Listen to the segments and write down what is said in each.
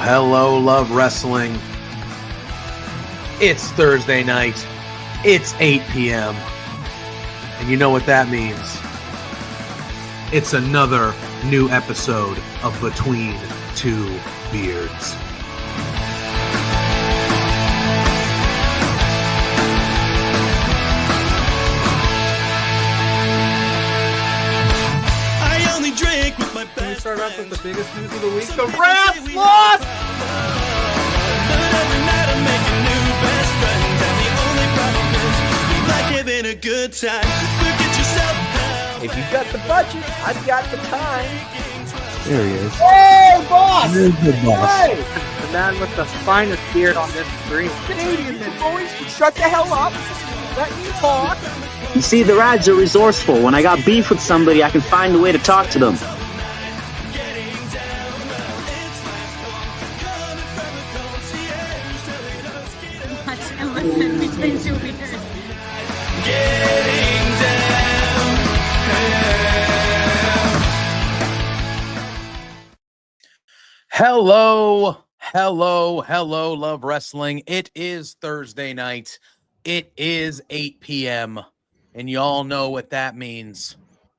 Hello, love wrestling. It's Thursday night. It's 8 p.m. And you know what that means. It's another new episode of Between Two Beards. Start off with the biggest news of the week. The Rats lost! But every night I'm making new best friends, and the only problem is we like having a good time. Forget yourself now. If you've got the budget, I've got the time. There he is. Hey, boss! There's the boss. Hey! The man with the finest beard on this screen. Canadian men, boys, shut the hell up. Let me talk. You see, the Rads are resourceful. When I got beef with somebody, I can find a way to talk to them. Listen between two beers. Getting down. Hello, love wrestling. It is Thursday night. It is 8 p.m. And y'all know what that means.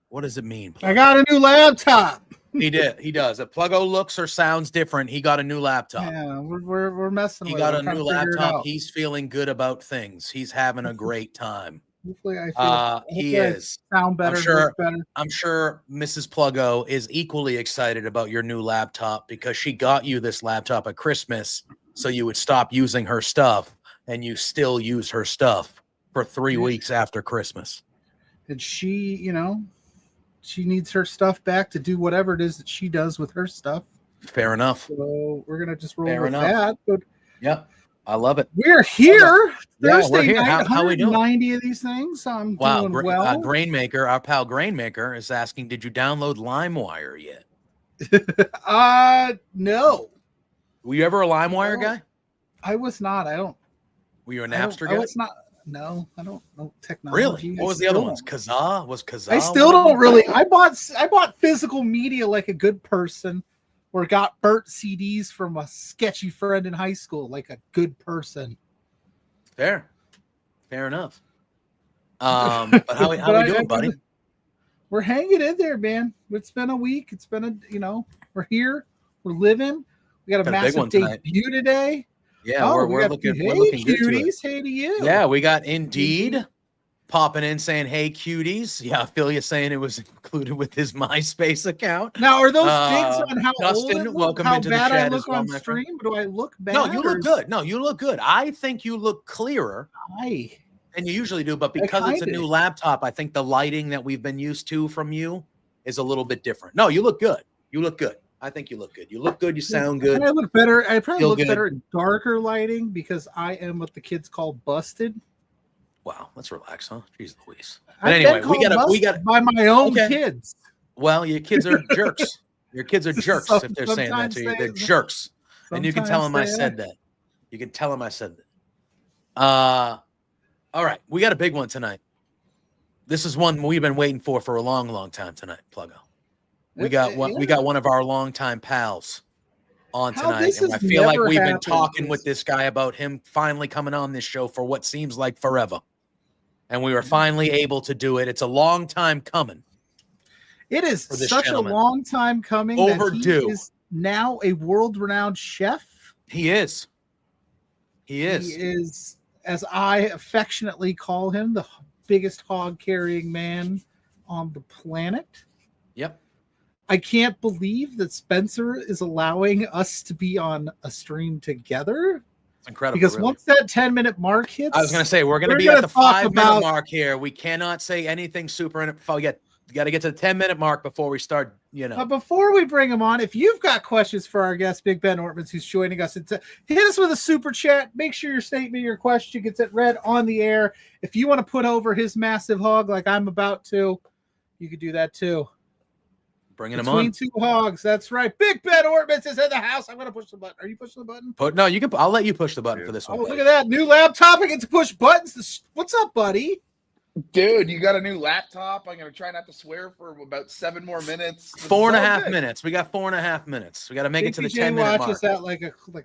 What does it mean? I got a new laptop. He does. If PLUGGO looks or sounds different, he got a new laptop. Yeah, we're messing He with got it. a new laptop. He's feeling good about things. He's having a great time. Hopefully I He is. Sound better, look better. I'm sure Mrs. PLUGGO is equally excited about your new laptop because she got you this laptop at Christmas so you would stop using her stuff, and you still use her stuff for 3 weeks after Christmas. And she, she needs her stuff back to do whatever it is that she does with her stuff. Fair enough. So we're gonna just roll with that. But yep, I love it. We're here. Yeah, Thursday we're here. night. How we doing? 90 of these things. I'm Wow, doing well. Grainmaker, our pal Grainmaker is asking, did you download LimeWire yet? No. Were you ever a LimeWire guy? I was not. I don't. Were you a Napster guy? I was not. No, I don't know technology. Really? What was the other ones? Kazaa? Was Kazaa? I still don't really. I bought physical media like a good person, or got burnt CDs from a sketchy friend in high school like a good person. Fair enough. But how we doing, buddy? We're hanging in there, man. It's been a week. It's been we're here. We're living. We got a massive debut today. Yeah, we're looking cuties, good to it. Hey to you. Yeah, we got Indeed popping in saying, "Hey, cuties." Yeah, Philia saying it was included with his MySpace account. Now, are those digs on how Dustin, old I look, welcome how into the bad chat I as look well, on my stream? friend. Do I look bad? No, you look good. No, you look good. I think you look clearer. Hi. And you usually do, but because it's a new laptop, I think the lighting that we've been used to from you is a little bit different. No, you look good. You look good. I think you look good. You look good. You sound good. I look better. I probably look good. better in darker lighting because I am what the kids call busted. Wow, let's relax, huh? Jeez Louise. But I've anyway, been we got busted by my own kids. Well, your kids are jerks. Your kids are jerks if they're saying that to you. They're jerks. And you can tell them I said that. You can tell them I said that. All right, we got a big one tonight. This is one we've been waiting for a long, long time tonight, PLUGGO. We got one of our longtime pals on tonight, and I feel like we've been talking with this guy about him finally coming on this show for what seems like forever, and we were finally able to do it. It's a long time coming. It is such a long time coming. Overdue. He is now a world-renowned chef. He is. He is, as I affectionately call him, the biggest hog-carrying man on the planet. Yep. I can't believe that Spencer is allowing us to be on a stream together. It's incredible. Because really. once that 10-minute mark hits, I was going to say, we're going to be at the 5-minute mark here. We cannot say anything super. You got to get to the 10-minute mark before we start, But before we bring him on, if you've got questions for our guest, Big Ben Ortmanns, who's joining us, hit us with a super chat. Make sure your statement, your question gets it read on the air. If you want to put over his massive hog like I'm about to, you could do that too. Bringing him on. Between two hogs. That's right. Big Ben Ortmanns is in the house. I'm going to push the button. Are you pushing the button? No, you can. I'll let you push the button for this one. Oh, look at that. New laptop. I get to push buttons. What's up, buddy? Dude, you got a new laptop. I'm going to try not to swear for about 7 more minutes. 4.5 minutes. We got 4.5 minutes. We got to make it to the 10-minute mark. That like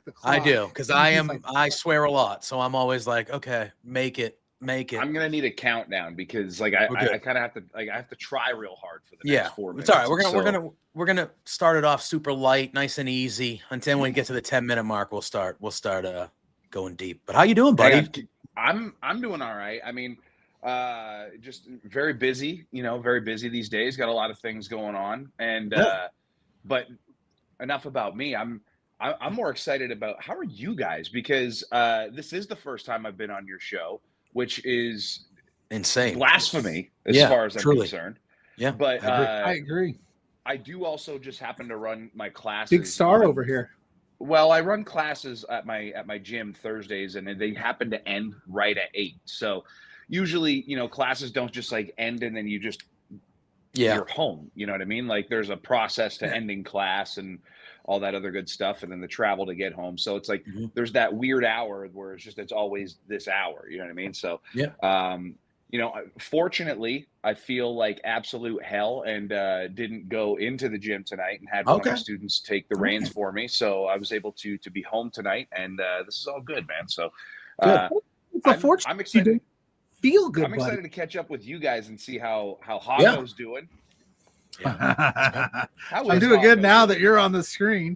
the clock. I do, because I swear a lot. So I'm always like, okay, make it. I'm gonna need a countdown because I kind of have to I have to try real hard for the next 4 minutes. It's all right. We're gonna start it off super light, nice and easy. Until when we get to the 10-minute mark, we'll start going deep. But how you doing, buddy? I'm doing all right. I mean, just very busy. Very busy these days. Got a lot of things going on, and but enough about me. I'm more excited about how are you guys, because this is the first time I've been on your show, which is insane, blasphemy as far as I'm concerned. Yeah, but I agree. I do also just happen to run my classes. Big star over here. Well, I run classes at my gym Thursdays, and they happen to end right at 8. So usually, classes don't just like end and then you just you're home. You know what I mean? Like there's a process to ending class and all that other good stuff, and then the travel to get home. So it's like there's that weird hour where it's always this hour. You know what I mean? So fortunately, I feel like absolute hell and didn't go into the gym tonight and had one of my students take the reins for me. So I was able to be home tonight, and this is all good, man. So I'm excited. Feel good. I'm excited to catch up with you guys and see how Hago's doing. I'm doing good now that you're on the screen.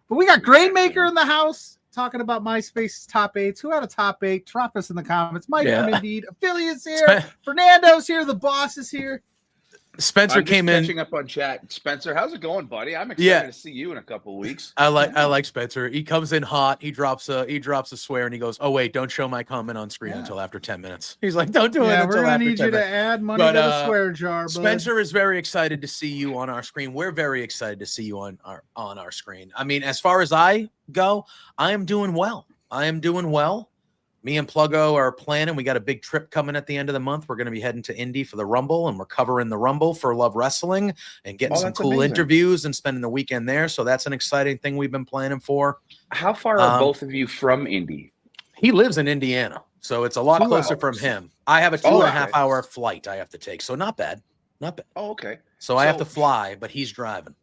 But we got Grainmaker in the house talking about MySpace's top 8s. Who had a top 8? Drop us in the comments. Mike from Indeed. Affiliates here. Fernando's here. The boss is here. Spencer came in. Catching up on chat. Spencer, how's it going, buddy? I'm excited to see you in a couple of weeks. I like Spencer. He comes in hot. He drops a swear and he goes, "Oh wait, don't show my comment on screen until after 10 minutes." He's like, "Don't do it until we're gonna after 10 need you minutes." to add money to the swear jar. Spencer is very excited to see you on our screen. We're very excited to see you on our screen. I mean, as far as I go, I am doing well. Me and Pluggo are planning. We got a big trip coming at the end of the month. We're going to be heading to Indy for the Rumble, and we're covering the Rumble for Love Wrestling and getting some cool interviews and spending the weekend there. So that's an exciting thing we've been planning for. How far are both of you from Indy? He lives in Indiana, so it's a lot closer from him. I have a 2.5 hour flight I have to take, so not bad. Oh, okay. So I have to fly, but he's driving.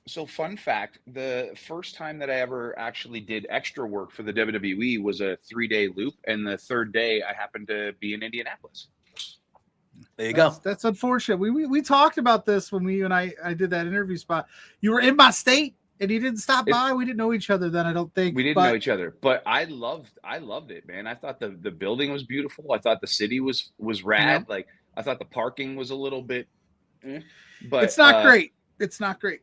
So fun fact, the first time that I ever actually did extra work for the WWE was a 3-day loop. And the third day I happened to be in Indianapolis. There you go. That's unfortunate. We talked about this when you and I did that interview spot. You were in my state and you didn't stop by. We didn't know each other then, I don't think. We didn't know each other, but I loved it, man. I thought the building was beautiful. I thought the city was rad. Like I thought the parking was a little bit, but it's not great. It's not great.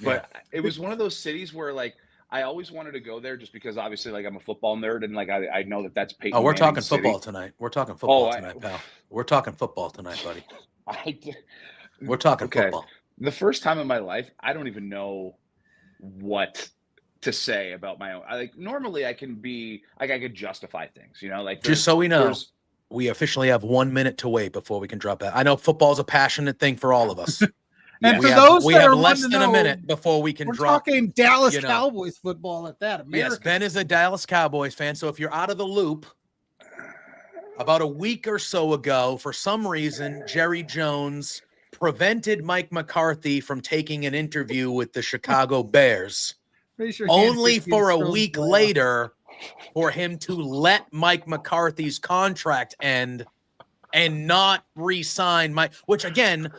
But it was one of those cities where like I always wanted to go there just because obviously like I'm a football nerd and like I know that's Peyton. Oh, we're Manning's talking city. football tonight. We're talking football tonight, pal. We're talking football tonight, buddy. We're talking football. The first time in my life, I don't even know what to say about my own. Normally I can be like I could justify things, like just so we know. We officially have 1 minute to wait before we can drop that. I know football is a passionate thing for all of us. And for those we that have are less than a minute before we can drop. We're talking Dallas Cowboys football at that. Yes, Ben is a Dallas Cowboys fan. So if you're out of the loop, about a week or so ago, for some reason, Jerry Jones prevented Mike McCarthy from taking an interview with the Chicago Bears, only for a week later for him to let Mike McCarthy's contract end and not re-sign Mike, which again,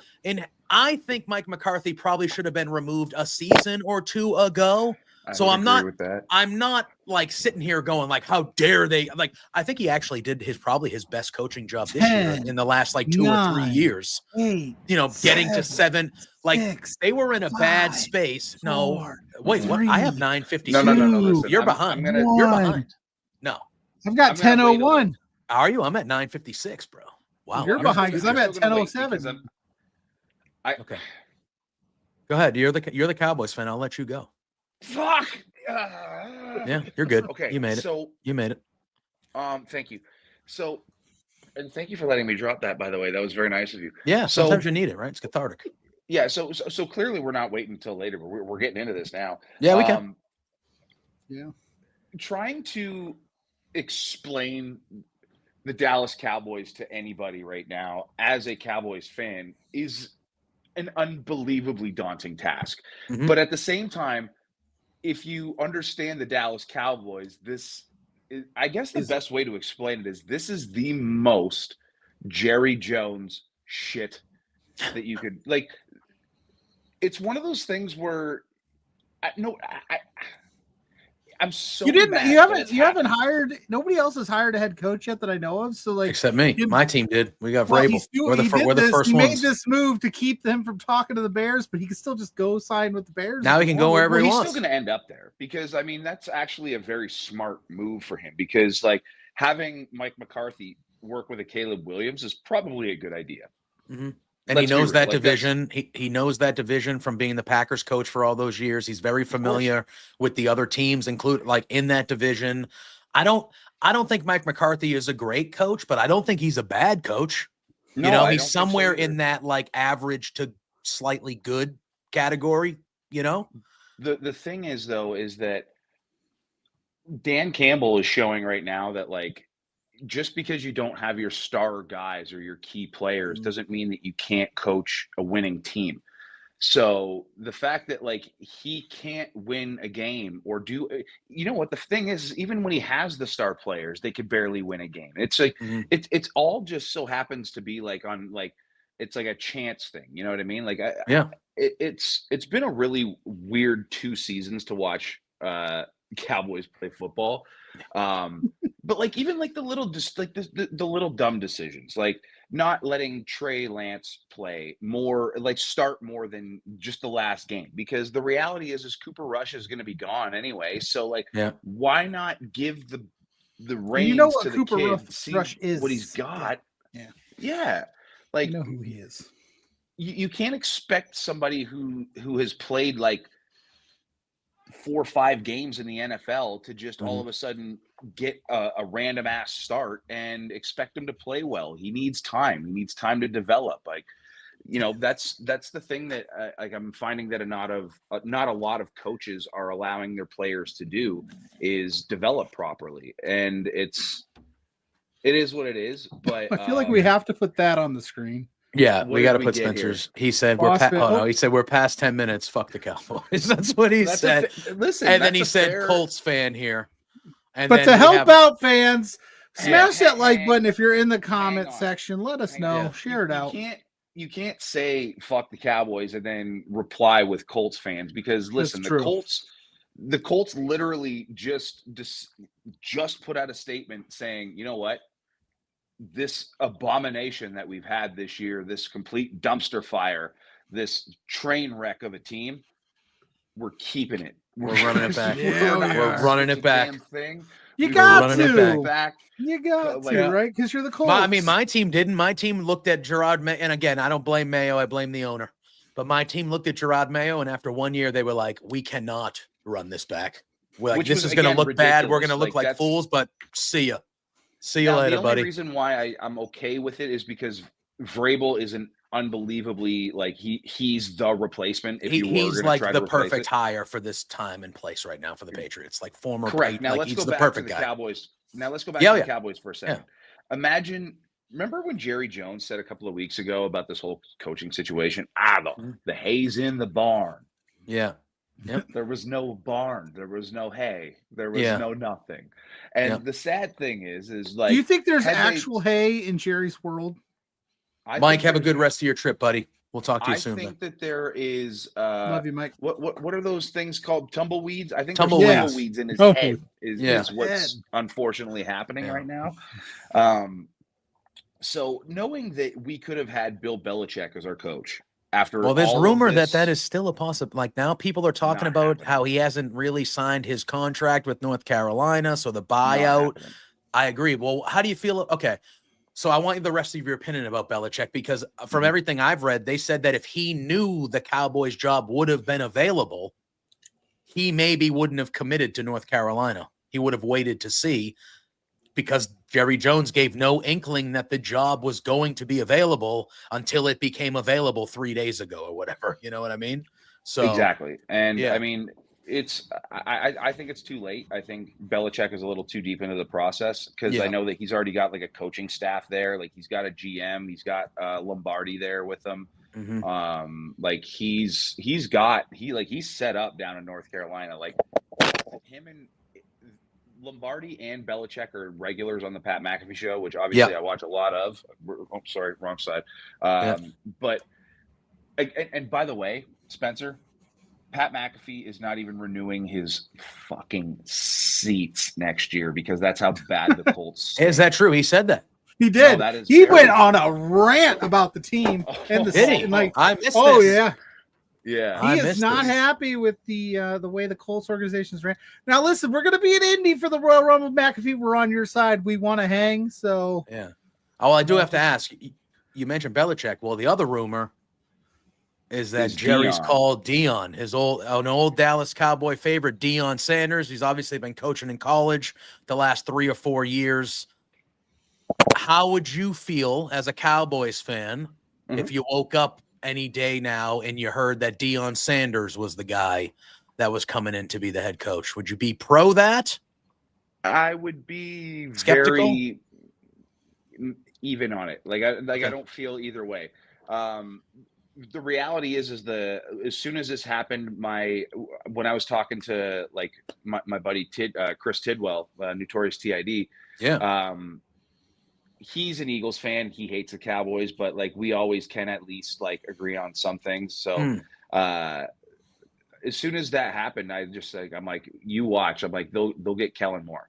I think Mike McCarthy probably should have been removed a season or two ago. So I'm not like sitting here going like, how dare they? Like, I think he actually did probably his best coaching job this year in the last like 2 or 3 years. 8, getting to 7. Like 6, they were in a bad space. 4, Wait, 3, what? I have 9:52. No. Listen, You're behind. You're behind. No. I've got I'm gonna wait a 10:01. Are you? I'm at 9:56, bro. Wow. You're behind because I'm at still gonna wait 10:07. Okay. Go ahead. You're the Cowboys fan. I'll let you go. Fuck. Yeah, you're good. Okay. You made it. So, You made it. thank you. So, and thank you for letting me drop that. By the way, that was very nice of you. Yeah. So- Sometimes you need it, right? It's cathartic. Yeah. So clearly we're not waiting until later, but we're getting into this now. Yeah, we can. Yeah. Trying to explain the Dallas Cowboys to anybody right now as a Cowboys fan is an unbelievably daunting task. Mhm. But at the same time, if you understand the Dallas Cowboys, I guess the best way to explain it is this is the most Jerry Jones shit that you could like. It's one of those things where I'm so You didn't. mad You that haven't. it's You haven't happening. hired. Nobody else has hired a head coach yet that I know of. So like, Except me. My team did. We got well, Vrabel. We're the first he ones. made this move to keep them from talking to the Bears, but he can still just go sign with the Bears. Now he can go wherever Well, he he's wants. still going to end up there because I mean that's actually a very smart move for him because like having Mike McCarthy work with a Caleb Williams is probably a good idea. Mm-hmm. And he knows that division. He knows that division from being the Packers coach for all those years. He's very familiar with the other teams, include like in that division. I don't think Mike McCarthy is a great coach, but I don't think he's a bad coach. No, you know, I he's don't think somewhere so in that like average to slightly good category, you know? The thing is though, is that Dan Campbell is showing right now that like just because you don't have your star guys or your key players doesn't mean that you can't coach a winning team. So the fact that like he can't win a game or do, you know what the thing is, even when he has the star players, they could barely win a game. It's like it's all just so happens to be like on like it's like a chance thing. You know what I mean? Like it's been a really weird 2 seasons to watch Cowboys play football. But like even like the little just like the little dumb decisions, like not letting Trey Lance play more, like start more than just the last game, because the reality is Cooper Rush is going to be gone anyway. So like, why not give the reins to the kid, see what he's got? Yeah. Like, you know who he is. You can't expect somebody who has played like 4 or 5 games in the NFL to just all of a sudden get a random ass start and expect him to play well. He needs time. He needs time to develop. Like, you know, that's the thing that like I'm finding that not a lot of coaches are allowing their players to do is develop properly. And it is what it is. But I feel like we have to put that on the screen. Yeah, we got to put Spencer's. He said he said we're past 10 minutes. Fuck the Cowboys. That's what he said. Listen, and then he said Colts fan here. And but to help out fans, smash that like button if you're in the comment section. Let us know. Share it out. You can't say fuck the Cowboys and then reply with Colts fans, because listen, the Colts literally just put out a statement saying, you know what? This abomination that we've had this year, this complete dumpster fire, this train wreck of a team, we're keeping it. We're running it back. We're running it back. You got to. You got to, right? Because you're the Colts. I mean, my team didn't. My team looked at Gerard Mayo, and again, I don't blame Mayo. I blame the owner. But my team looked at Gerard Mayo, and after 1 year, they were like, we cannot run this back. We're like, this is going to look bad. We're going to look like fools, but see ya. See you later, buddy. The only reason why I'm okay with it is because Vrabel is an unbelievably like he's the replacement. If he's like the perfect hire for this time and place right now for the Patriots. Like former, correct. Now let's go back to the Cowboys. Now let's go back to the Cowboys for a second. Imagine, remember when Jerry Jones said a couple of weeks ago about this whole coaching situation? The hay's in the barn. Yeah. Yep. There was no barn. There was no hay. There was no nothing. And the sad thing is like, do you think there's actual hay in Jerry's world? Mike, have a good rest of your trip, buddy. We'll talk to you soon. I think that there is. Love you, Mike. What are those things called? Tumbleweeds. I think tumbleweeds in his head is what's unfortunately happening right now. So knowing that we could have had Bill Belichick as our coach, After Well, there's all of rumor this, that is still a possible. Like now, people are talking Not about happening. how he hasn't really signed his contract with North Carolina, so the not buyout. happening. I agree. Well, how do you feel? Okay, so I want the rest of your opinion about Belichick, because from everything I've read, they said that if he knew the Cowboys job would have been available, he maybe wouldn't have committed to North Carolina. He would have waited to see, because Jerry Jones gave no inkling that the job was going to be available until it became available 3 days ago or whatever. You know what I mean? So Exactly. And yeah. I mean, I think it's too late. I think Belichick is a little too deep into the process, because Yeah. I know that he's already got like a coaching staff there. Like he's got a GM, he's got Lombardi there with him. Like he's set up down in North Carolina. Like him and Lombardi and Belichick are regulars on the Pat McAfee show, which obviously I watch a lot of. Oh, sorry, wrong side. But and by the way, Spencer, Pat McAfee is not even renewing his fucking seats next year, because that's how bad the Colts stink. Is that true? He said that. He did. No, that is he very went on a rant about the team and the Did he? and like. I missed Oh this. yeah. Yeah. I He is missed not this. happy with the way the Colts organization's ran. Now, listen, we're going to be in Indy for the Royal Rumble. McAfee, we're on your side. We want to hang. So Yeah. Oh, I do have to ask. You mentioned Belichick. Well, the other rumor is that Jerry's Dion. called Dion, an old Dallas Cowboy favorite, Dion Sanders. He's obviously been coaching in college the last 3 or 4 years. How would you feel as a Cowboys fan if you woke up any day now and you heard that Dion Sanders was the guy that was coming in to be the head coach? Would you be pro that? I would be Skeptical? very even on it. Like I don't feel either way. The reality is as soon as this happened, when I was talking to like my buddy Chris Tidwell, Notorious TID, he's an Eagles fan. He hates the Cowboys, but like we always can at least like agree on some things. So as soon as that happened, I'm like, you watch. I'm like, they'll get Kellen Moore.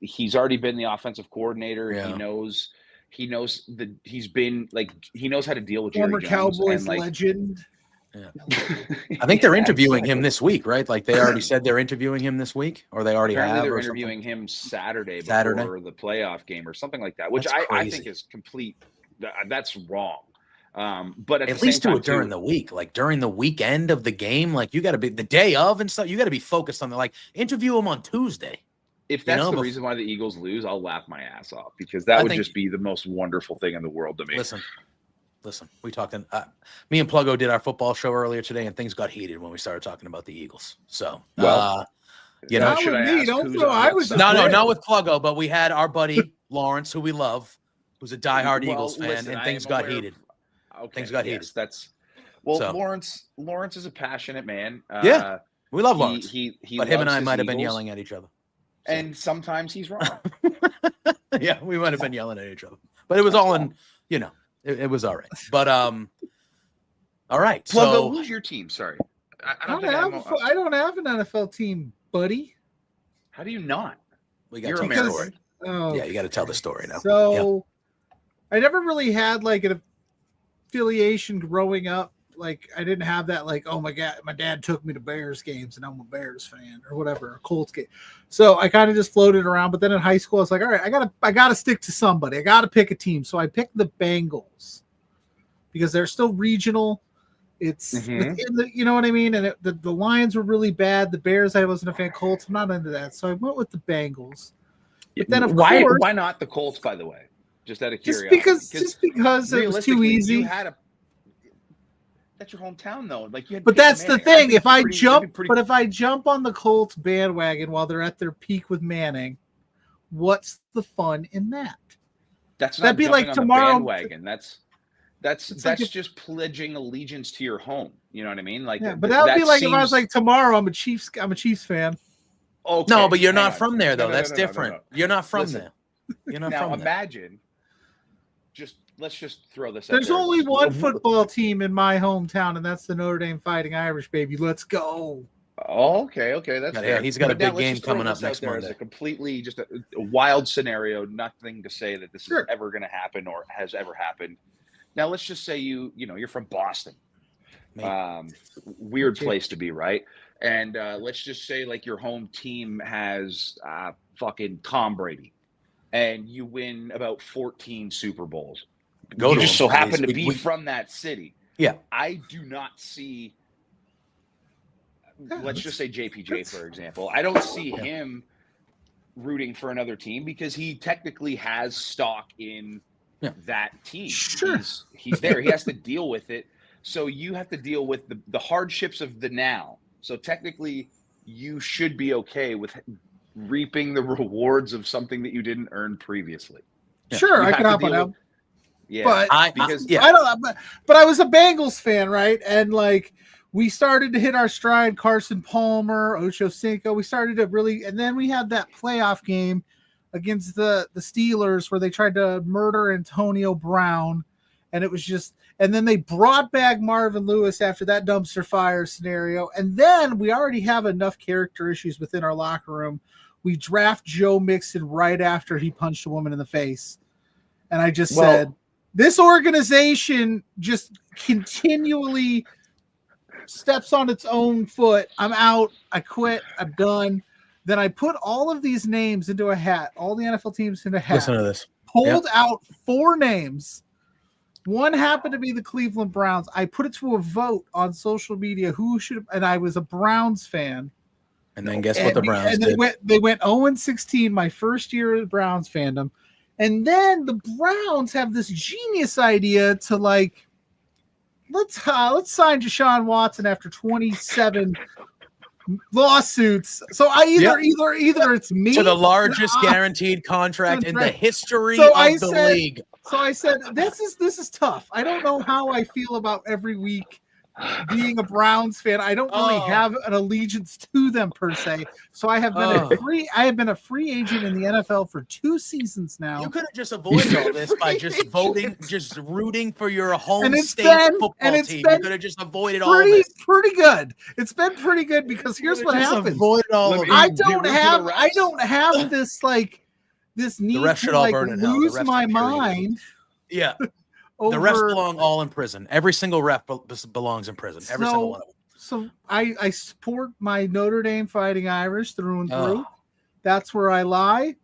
He's already been the offensive coordinator. Yeah. He knows he knows how to deal with former Jerry Jones Cowboys and, like, legend. Yeah. I think they're Yeah, interviewing him exactly. this week, right? Like they already said they're interviewing him this week, or they already Apparently have. they're or interviewing something. him Saturday Saturday? before the playoff game or something like that, which That's I crazy. think is complete. That's wrong. But at At the least same do time, it during too, the week, like during the weekend of the game. Like you got to be the day of and stuff. You got to be focused on the like interview him on Tuesday. if that's the reason why the Eagles lose, I'll laugh my ass off, because that would just be the most wonderful thing in the world to me. Listen, we talked. Me and Pluggo did our football show earlier today, and things got heated when we started talking about the Eagles. So, you know, Not with me. Don't throw. I was not with Pluggo, but we had our buddy Lawrence, who we love, who's a diehard Eagles fan, listen, and I things am got aware of- heated. Okay, Things got yes, heated. That's Lawrence is a passionate man. Yeah, we love Lawrence. He but him and loves I his might have been Eagles, yelling at each other. So. and sometimes he's wrong. Yeah, we might have been yelling at each other, but it was all in, you know, it was all right. But all right. Pluggo, So who's your team? Sorry, I don't have an NFL team, buddy. How do you not? We got You're to tell the American. story. Oh, Yeah, you got to tell the story now. So I never really had like an affiliation growing up. Like I didn't have that like, oh my God, my dad took me to Bears games and I'm a Bears fan or whatever, a Colts game. So I kind of just floated around. But then in high school, I was like, all right, I gotta stick to somebody. I gotta pick a team. So I picked the Bengals because they're still regional. It's in the, you know what I mean? And the Lions were really bad. The Bears, I wasn't a fan. Colts, I'm not into that. So I went with the Bengals. But then of why course, not the Colts, by the way? Just out of just curiosity. because it was too realistically, easy. That's your hometown, though. Like, you had But Peyton that's the Manning. thing. If I jump on the Colts bandwagon while they're at their peak with Manning, what's the fun in that? That'd be like on tomorrow. The bandwagon. That's like just pledging allegiance to your home. You know what I mean? Like, yeah, but that would be like if I was like tomorrow. I'm a Chiefs fan. Okay, No, but you're hang not on. from there, though. No, That's no, different. no. You're not from Listen, there. You're not now from there. imagine. Let's just throw this. There's out there. only one football team in my hometown, and that's the Notre Dame Fighting Irish, baby. Let's go. Oh, okay, that's Yeah, fair. he's got a But now big let's game just throw coming up this out next there Monday. As a completely just a wild scenario. Nothing to say that this is ever going to happen or has ever happened. Now let's just say you're from Boston. Maybe. Weird place to be, right? And let's just say like your home team has fucking Tom Brady, and you win about 14 Super Bowls. You just so happen to be from that city. Yeah. I do not see. Let's just say JPJ, for example. I don't see him rooting for another team because he technically has stock in that team. Sure. He's there. He has to deal with it. So you have to deal with the hardships of the now. So technically, you should be okay with reaping the rewards of something that you didn't earn previously. Sure, I can hop on out. Yeah, but I don't. But I was a Bengals fan, right? And like we started to hit our stride. Carson Palmer, Ocho Cinco. We started to really, and then we had that playoff game against the Steelers where they tried to murder Antonio Brown, and it was just. And then they brought back Marvin Lewis after that dumpster fire scenario. And then we already have enough character issues within our locker room. We draft Joe Mixon right after he punched a woman in the face. And I just said, this organization just continually steps on its own foot. I'm out. I quit. I'm done. Then I put all of these names into a hat, all the NFL teams in a hat. Listen to this. Pulled out 4 names. One happened to be the Cleveland Browns. I put it to a vote on social media who should, and I was a Browns fan. And then guess what the Browns did? They went 0-16 my first year of Browns fandom. And then the Browns have this genius idea to like, let's sign Deshaun Watson after 27 lawsuits. So I either it's me to the largest guaranteed contract in the history of the league. So I said, this is tough. I don't know how I feel about every week being a Browns fan. I don't really have an allegiance to them per se. So I have been a free agent in the NFL for 2 seasons now. You could have just avoided all this by just voting, just rooting for your home state football team. You could have just avoided all this. Pretty good. It's been pretty good because here's what happens. I don't have this like. This need to like lose my mind. Yeah. The refs belong all in prison. Every single ref belongs in prison. Every single one of them. So I support my Notre Dame Fighting Irish through and through. That's where I lie.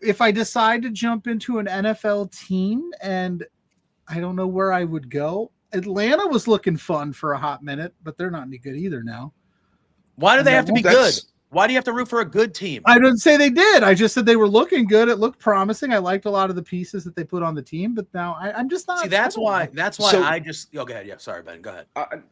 If I decide to jump into an NFL team, and I don't know where I would go. Atlanta was looking fun for a hot minute, but they're not any good either now. Why do they have to be good? Why do you have to root for a good team? I didn't say they did. I just said they were looking good. It looked promising. I liked a lot of the pieces that they put on the team, but now I'm just not. See, that's why I just. Oh, go ahead. Yeah, sorry, Ben. Go ahead.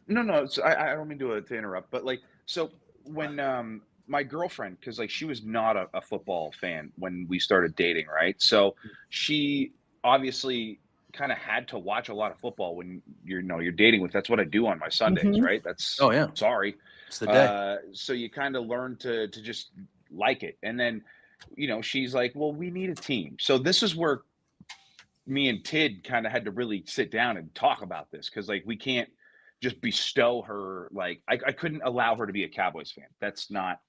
No. So I don't mean to interrupt, but like, so when my girlfriend, because like she was not a football fan when we started dating, right? So she obviously kind of had to watch a lot of football when you're dating with. That's what I do on my Sundays, right? That's sorry. It's the day. So you kind of learn to just like it. And then, she's like, well, we need a team. So this is where me and Tid kind of had to really sit down and talk about this. Cause like, we can't just bestow her. Like I couldn't allow her to be a Cowboys fan. That's not,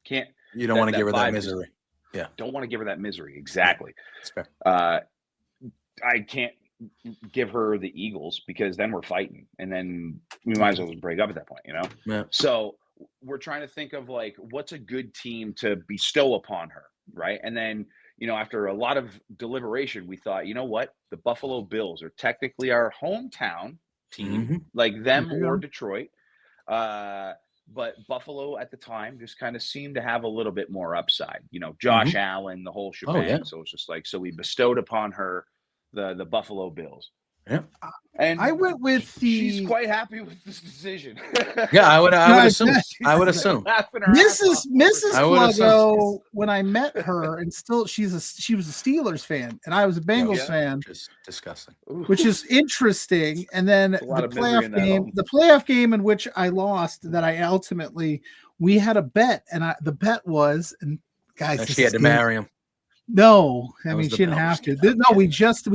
can't. You don't want to give her that misery. Yeah. Don't want to give her that misery. Exactly. That's fair. I can't give her the Eagles because then we're fighting and then we might as well just break up at that point, Yeah. So we're trying to think of like what's a good team to bestow upon her, right? And then after a lot of deliberation, we thought, you know what, the Buffalo Bills are technically our hometown team, like them or Detroit, but Buffalo at the time just kind of seemed to have a little bit more upside, Josh Allen, the whole shebang. So it's just like, so we bestowed upon her the Buffalo Bills. Yeah. And I went with she's quite happy with this decision. Yeah, I would assume. I would assume. Mrs. Pluggo, when I met her, and she was a Steelers fan, and I was a Bengals fan. Just disgusting. Which is interesting. And then the playoff game in which I lost, that I ultimately we had a bet, and the bet was, and guys, she had to marry him. No, I mean she didn't have to. No, we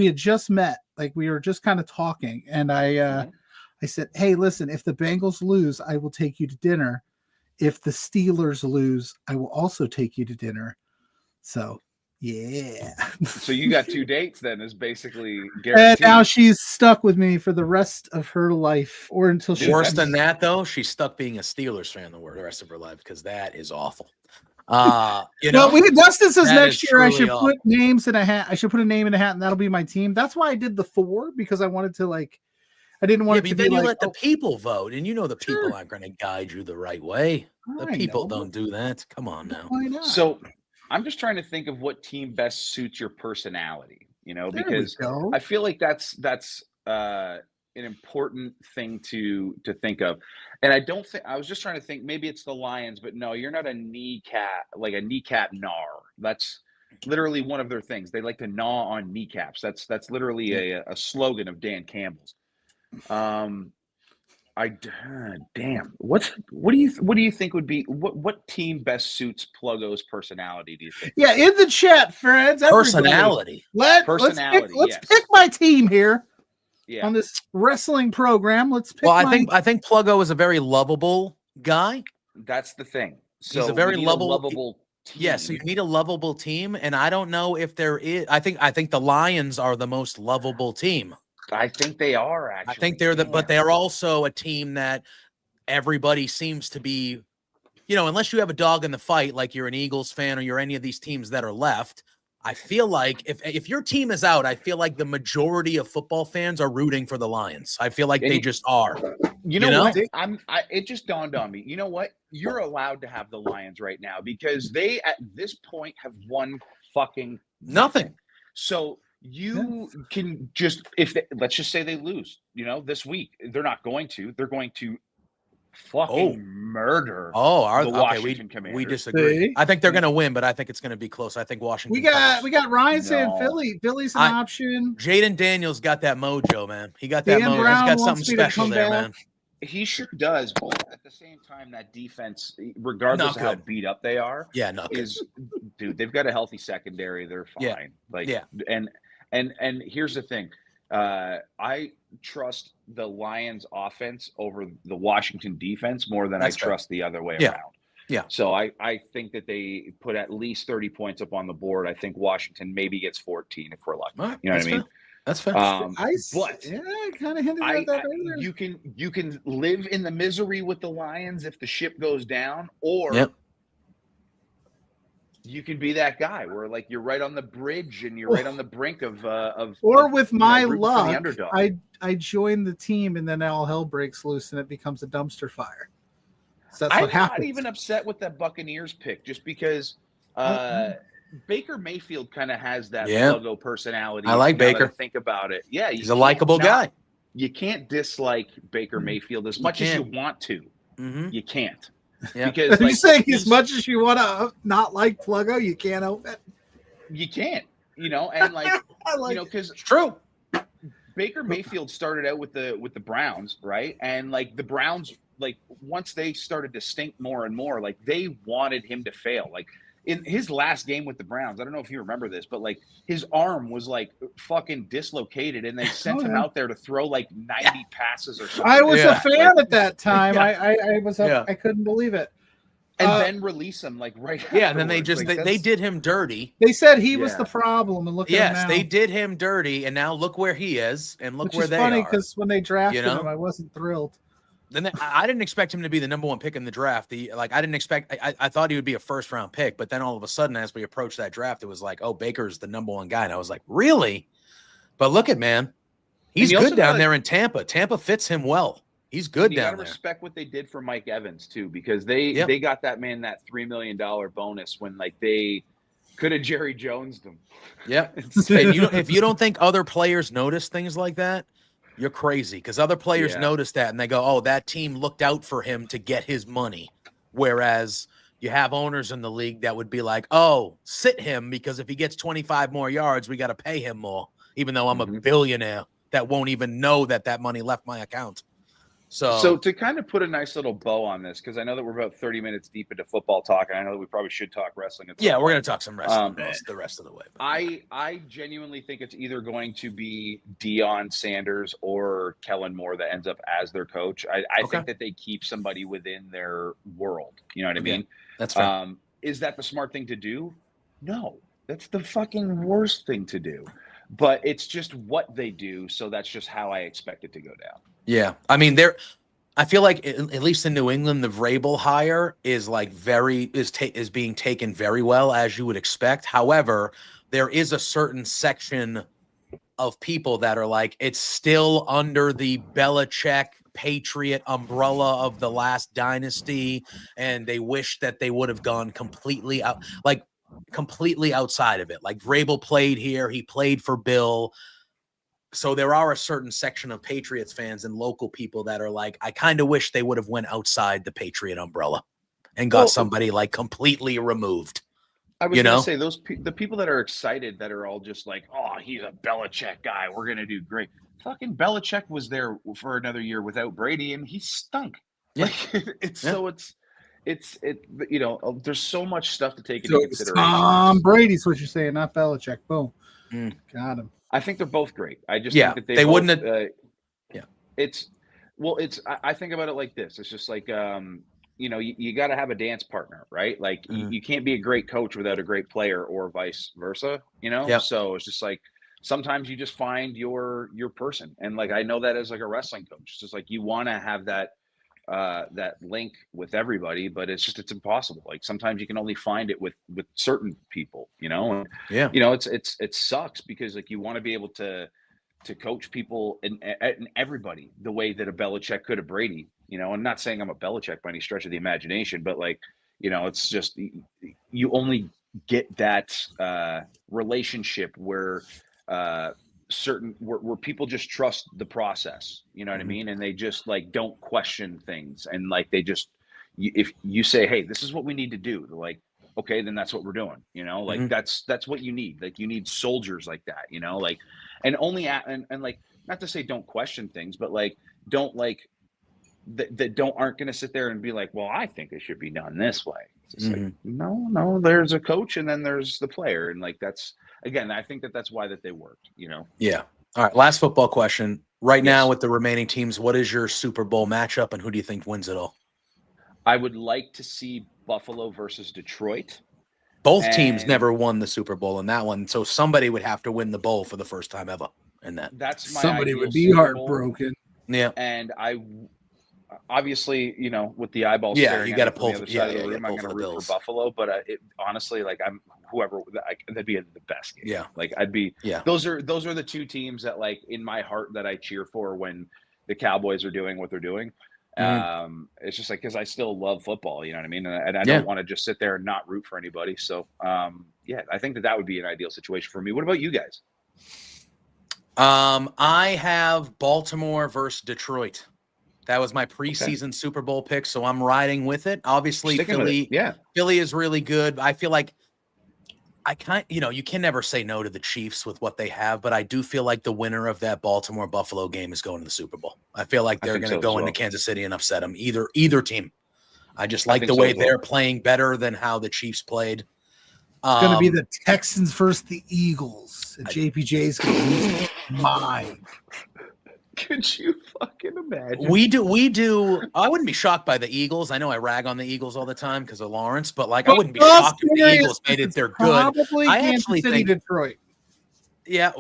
had just met. Like we were just kind of talking, and I said, "Hey, listen, if the Bengals lose, I will take you to dinner. If the Steelers lose, I will also take you to dinner." So, Yeah. So you got 2 dates then, is basically And guaranteed. now she's stuck with me for the rest of her life, or until she. Worse than that, though, she's stuck being a Steelers fan the rest of her life because that is awful. You know, Well, Dustin says that next is year I truly should put names in a hat. I should put a name in a hat, and that'll be my team. That's why I did the 4, because I wanted to I didn't want it to but be then you like, let the people vote, and you know the people Sure. aren't going to guide you the right way. The I people know, don't do that. Come on now. why not? So I'm just trying to think of what team best suits your personality, There because we go. I feel like that's an important thing to think of. And I don't think, I was just trying to think, maybe it's the Lions, but no, you're not a kneecap gnar. That's literally one of their things. They like to gnaw on kneecaps. That's literally a slogan of Dan Campbell's. Damn. What do you think would be what team best suits Pluggo's personality? Do you think? Yeah, in the chat, friends. everybody, Personality. Let's Yes. pick my team here Yeah. on this wrestling program. Let's pick. Well, I think Pluggo is a very lovable guy. That's the thing. So He's a very we need lovable team. Yes, so you need a lovable team, and I don't know if there is. I think the Lions are the most lovable team. I think they are actually. I think but they're also a team that everybody seems to be, unless you have a dog in the fight, like you're an Eagles fan or you're any of these teams that are left. I feel like if your team is out, I feel like the majority of football fans are rooting for the Lions. I feel like they just are. You know what? It just dawned on me. You know what? You're allowed to have the Lions right now because they at this point have won fucking nothing. So you can just let's just say they lose, this week. They're not going to. They're going to fucking murder the Washington Commanders. We disagree. I think they're going to win, but I think it's going to be close. I think Washington. We got Ryan saying Philly. Philly's an option. Jaden Daniels got that mojo, man. He got that mojo. Brown He's got something special there, man. He sure does, but at the same time, that defense, regardless of how beat up they are, dude, they've got a healthy secondary. They're fine. And here's the thing. I trust the Lions offense over the Washington defense more than I trust the other way around. Yeah. So I think that they put at least 30 points up on the board. I think Washington maybe gets 14 if we're lucky. Right, you know what I mean? That's fair. I kind of hinted at that earlier. You can live in the misery with the Lions if the ship goes down, or you can be that guy where you're right on the bridge and you're right on the brink of with my luck, I join the team and then all hell breaks loose and it becomes a dumpster fire. So that's what happens. I'm not even upset with that Buccaneers pick just because Baker Mayfield kind of has that Pluggo personality. I like Baker. Think about it. Yeah, he's a likable guy. You can't dislike Baker Mayfield as much as you want to. Mm-hmm. You can't. Yeah. Because you're saying as much as you want to not like Pluggo, you can't help it. You can't. And because it's true. Baker Mayfield started out with the Browns, right? And the Browns, once they started to stink more and more, they wanted him to fail. In his last game with the Browns, I don't know if you remember this, but his arm was fucking dislocated, and they sent him out there to throw 90 passes or something. I was a fan at that time. I was I couldn't believe it. And then release him right. Yeah, and then they just they did him dirty. They said he was the problem, and look at him now. They did him dirty, and now look where he is, and look where they are. Which is funny because when they drafted him, I wasn't thrilled. Then I didn't expect him to be the number one pick in the draft. I didn't expect. I thought he would be a first round pick, but then all of a sudden, as we approached that draft, it was Baker's the number one guy, and I was like, really? But look at man, he's good down there in Tampa. Tampa fits him well. He's good down there. Respect what they did for Mike Evans too, because they got that man that $3 million bonus when they could have Jerry Jonesed him. Yeah, if you don't think other players notice things like that, you're crazy, because other players notice that and they go, oh, that team looked out for him to get his money. Whereas you have owners in the league that would be like, oh, sit him because if he gets 25 more yards, we got to pay him more, even though I'm a billionaire that won't even know that money left my account. So to kind of put a nice little bow on this, because I know that we're about 30 minutes deep into football talk, and I know that we probably should talk wrestling. We're going to talk some wrestling the rest of the way. I genuinely think it's either going to be Deion Sanders or Kellen Moore that ends up as their coach. I think that they keep somebody within their world. You know what I mean? That's fair. Is that the smart thing to do? No. That's the fucking worst thing to do. But it's just what they do, so that's just how I expect it to go down. Yeah. I mean, I feel like at least in New England, the Vrabel hire is like is being taken very well, as you would expect. However, there is a certain section of people that are like, it's still under the Belichick Patriot umbrella of the last dynasty, and they wish that they would have gone completely outside of it. Like Vrabel played here, he played for Bill. So there are a certain section of Patriots fans and local people that are like, I kind of wish they would have went outside the Patriot umbrella and got somebody like completely removed. I was going to say the people that are excited, that are all just like, oh, he's a Belichick guy, we're going to do great. Fucking Belichick was there for another year without Brady, and he stunk. Yeah. Like, there's so much stuff to take into consideration. Tom Brady's what you're saying, not Belichick. Boom. Got him. I think they're both great. I just think that they wouldn't have. I think about it like this. It's just like, you got to have a dance partner, right? Like you can't be a great coach without a great player, or vice versa, So it's just like, sometimes you just find your person. And like, I know that as like a wrestling coach, it's just like, you want to have that link with everybody, but it's impossible. Like sometimes you can only find it with certain people, and it sucks, because like you want to be able to coach people and everybody the way that a Belichick could have Brady, I'm not saying I'm a Belichick by any stretch of the imagination, but like, it's just, you only get that relationship where where people just trust the process, you know what I mean? And they just like don't question things, and like they just, if you say, hey, this is what we need to do, they're like, okay, then that's what we're doing, like that's what you need. Like you need soldiers like that, like, and only and like, not to say don't question things, but like don't like that aren't going to sit there and be like, well, I think it should be done this way. It's like, no, there's a coach and then there's the player, and like that's, again, I think that's why that they worked, Yeah. All right. Last football question. Right now, with the remaining teams, what is your Super Bowl matchup, and who do you think wins it all? I would like to see Buffalo versus Detroit. Both teams never won the Super Bowl in that one, so somebody would have to win the bowl for the first time ever in that. That's my somebody would be Super heartbroken. Bowl. Yeah. And I obviously, with the eyeballs, you got to pull the other side of the room. I'm going to root for Buffalo, but honestly, like that'd be the best game. Yeah, like I'd be. Yeah, those are the two teams that, like, in my heart, that I cheer for when the Cowboys are doing what they're doing. It's just like, because I still love football, you know what I mean, and I don't want to just sit there and not root for anybody. So, I think that would be an ideal situation for me. What about you guys? I have Baltimore versus Detroit. That was my preseason Super Bowl pick, so I'm riding with it. Obviously, Philly is really good. I feel like you can never say no to the Chiefs with what they have, but I do feel like the winner of that Baltimore-Buffalo game is going to the Super Bowl. I feel like they're going to go into Kansas City and upset them, either team. I just like the way they're playing better than how the Chiefs played. It's going to be the Texans versus the Eagles. And JPJ's going to lose mine. Could you fucking imagine? We do. I wouldn't be shocked by the Eagles. I know I rag on the Eagles all the time because of Lawrence, but like, I wouldn't be shocked if the Eagles made it. They're good. I actually think Detroit. Yeah.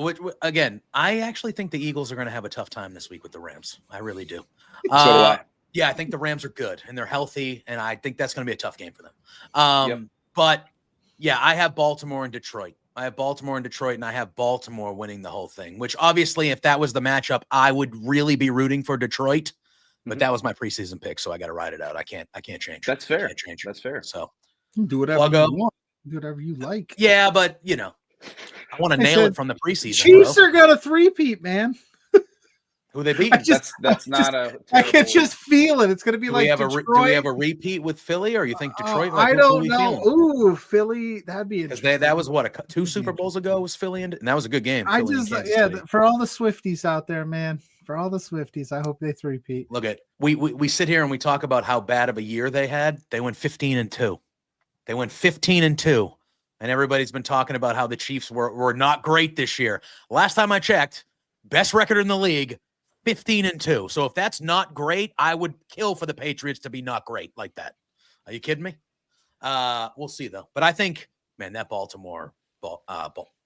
Again, I actually think the Eagles are going to have a tough time this week with the Rams. I really do. So do I. Yeah, I think the Rams are good and they're healthy, and I think that's going to be a tough game for them. But yeah, I have Baltimore and Detroit. I have Baltimore and Detroit, and I have Baltimore winning the whole thing, which obviously, if that was the matchup, I would really be rooting for Detroit, but that was my preseason pick. So I got to ride it out. I can't change. That's fair. I can't change. That's fair. So do whatever you want. Do whatever you like. Yeah. But I want to nail it from the preseason. Chiefs are going to three-peat, man. Who they beat? That's not a. I can just feel it. It's going to be like Detroit. Do we have a repeat with Philly, or you think Detroit? I don't know. Ooh, Philly. That'd be interesting. That was what, 2 Super Bowls ago was Philly, and that was a good game. For all the Swifties out there, man. For all the Swifties, I hope they three-peat. Look at we sit here and we talk about how bad of a year they had. They went 15-2. They went 15-2, and everybody's been talking about how the Chiefs were not great this year. Last time I checked, best record in the league. 15-2. So if that's not great, I would kill for the Patriots to be not great like that. Are you kidding me? We'll see though. But I think, man, that Baltimore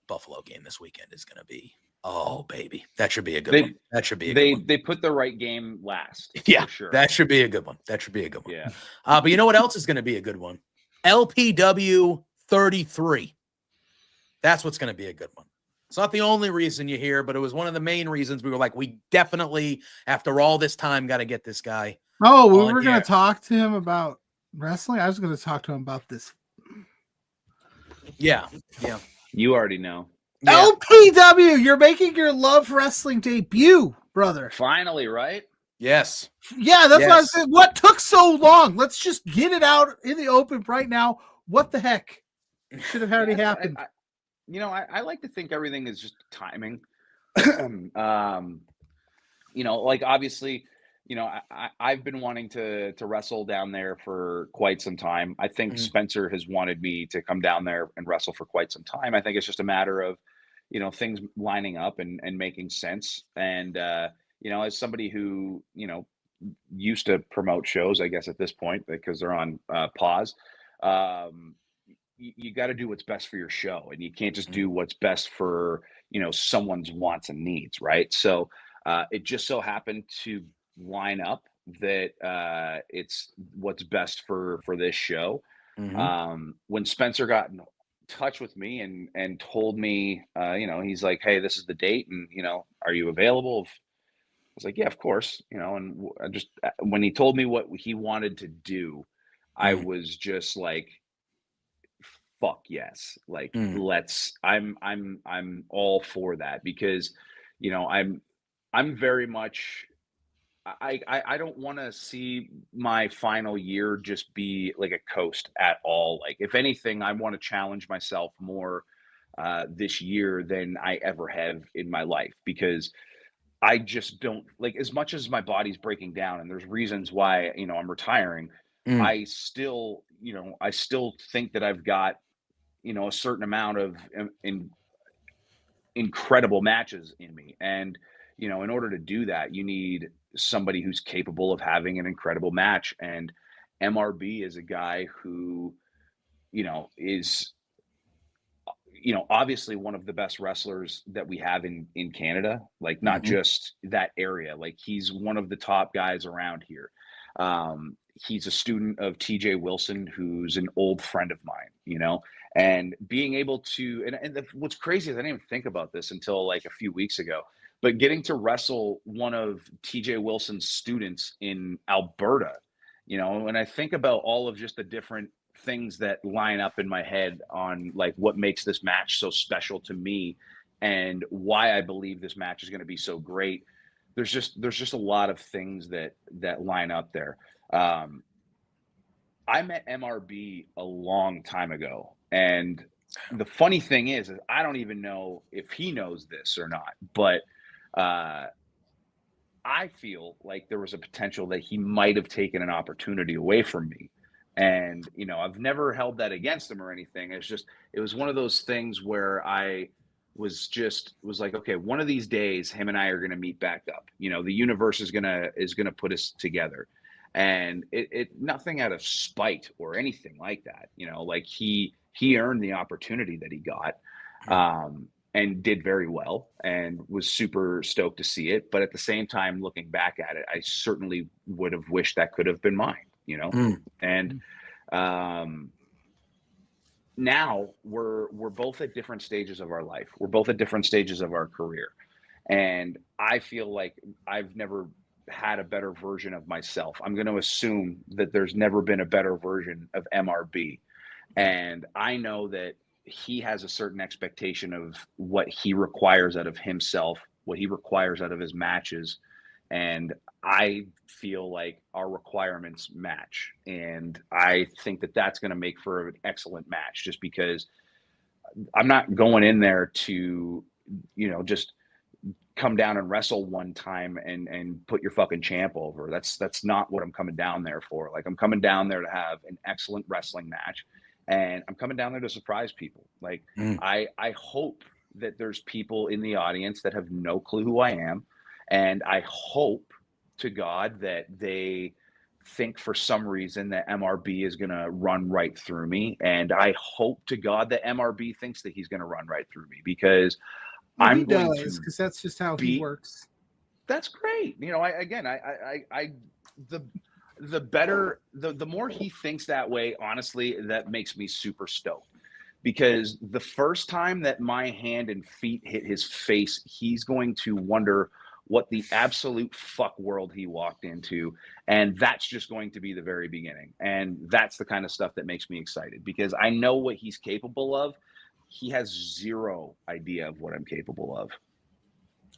Buffalo game this weekend is going to be. Oh baby, that should be a good one. That should be a good one. They put the right game last. Yeah, for sure. That should be a good one. That should be a good one. Yeah. But you know what else is going to be a good one? LPW 33. That's what's going to be a good one. It's not the only reason you hear, but it was one of the main reasons we were like, we definitely, after all this time, got to get this guy. Oh, we were going to talk to him about wrestling. I was going to talk to him about this. Yeah. You already know. Yeah. LPW, you're making your Love Wrestling debut, brother. Finally, right? Yes. Yeah, that's what I said. What took so long? Let's just get it out in the open right now. What the heck? It should have already happened. I like to think everything is just timing. Like obviously, I've been wanting to wrestle down there for quite some time. I think Spencer has wanted me to come down there and wrestle for quite some time. I think it's just a matter of, things lining up and making sense. And, as somebody who, used to promote shows, I guess at this point, because they're on pause, you got to do what's best for your show, and you can't just do what's best for, someone's wants and needs. Right. So it just so happened to line up that it's what's best for this show. When Spencer got in touch with me and told me, he's like, hey, this is the date, and are you available? I was like, yeah, of course. And I just, when he told me what he wanted to do, I was just like, fuck yes, like let's. I'm all for that, because I'm very much. I don't want to see my final year just be like a coast at all. Like, if anything, I want to challenge myself more this year than I ever have in my life, because I just don't, like, as much as my body's breaking down and there's reasons why, I'm retiring, I still think that I've got, a certain amount of incredible matches in me. And, in order to do that, you need somebody who's capable of having an incredible match. And MRB is a guy who, is, obviously one of the best wrestlers that we have in Canada, like not just that area. Like, he's one of the top guys around here. He's a student of TJ Wilson, who's an old friend of mine, and being able to, and what's crazy is I didn't even think about this until like a few weeks ago, but getting to wrestle one of TJ Wilson's students in Alberta, and I think about all of just the different things that line up in my head on like what makes this match so special to me and why I believe this match is going to be so great. There's just a lot of things that line up there. I met MRB a long time ago, and the funny thing is I don't even know if he knows this or not, but I feel like there was a potential that he might have taken an opportunity away from me. And, I've never held that against him or anything. It was one of those things where I was like, okay, one of these days him and I are going to meet back up. The universe is going to put us together. And it nothing out of spite or anything like that. Like he earned the opportunity that he got. And did very well and was super stoked to see it. But at the same time, looking back at it, I certainly would have wished that could have been mine, And now we're both at different stages of our life. We're both at different stages of our career. And I feel like I've never had a better version of myself. I'm going to assume that there's never been a better version of MRB. And I know that he has a certain expectation of what he requires out of himself, what he requires out of his matches. And I feel like our requirements match. And I think that that's going to make for an excellent match, just because I'm not going in there to, just come down and wrestle one time and put your fucking champ over. That's not what I'm coming down there for. Like, I'm coming down there to have an excellent wrestling match. And I'm coming down there to surprise people. Like, I hope that there's people in the audience that have no clue who I am. And I hope to God that they think for some reason that MRB is going to run right through me. And I hope to God that MRB thinks that he's going to run right through me, because I'm going to, because that's just how he works. That's great. You know, the more he thinks that way, honestly, that makes me super stoked. Because the first time that my hand and feet hit his face, he's going to wonder what the absolute fuck world he walked into. And that's just going to be the very beginning. And that's the kind of stuff that makes me excited, because I know what he's capable of. He has zero idea of what I'm capable of.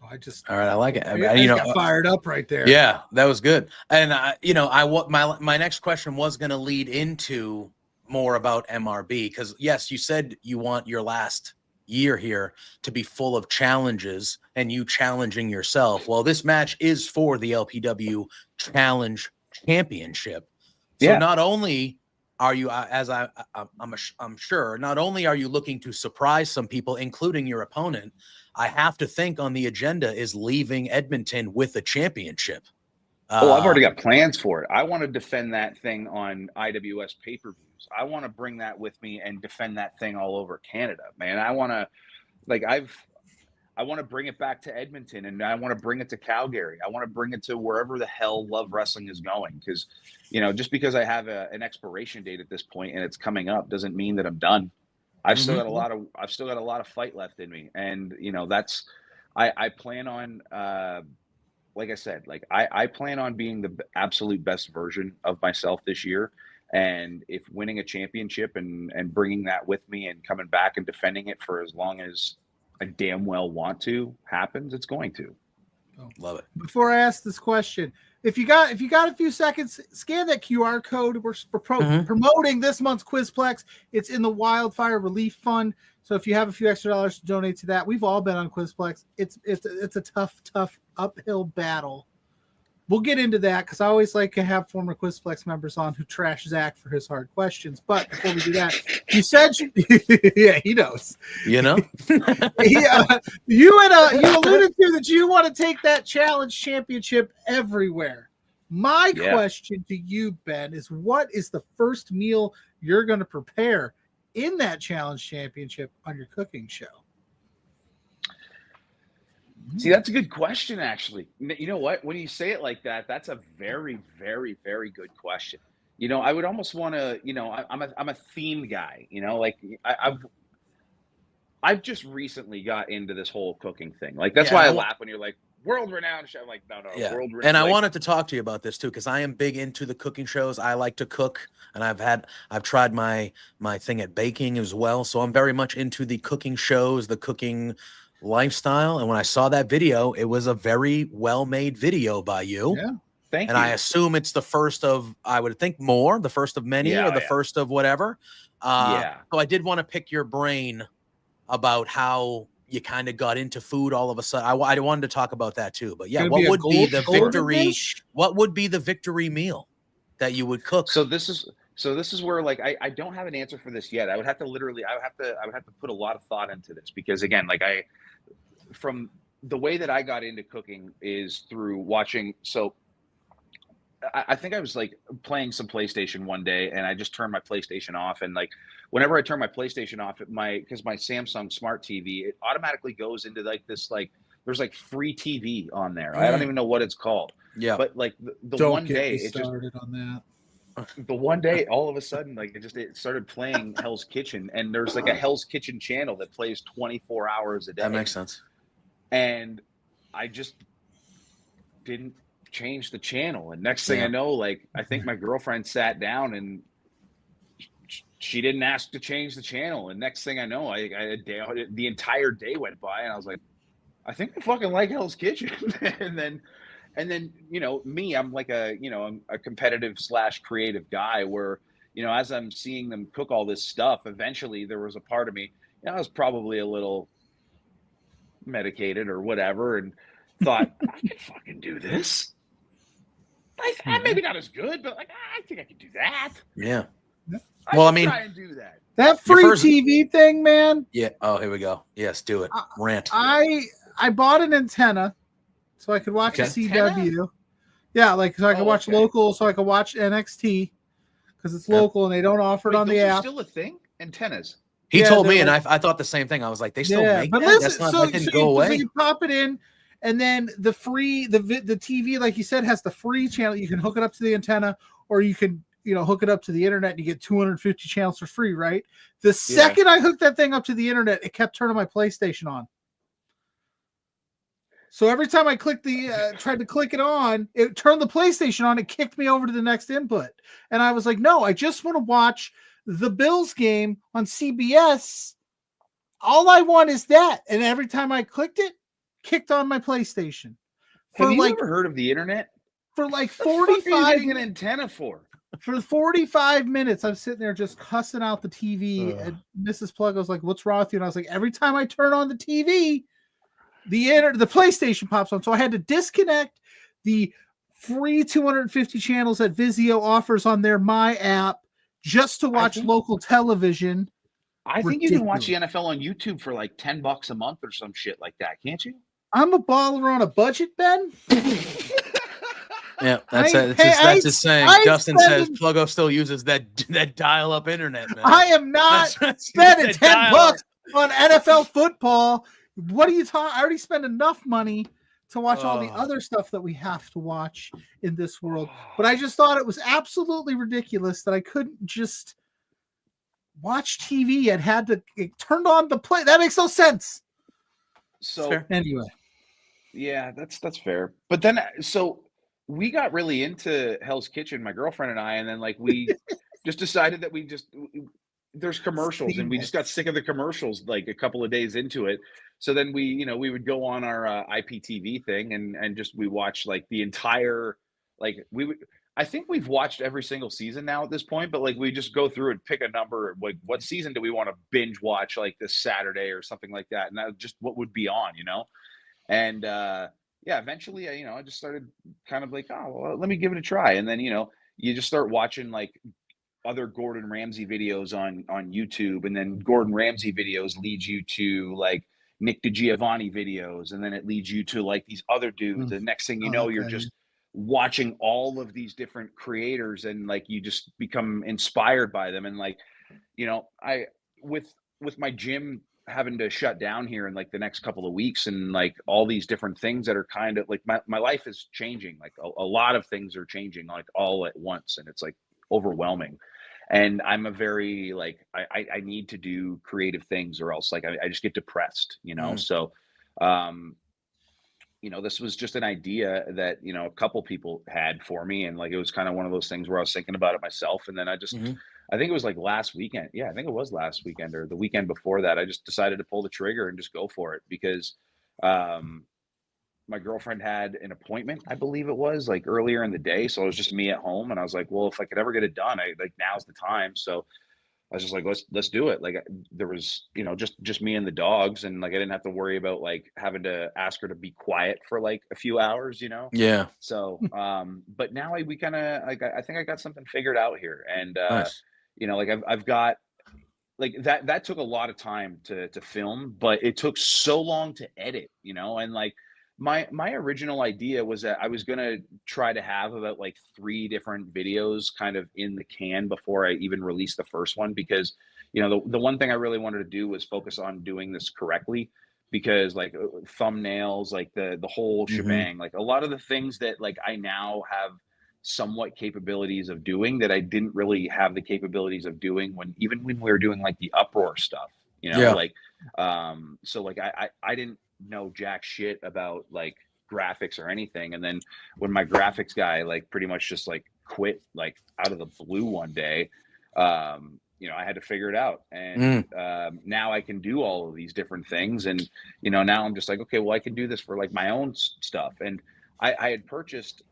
All right, I like it. I got fired up right there. Yeah, that was good. And my next question was going to lead into more about MRB, because yes, you said you want your last year here to be full of challenges and you challenging yourself. Well, this match is for the LPW Challenge Championship. So not only are you, I'm sure, not only are you looking to surprise some people, including your opponent, I have to think on the agenda is leaving Edmonton with a championship. I've already got plans for it. I want to defend that thing on IWS pay-per-views. I want to bring that with me and defend that thing all over Canada, man. I want to, I want to bring it back to Edmonton, and I want to bring it to Calgary. I want to bring it to wherever the hell Love Wrestling is going. Because, just because I have an expiration date at this point and it's coming up doesn't mean that I'm done. I've still got a lot of fight left in me, and I plan on. Like I said, I plan on being the absolute best version of myself this year. And if winning a championship and bringing that with me and coming back and defending it for as long as I damn well want to happens, it's going to. Love it. Before I ask this question, if you got a few seconds, scan that QR code. We're promoting this month's Quizplex. It's in the Wildfire Relief Fund. So if you have a few extra dollars to donate to that, we've all been on Quizplex. It's a tough uphill battle. We'll get into that, because I always like to have former Quizplex members on who trash Zach for his hard questions. But before we do that, you said, yeah, he knows. You alluded to that you want to take that challenge championship everywhere. My question to you, Ben, is what is the first meal you're going to prepare in that challenge championship on your cooking show? See, that's a good question, actually. You know what? When you say it like that, that's a very, very, very good question. I would almost want to, I'm a theme guy, I've just recently got into this whole cooking thing. That's why I laugh when you're like, world-renowned chef. I'm like, no, world-renowned. And I wanted to talk to you about this too, because I am big into the cooking shows. I like to cook, and I've tried my thing at baking as well. So I'm very much into the cooking shows, the cooking lifestyle. And when I saw that video, it was a very well-made video by you. Yeah. Thank you. And I assume it's the first of, I would think the first of many, or the first of whatever. So I did want to pick your brain about how you kind of got into food all of a sudden. I wanted to talk about that too. But yeah, what would be the victory meal that you would cook? So this is where I don't have an answer for this yet. I would have to put a lot of thought into this, because again, from the way that I got into cooking is through watching. So I think I was playing some PlayStation one day, and I just turned my PlayStation off. And whenever I turn my PlayStation off, because my Samsung Smart TV, it automatically goes into this there's free TV on there. I don't even know what it's called. Yeah. But the one day it just started on that. The one day, all of a sudden, it started playing Hell's Kitchen, and there's a Hell's Kitchen channel that plays 24 hours a day. That makes sense. And I just didn't change the channel. And next thing I know, I think my girlfriend sat down and she didn't ask to change the channel. And next thing I know, the entire day went by, and I was like, I think I fucking like Hell's Kitchen. and then, me, I'm I'm a competitive / creative guy where, as I'm seeing them cook all this stuff, eventually there was a part of me, I was probably a little medicated or whatever, and thought, I can fucking do this. Maybe not as good, but I think I can do that. Yeah. Well, I mean, try and do that. That free TV thing, man. Yeah. Oh, here we go. Yes, do it. Rant. I bought an antenna so I could watch a CW. Yeah, like so I can watch okay. local, so I can watch NXT because it's local and they don't offer it on those the are app. still a thing? Antennas. He Yeah, told they're me, and like- I thought the same thing. I was like, they still Yeah, make but that? listen, That's not, so, that didn't so, go you, so away. you pop it in, and then the TV, like you said, has the free channel. You can hook it up to the antenna, or you can hook it up to the internet, and you get 250 channels for free. Right. The second I hooked that thing up to the internet, it kept turning my PlayStation on. So every time I clicked tried to click it on, it turned the PlayStation on. It kicked me over to the next input, and I was like, no, I just want to watch the Bills game on CBS. All I want is that. And every time I clicked it, kicked on my PlayStation. Have you ever heard of the internet? For like What the fuck are you 45 getting an antenna for? For 45 minutes, I'm sitting there just cussing out the TV. And Mrs. Plug was like, "What's wrong with you?" And I was like, every time I turn on the TV, the PlayStation pops on. So I had to disconnect the free 250 channels that Vizio offers on their My app just to watch local television. I think you can watch the NFL on YouTube for like $10 a month or some shit like that, can't you? I'm a baller on a budget, Ben. Yeah, that's his saying. Dustin says Pluggo still uses that dial-up internet, man. I am not spending $10 on NFL football. What are you talking? I already spent enough money to watch all the other stuff that we have to watch in this world. But I just thought it was absolutely ridiculous that I couldn't just watch TV and had to turn on the play. That makes no sense. So anyway, yeah, that's fair. But then so we got really into Hell's Kitchen, my girlfriend and I, and then like we just decided that there's commercials and we just got sick of the commercials like a couple of days into it. So then we would go on our IPTV thing and just we watch like the entire I think we've watched every single season now at this point, but like we just go through and pick a number, like what season do we want to binge watch like this Saturday or something like that, and that just what would be on, and yeah, eventually I just started kind of like, oh, well, let me give it a try, and then you just start watching like other Gordon Ramsay videos on YouTube, and then Gordon Ramsay videos lead you to like Nick DiGiovanni videos, and then it leads you to like these other dudes. The next thing you know, you're just watching all of these different creators, and like you just become inspired by them. And like I with my gym having to shut down here in like the next couple of weeks, and like all these different things that are kind of like my life is changing, like a lot of things are changing like all at once, and it's like overwhelming. And I'm a very like I need to do creative things or else like I just get depressed, so this was just an idea that a couple people had for me, and like it was kind of one of those things where I was thinking about it myself, and then I think it was like last weekend. Yeah, I think it was last weekend or the weekend before that. I just decided to pull the trigger and just go for it because my girlfriend had an appointment, I believe it was like earlier in the day. So it was just me at home, and I was like, well, if I could ever get it done, now's the time. So I was just like, let's do it. Like there was, just me and the dogs, and like I didn't have to worry about like having to ask her to be quiet for like a few hours, Yeah. So, but now we kind of like I think I got something figured out here, and Nice. like I've got like that took a lot of time to film, but it took so long to edit, and like my original idea was that I was gonna try to have about like 3 different videos kind of in the can before I even released the first one, because the one thing I really wanted to do was focus on doing this correctly, because like thumbnails, like the whole shebang, like a lot of the things that like I now have somewhat capabilities of doing that I didn't really have the capabilities of doing when we were doing like the Uproar stuff, like so like I didn't know jack shit about like graphics or anything, and then when my graphics guy like pretty much just like quit like out of the blue one day, I had to figure it out, and now I can do all of these different things, and now I'm just like, okay, well I can do this for like my own stuff. And I had purchased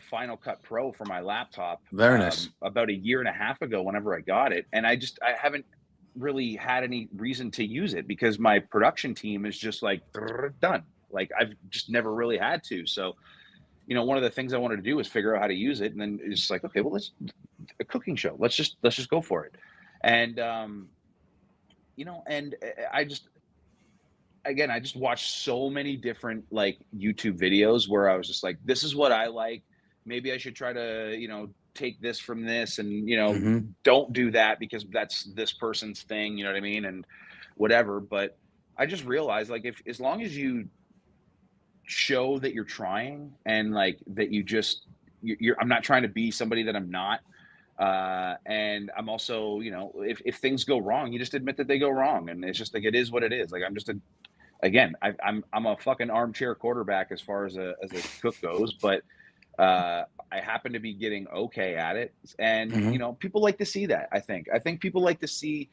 Final Cut Pro for my laptop Very nice. about a year and a half ago whenever I got it, and I haven't really had any reason to use it because my production team is just like done. Like I've just never really had to. So, one of the things I wanted to do was figure out how to use it, and then it's like, okay, well, let's a cooking show. Let's just go for it. And and I just watched so many different like YouTube videos where I was just like, this is what I like. maybe I should try to, take this from this and, Mhm. don't do that because that's this person's thing, you know what I mean? And whatever. But I just realized like if as long as you show that you're trying and like that you're I'm not trying to be somebody that I'm not. And I'm also, if things go wrong, you just admit that they go wrong. And it's just like it is what it is. Like I'm just I'm a fucking armchair quarterback as far as a cook goes, but I happen to be getting okay at it. And Mhm. people like to see that. I think people like to see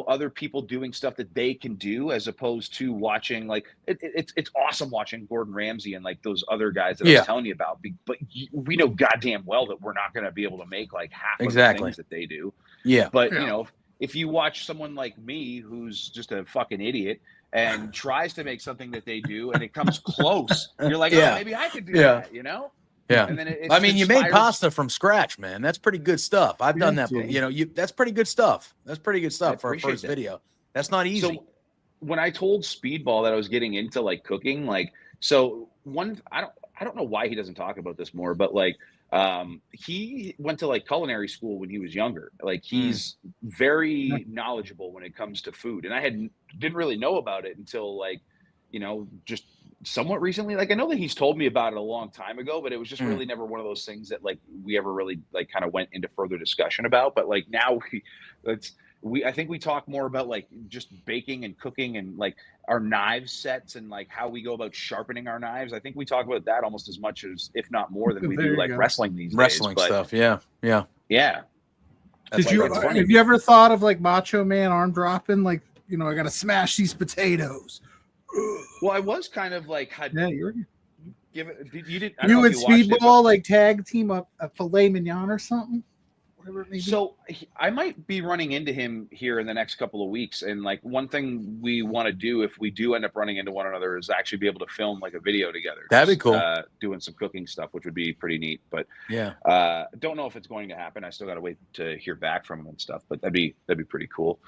other people doing stuff that they can do as opposed to watching like it's awesome watching Gordon Ramsay and like those other guys that I was Yeah, telling you about, but we know goddamn well that we're not going to be able to make like half of the exactly. things that they do. Yeah. But Yeah. if you watch someone like me who's just a fucking idiot and tries to make something that they do and it comes close, you're like, Yeah. oh, maybe I could do Yeah. that, Yeah. And then it I mean, you made inspires- pasta from scratch, man. That's pretty good stuff. I've done that. Jay. That's pretty good stuff. That's pretty good I stuff for a appreciate first that. video. That's not easy. So when I told Speedball that I was getting into like cooking, like I don't know why he doesn't talk about this more, but like he went to like culinary school when he was younger. Like he's very knowledgeable when it comes to food. And I didn't really know about it until like, just somewhat recently. Like I know that he's told me about it a long time ago, but it was just really never one of those things that like we ever really like kind of went into further discussion about. But like now I think we talk more about like just baking and cooking and like our knife sets and like how we go about sharpening our knives. I think we talk about that almost as much as, if not more than we There do you like go. wrestling these Wrestling days. But stuff. Yeah. Yeah. yeah. Did Like, you it's funny. have you ever thought of like Macho Man arm dropping? Like, I gotta smash these potatoes. Well, I was kind of like, Yeah, you're give it. You didn't. I don't you know and if you watched it, but- Speedball like tag team up a filet mignon or something. Whatever it may be. So I might be running into him here in the next couple of weeks. And like one thing we want to do if we do end up running into one another is actually be able to film like a video together. That'd be cool. Doing some cooking stuff, which would be pretty neat. But Yeah. don't know if it's going to happen. I still got to wait to hear back from him and stuff. But that'd be pretty cool.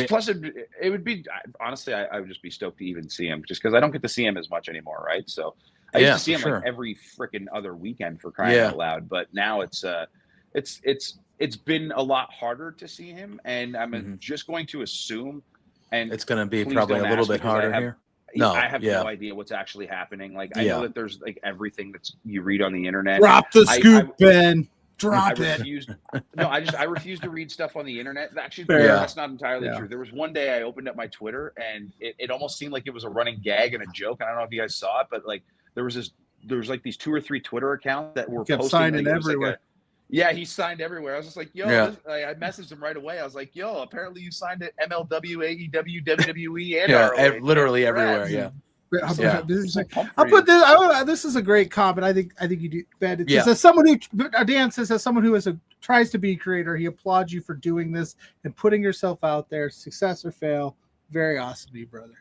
Plus it would be honestly I would just be stoked to even see him just because I don't get to see him as much anymore, right? So I used to see him like every freaking other weekend for crying out loud. But now it's been a lot harder to see him, and I'm just going to assume, and It's going to be please probably a don't little ask bit because harder here. No, I have no idea what's actually happening. Like I Yeah. know that there's like everything that's you read on the internet. Drop the I- scoop, Ben. I Drop it. refused. No, I refuse to read stuff on the internet. Actually, Fair. that's not entirely Yeah. true. There was one day I opened up my Twitter and it almost seemed like it was a running gag and a joke. I don't know if you guys saw it, but like there was like these 2 or 3 Twitter accounts that were Kept posting signing like, it was like everywhere. yeah, he signed everywhere. I was just like, yo, Yeah. I messaged him right away. I was like, yo, apparently you signed at MLW, AEW, WWE, and Yeah. ROH. Literally Congrats. everywhere. Yeah. Yeah. So pumped for I'll put you. this. This is a great comment. I think you do, Ben. It says, as someone who Dan says, as someone who tries to be a creator, he applauds you for doing this and putting yourself out there, success or fail. Very awesome, you brother.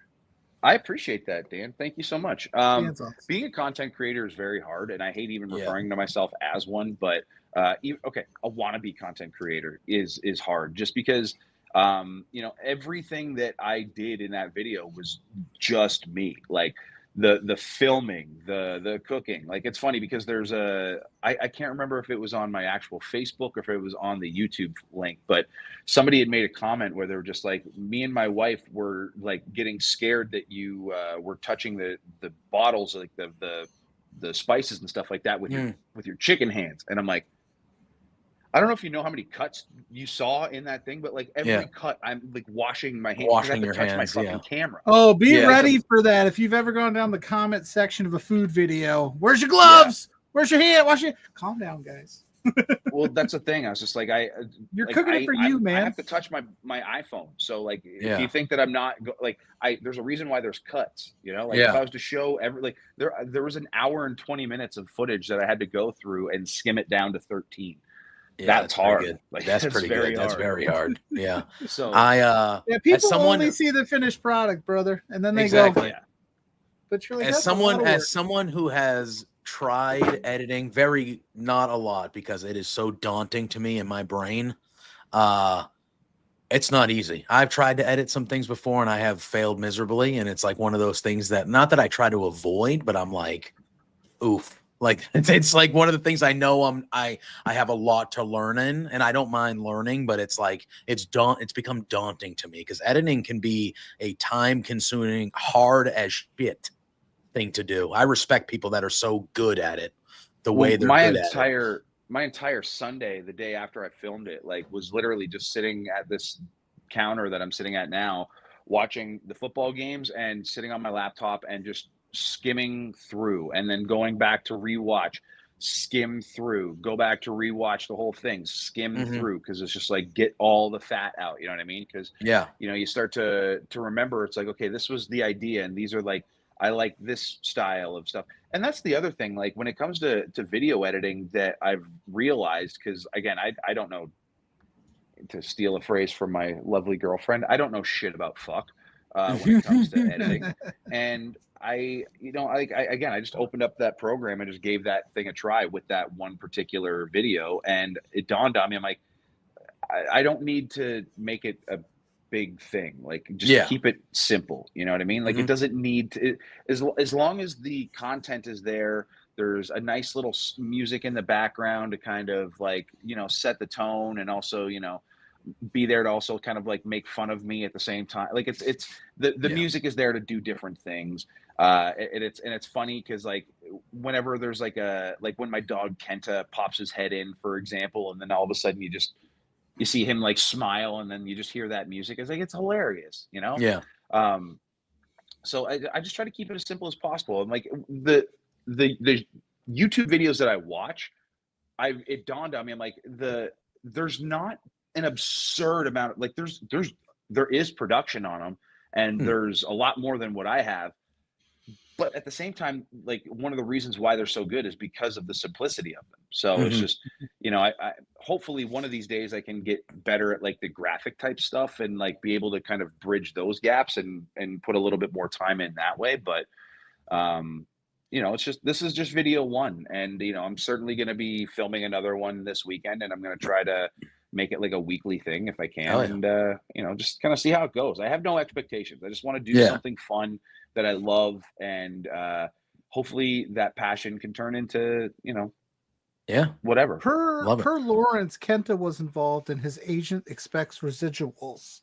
I appreciate that, Dan. Thank you so much. Dan's awesome. Being a content creator is very hard, and I hate even referring to myself as one. But a wannabe content creator is hard, just because everything that I did in that video was just me. Like the filming, the cooking. Like it's funny because there's I can't remember if it was on my actual Facebook or if it was on the YouTube link, but somebody had made a comment where they were just like, me and my wife were like getting scared that you were touching the bottles, like the spices and stuff like that with your chicken hands. And I'm like, I don't know if you know how many cuts you saw in that thing, but like every cut, I'm like washing my hands. Washing I have to your touch hands, my fucking camera. Oh, be Yeah, ready for that. If you've ever gone down the comment section of a food video, where's your gloves? Where's your hand? Wash your. Calm down, guys. Well, that's the thing. I was just like, You're cooking it for you, man. I have to touch my iPhone. So like, if you think that I'm not there's a reason why there's cuts. Like if I was to show there was an hour and 20 minutes of footage that I had to go through and skim it down to 13. Yeah, that's hard. Good. Like that's pretty very good. That's hard. very hard. Yeah. So people someone, only see the finished product, brother, and then they exactly. go. Yeah. But you're like, as someone who has tried editing, not a lot because it is so daunting to me in my brain. It's not easy. I've tried to edit some things before and I have failed miserably, and it's like one of those things that not that I try to avoid, but I'm like, oof. Like it's like one of the things I know I have a lot to learn in, and I don't mind learning, but it's like it's become daunting to me because editing can be a time consuming, hard as shit thing to do. I respect people that are so good at it the way they're good at it. My entire Sunday, the day after I filmed it, like was literally just sitting at this counter that I'm sitting at now, watching the football games and sitting on my laptop and just skimming through and then going back to rewatch, skim through, go back to rewatch the whole thing, skim through, because it's just like get all the fat out, you know what I mean? Because you know, you start to remember it's like, okay, this was the idea, and these are like, I like this style of stuff. And that's the other thing, like when it comes to video editing that I've realized, because again, I don't know, to steal a phrase from my lovely girlfriend, I don't know shit about fuck when it comes to editing. And I just opened up that program and just gave that thing a try with that one particular video, and it dawned on me, I'm like, I don't need to make it a big thing. Like, just keep it simple. You know what I mean? Like, it doesn't need to, as long as the content is there, there's a nice little music in the background to kind of like, you know, set the tone, and also, you know, be there to also kind of like make fun of me at the same time. Like it's the music is there to do different things. It's funny because like whenever there's like when my dog Kenta pops his head in, for example, and then all of a sudden you see him like smile, and then you just hear that music. It's like, it's hilarious, you know? Yeah. So I just try to keep it as simple as possible. And like the YouTube videos that I watch, it dawned on me, I'm like, there's not an absurd amount of, like, there is production on them, and there's a lot more than what I have. But at the same time, like, one of the reasons why they're so good is because of the simplicity of them. So it's just, you know, I hopefully one of these days I can get better at like the graphic type stuff and like be able to kind of bridge those gaps and put a little bit more time in that way. But you know, this is just video one, and you know, I'm certainly going to be filming another one this weekend, and I'm going to try to make it like a weekly thing if I can. And you know, just kind of see how it goes. I have no expectations. I just want to do something fun that I love, and hopefully that passion can turn into, you know, whatever. Per Lawrence, Kenta was involved, and his agent expects residuals.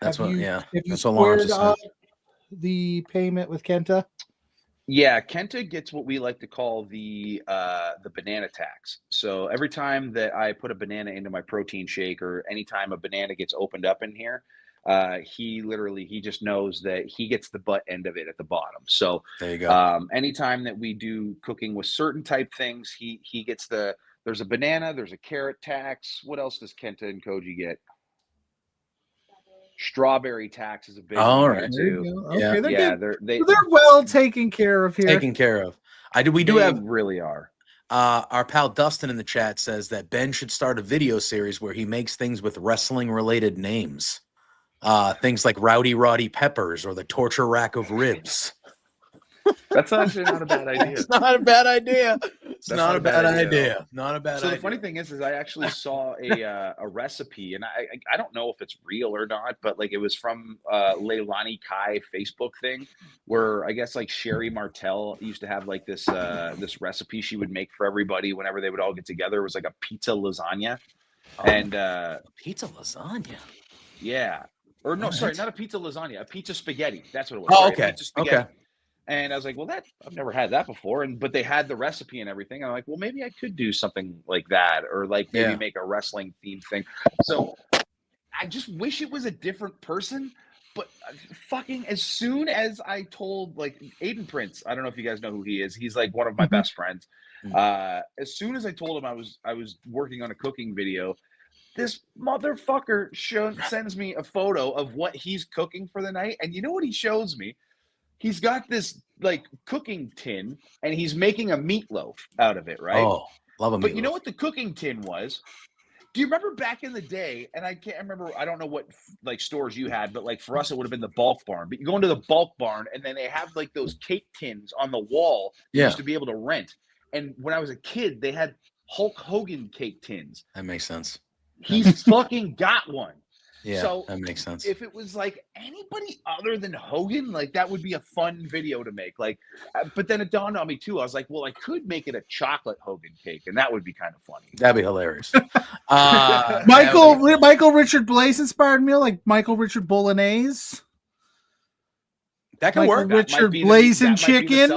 That's have what you that's what Lawrence squared up the payment with Kenta? Yeah, Kenta gets what we like to call the banana tax. So every time that I put a banana into my protein shake, or anytime a banana gets opened up in here, he just knows that he gets the butt end of it at the bottom. So there you go. Anytime that we do cooking with certain type things, he gets there's a banana, there's a carrot tax. What else does Kenta and Koji get? Strawberry tax is a big one right. too. Okay, they're well taken care of here. Taken care of. We really are. Our pal Dustin in the chat says that Ben should start a video series where he makes things with wrestling related names. Things like Rowdy Roddy Peppers or the Torture Rack of Ribs. That's actually not a bad idea. It's not a bad idea. It's not a bad idea. Not a bad idea. So the funny thing is I actually saw a recipe, and I don't know if it's real or not, but like it was from Leilani Kai Facebook thing, where I guess like Sherry Martel used to have like this this recipe she would make for everybody whenever they would all get together. It was like a pizza lasagna. And pizza lasagna. Yeah. Or no, sorry, not a pizza lasagna, a pizza spaghetti. That's what it was. Oh, sorry, okay. Pizza spaghetti. Okay. And I was like, well, I've never had that before. But they had the recipe and everything. I'm like, well, maybe I could do something like that, or like maybe make a wrestling themed thing. So I just wish it was a different person. But fucking as soon as I told, like, Aiden Prince, I don't know if you guys know who he is. He's like one of my best friends. As soon as I told him I was working on a cooking video, this motherfucker sends me a photo of what he's cooking for the night. And you know what he shows me? He's got this like cooking tin, and he's making a meatloaf out of it, right? Oh, love a meatloaf. But you know what the cooking tin was? Do you remember back in the day? And I can't remember. I don't know what like stores you had, but like for us, it would have been the Bulk Barn. But you go into the Bulk Barn, and then they have like those cake tins on the wall. You used to be able to rent. And when I was a kid, they had Hulk Hogan cake tins. That makes sense. He's fucking got one. Yeah, So that makes sense. if it was like anybody other than Hogan, like that would be a fun video to make. Like, but then it dawned on me too. I was like, well, I could make it a chocolate Hogan cake, and that would be kind of funny. That'd be hilarious. Michael Richard Blaze inspired meal, like Michael Richard Bolognese. That could work. Richard Blazing chicken.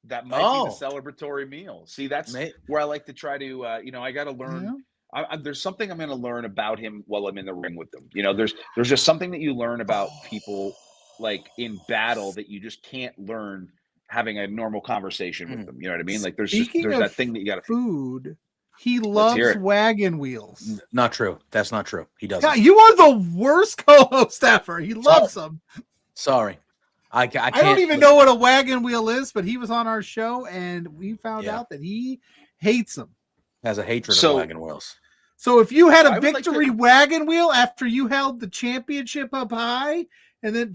That might be the celebratory meal. See, that's where I like to try to, I got to learn. There's something I'm going to learn about him while I'm in the ring with them. There's just something that you learn about people like in battle that you just can't learn having a normal conversation with them. You know what I mean? Like there's that thing that you got to food. He loves wagon wheels. Not true. That's not true. He doesn't. God, you are the worst co-host ever. He loves them. Sorry. I can't, I don't even know what a wagon wheel is, but he was on our show and we found out that he hates them. Has a hatred of wagon wheels. So if you had a victory wagon wheel after you held the championship up high and then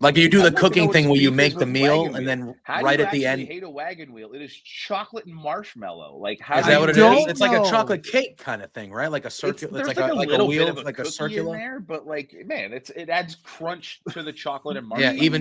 like you do the cooking thing where you make the meal and then right at the end. I hate a wagon wheel. It is chocolate and marshmallow. Like how is that what it is? It's like a chocolate cake kind of thing, right? Like a circular. It's like a wheel, like a circular. In there, but like man, it adds crunch to the chocolate and marshmallow. Yeah,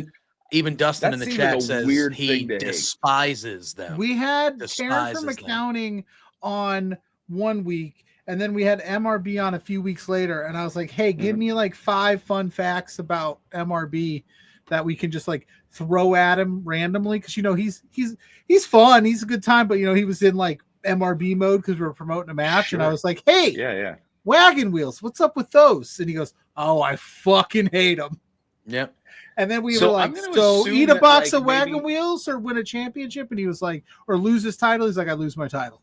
even Dustin in the chat says he despises them. We had Karen from accounting on one week, and then we had MRB on a few weeks later, and I was like, hey, give me like 5 fun facts about MRB that we can just like throw at him randomly, because he's fun, he's a good time, but he was in like MRB mode because we were promoting a match, and I was like, hey, wagon wheels, what's up with those? And he goes, oh, I fucking hate them. Yep. And then we were like, so eat a box of wagon wheels or win a championship? And he was like, or lose his title. He's like, I lose my title.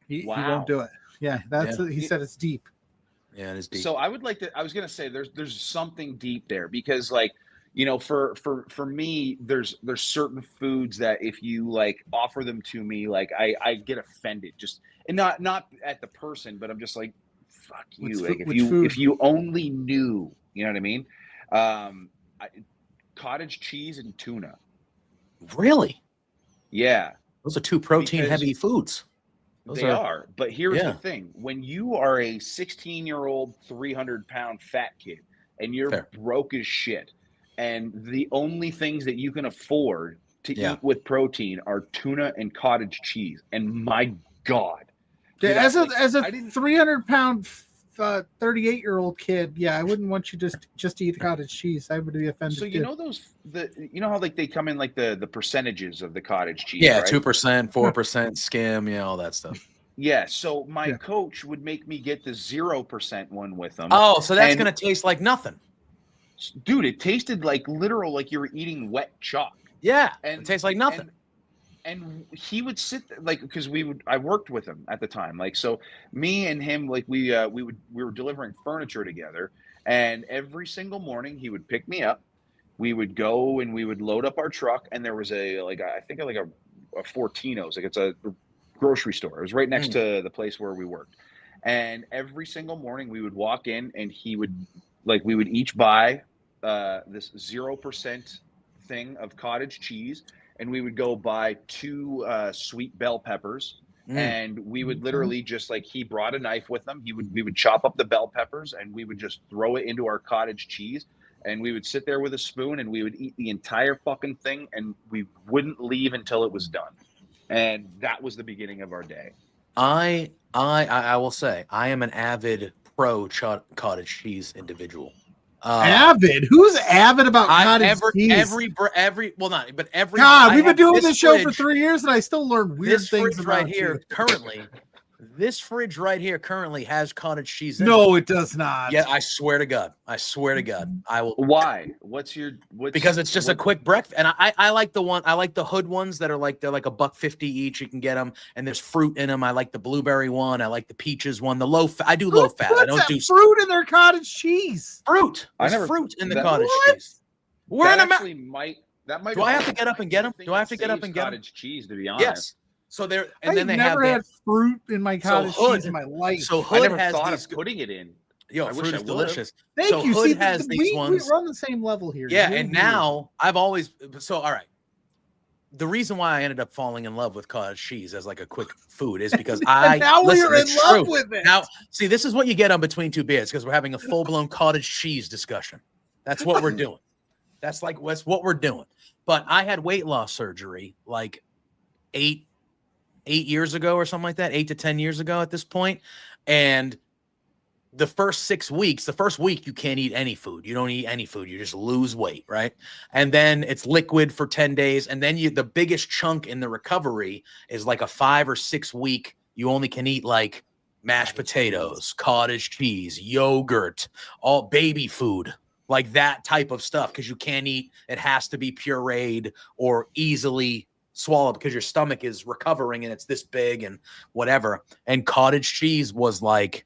He won't do it. Yeah, he said it's deep. Yeah, it is deep. So I was gonna say there's something deep there, because like, for me, there's certain foods that if you like offer them to me, like I get offended, just, and not at the person, but I'm just like, fuck you. Like if you only knew, you know what I mean? Cottage cheese and tuna. Really? Yeah. Those are 2 protein heavy foods. They are. But here's the thing. When you are a 16-year-old, 300-pound fat kid and you're broke as shit, and the only things that you can afford to eat with protein are tuna and cottage cheese, and my God. Dude, as a 300-pound 38-year-old kid, I wouldn't want you just to eat cottage cheese. I would be offended. So how like they come in like the percentages of the cottage cheese? Yeah, right? 2%, 4% skim, all that stuff. Yeah, so my coach would make me get the 0% one with them. Oh, so that's gonna taste like nothing, dude. It tasted like like you were eating wet chalk. Yeah, and it tastes like nothing. And he would sit there, like, because I worked with him at the time, like, so me and him, like, we were delivering furniture together, and every single morning he would pick me up, we would go and we would load up our truck, and there was a Fortino's, like it's a grocery store. It was right next to the place where we worked, and every single morning we would walk in, and we would each buy this 0% thing of cottage cheese. And we would go buy 2 sweet bell peppers, and we would literally just like, he brought a knife with him. We would chop up the bell peppers, and we would just throw it into our cottage cheese, and we would sit there with a spoon, and we would eat the entire fucking thing, and we wouldn't leave until it was done. And that was the beginning of our day. I will say I am an avid pro cottage cheese individual. Avid? Who's avid about cottage cheese? Every God, we've been doing this show for 3 years, and I still learn weird things about This fridge right here currently has cottage cheese in it. No, it does not. Yeah, I swear to God. I will. Why? Because it's just a quick breakfast, and I like the hood ones that are like, they're like $1.50 each. You can get them, and there's fruit in them. I like the blueberry one. I like the peaches one. The low fat. I do low fat. I don't do fruit in their cottage cheese. Fruit. There's fruit in the cottage cheese. We're in a Do I have to get up and get them? Do I have to get up and get them? Cottage cheese, to be honest. Yes. So then they never had fruit in my cottage cheese in my life. So I never thought of putting it in. Fruit is delicious. Thank you. Hood See, has these ones. We're on the same level here. Yeah, and now I've always all right. the reason why I ended up falling in love with cottage cheese as like a quick food is because I now listen, we're in it's love true. with it. Now, see, this is what you get on Between Two Beers because we're having a full-blown cottage cheese discussion. That's what we're doing. That's what we're doing. But I had weight loss surgery like 8 years ago or something like that, 8 to 10 years ago at this point. And the first 6 weeks, the first week, you can't eat any food. You don't eat any food. You just lose weight, right? And then it's liquid for 10 days. And then the biggest chunk in the recovery is like a 5 or 6 week. You only can eat like mashed potatoes, cottage cheese, yogurt, all baby food, like that type of stuff. Because you can't eat, it has to be pureed or easily swallowed because your stomach is recovering and it's this big and whatever. And cottage cheese was like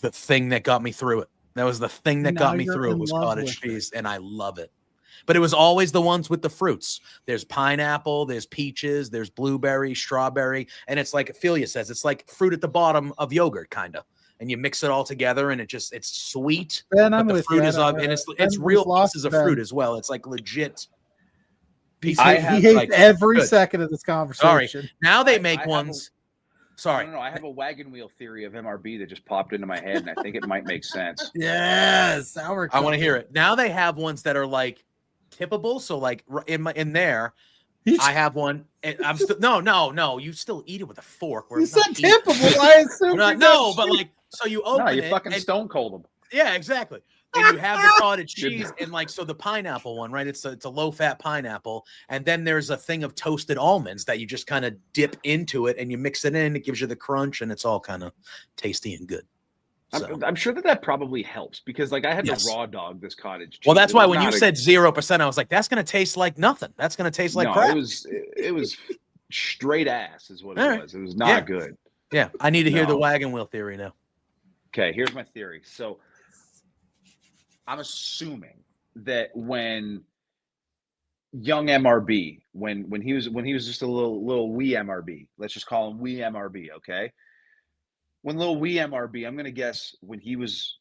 the thing that got me through it. That was the thing that got me through it was cottage cheese, and I love it. But it was always the ones with the fruits. There's pineapple, there's peaches, there's blueberry, strawberry, and it's like Ophelia says, it's like fruit at the bottom of yogurt, kind of. And you mix it all together, and it's sweet. Ben, but I'm the with fruit you. is and it's real pieces of fruit as well. It's like legit. He hates like, every second of this conversation. Sorry. Now they make ones. Sorry. No, I have a wagon wheel theory of MRB that just popped into my head, and I think it might make sense. Yes, I want to hear it. Now they have ones that are like tippable. So like in there, I have one. I'm still no. You still eat it with a fork. You said tippable. I assume no, but like so you open it. No, you fucking stone cold them. Yeah, exactly. And you have the cottage cheese and like so the pineapple one, right? It's a low fat pineapple, and then there's a thing of toasted almonds that you just kind of dip into it and you mix it in. It gives you the crunch, and it's all kind of tasty and good. So. I'm sure that probably helps because like I had to raw dog this cottage cheese. Well, that's why when you said 0%, I was like, that's gonna taste like nothing. That's gonna taste like crap. It was straight ass, is what it was. It was not good. Yeah, I need to hear the wagon wheel theory now. Okay, here's my theory. So I'm assuming that when young MRB, when he was just a little wee MRB, let's just call him wee MRB, okay? When little wee MRB, I'm gonna guess when he was,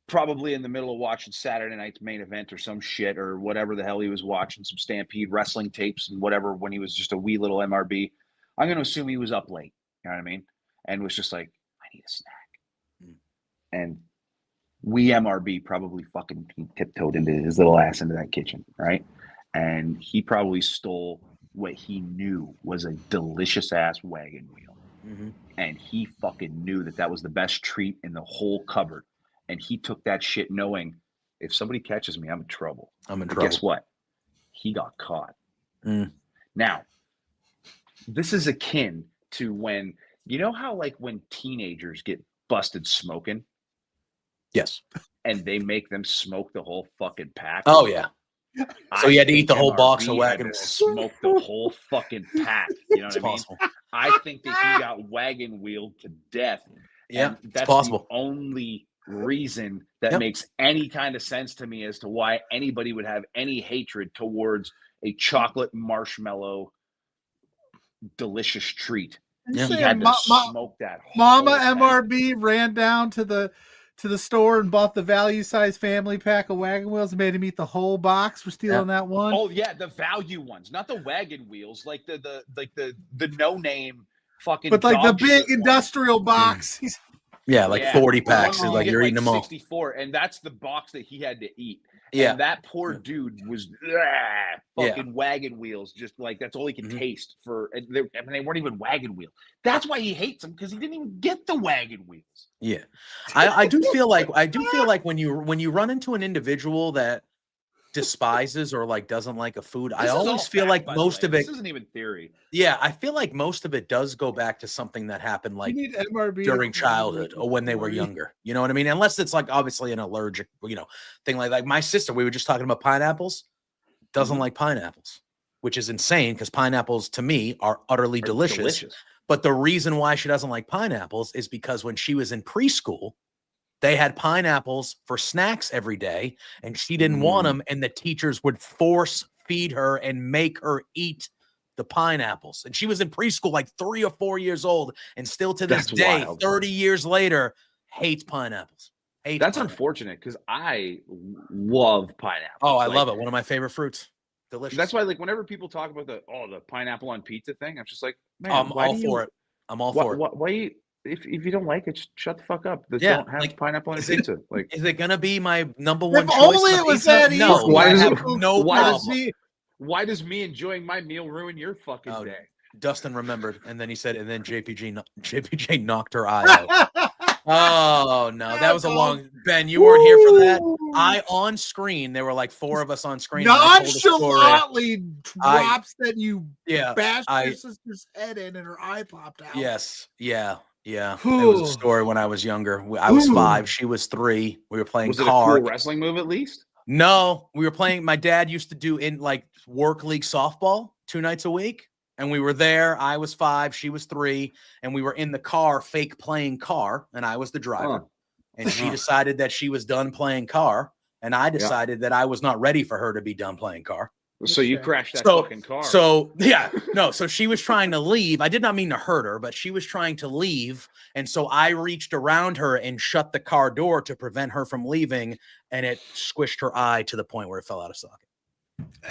probably in the middle of watching Saturday Night's Main Event or some shit or whatever the hell he was watching, some Stampede wrestling tapes and whatever, when he was just a wee little MRB, I'm gonna assume he was up late, you know what I mean? And was just like, I need a snack. And wee MRB probably fucking tiptoed into his little ass into that kitchen, right? And he probably stole what he knew was a delicious ass wagon wheel. Mm-hmm. And he fucking knew that was the best treat in the whole cupboard. And he took that shit knowing if somebody catches me, I'm in trouble. But guess what? He got caught. Now, this is akin to when, how like when teenagers get busted smoking? Yes. And they make them smoke the whole fucking pack. Oh yeah. So you had to eat the whole box of wagon wheels. Smoke the whole fucking pack. You know what I mean? Possible. I think that he got wagon wheeled to death. Yeah, that's possible. The only reason that makes any kind of sense to me as to why anybody would have any hatred towards a chocolate marshmallow delicious treat. Yeah. He had to smoke that. Mama MRB ran down to the store and bought the value size family pack of wagon wheels and made him eat the whole box for stealing that one. Oh yeah, the value ones, not the wagon wheels, like the no name fucking. But like the big industrial box. Yeah, like 40 packs. Like you're eating them all. 64, and that's the box that he had to eat. Yeah, and that poor dude was fucking wagon wheels. Just like that's all he could taste for. And they weren't even wagon wheels. That's why he hates them, because he didn't even get the wagon wheels. Yeah, I do feel like when you run into an individual that despises or like doesn't like a food, I always feel like most of it. This isn't even theory. Yeah, I feel like most of it does go back to something that happened like during childhood or when they were younger. You know what I mean? Unless it's like obviously an allergic, thing like my sister. We were just talking about pineapples. Doesn't like pineapples, which is insane because pineapples to me are utterly delicious. But the reason why she doesn't like pineapples is because when she was in preschool, they had pineapples for snacks every day, and she didn't want them, and the teachers would force feed her and make her eat the pineapples. And she was in preschool like 3 or 4 years old, and still to this day, 30 years later, hates pineapples. That's unfortunate because I love pineapple. Oh, I love it. One of my favorite fruits. Delicious. That's why, like, whenever people talk about the pineapple on pizza thing, I'm just like, man, I'm why all do you, for it. I'm all for it. why you, if you don't like it, just shut the fuck up. Just Yeah, don't have like, pineapple on is pizza. Like, Is it gonna be my number one If choice only on it was pizza? that No, easy. Why I does have it- no why does problem. why does me enjoying my meal ruin your fucking Oh, day? Dustin remembered, and then he said, and then JPJ knocked her eye out. Oh no, that was a long. Ben, you weren't here for that. I on screen. There were like 4 of us on screen. And I told a story. Nonchalantly drops that you Yeah, bashed your sister's head in and her eye popped out. Yes, yeah. It was a story when I was younger. I was 5, she was 3. We were playing Was it car. a cool wrestling move at least? No, we were playing. My dad used to do in like work league softball 2 nights a week. And we were there. I was 5, she was 3, and we were in the car, fake playing car, and I was the driver. And she decided that she was done playing car, and I decided that I was not ready for her to be done playing car. So you crashed that fucking car. So she was trying to leave. I did not mean to hurt her, but she was trying to leave, and so I reached around her and shut the car door to prevent her from leaving, and it squished her eye to the point where it fell out of socket.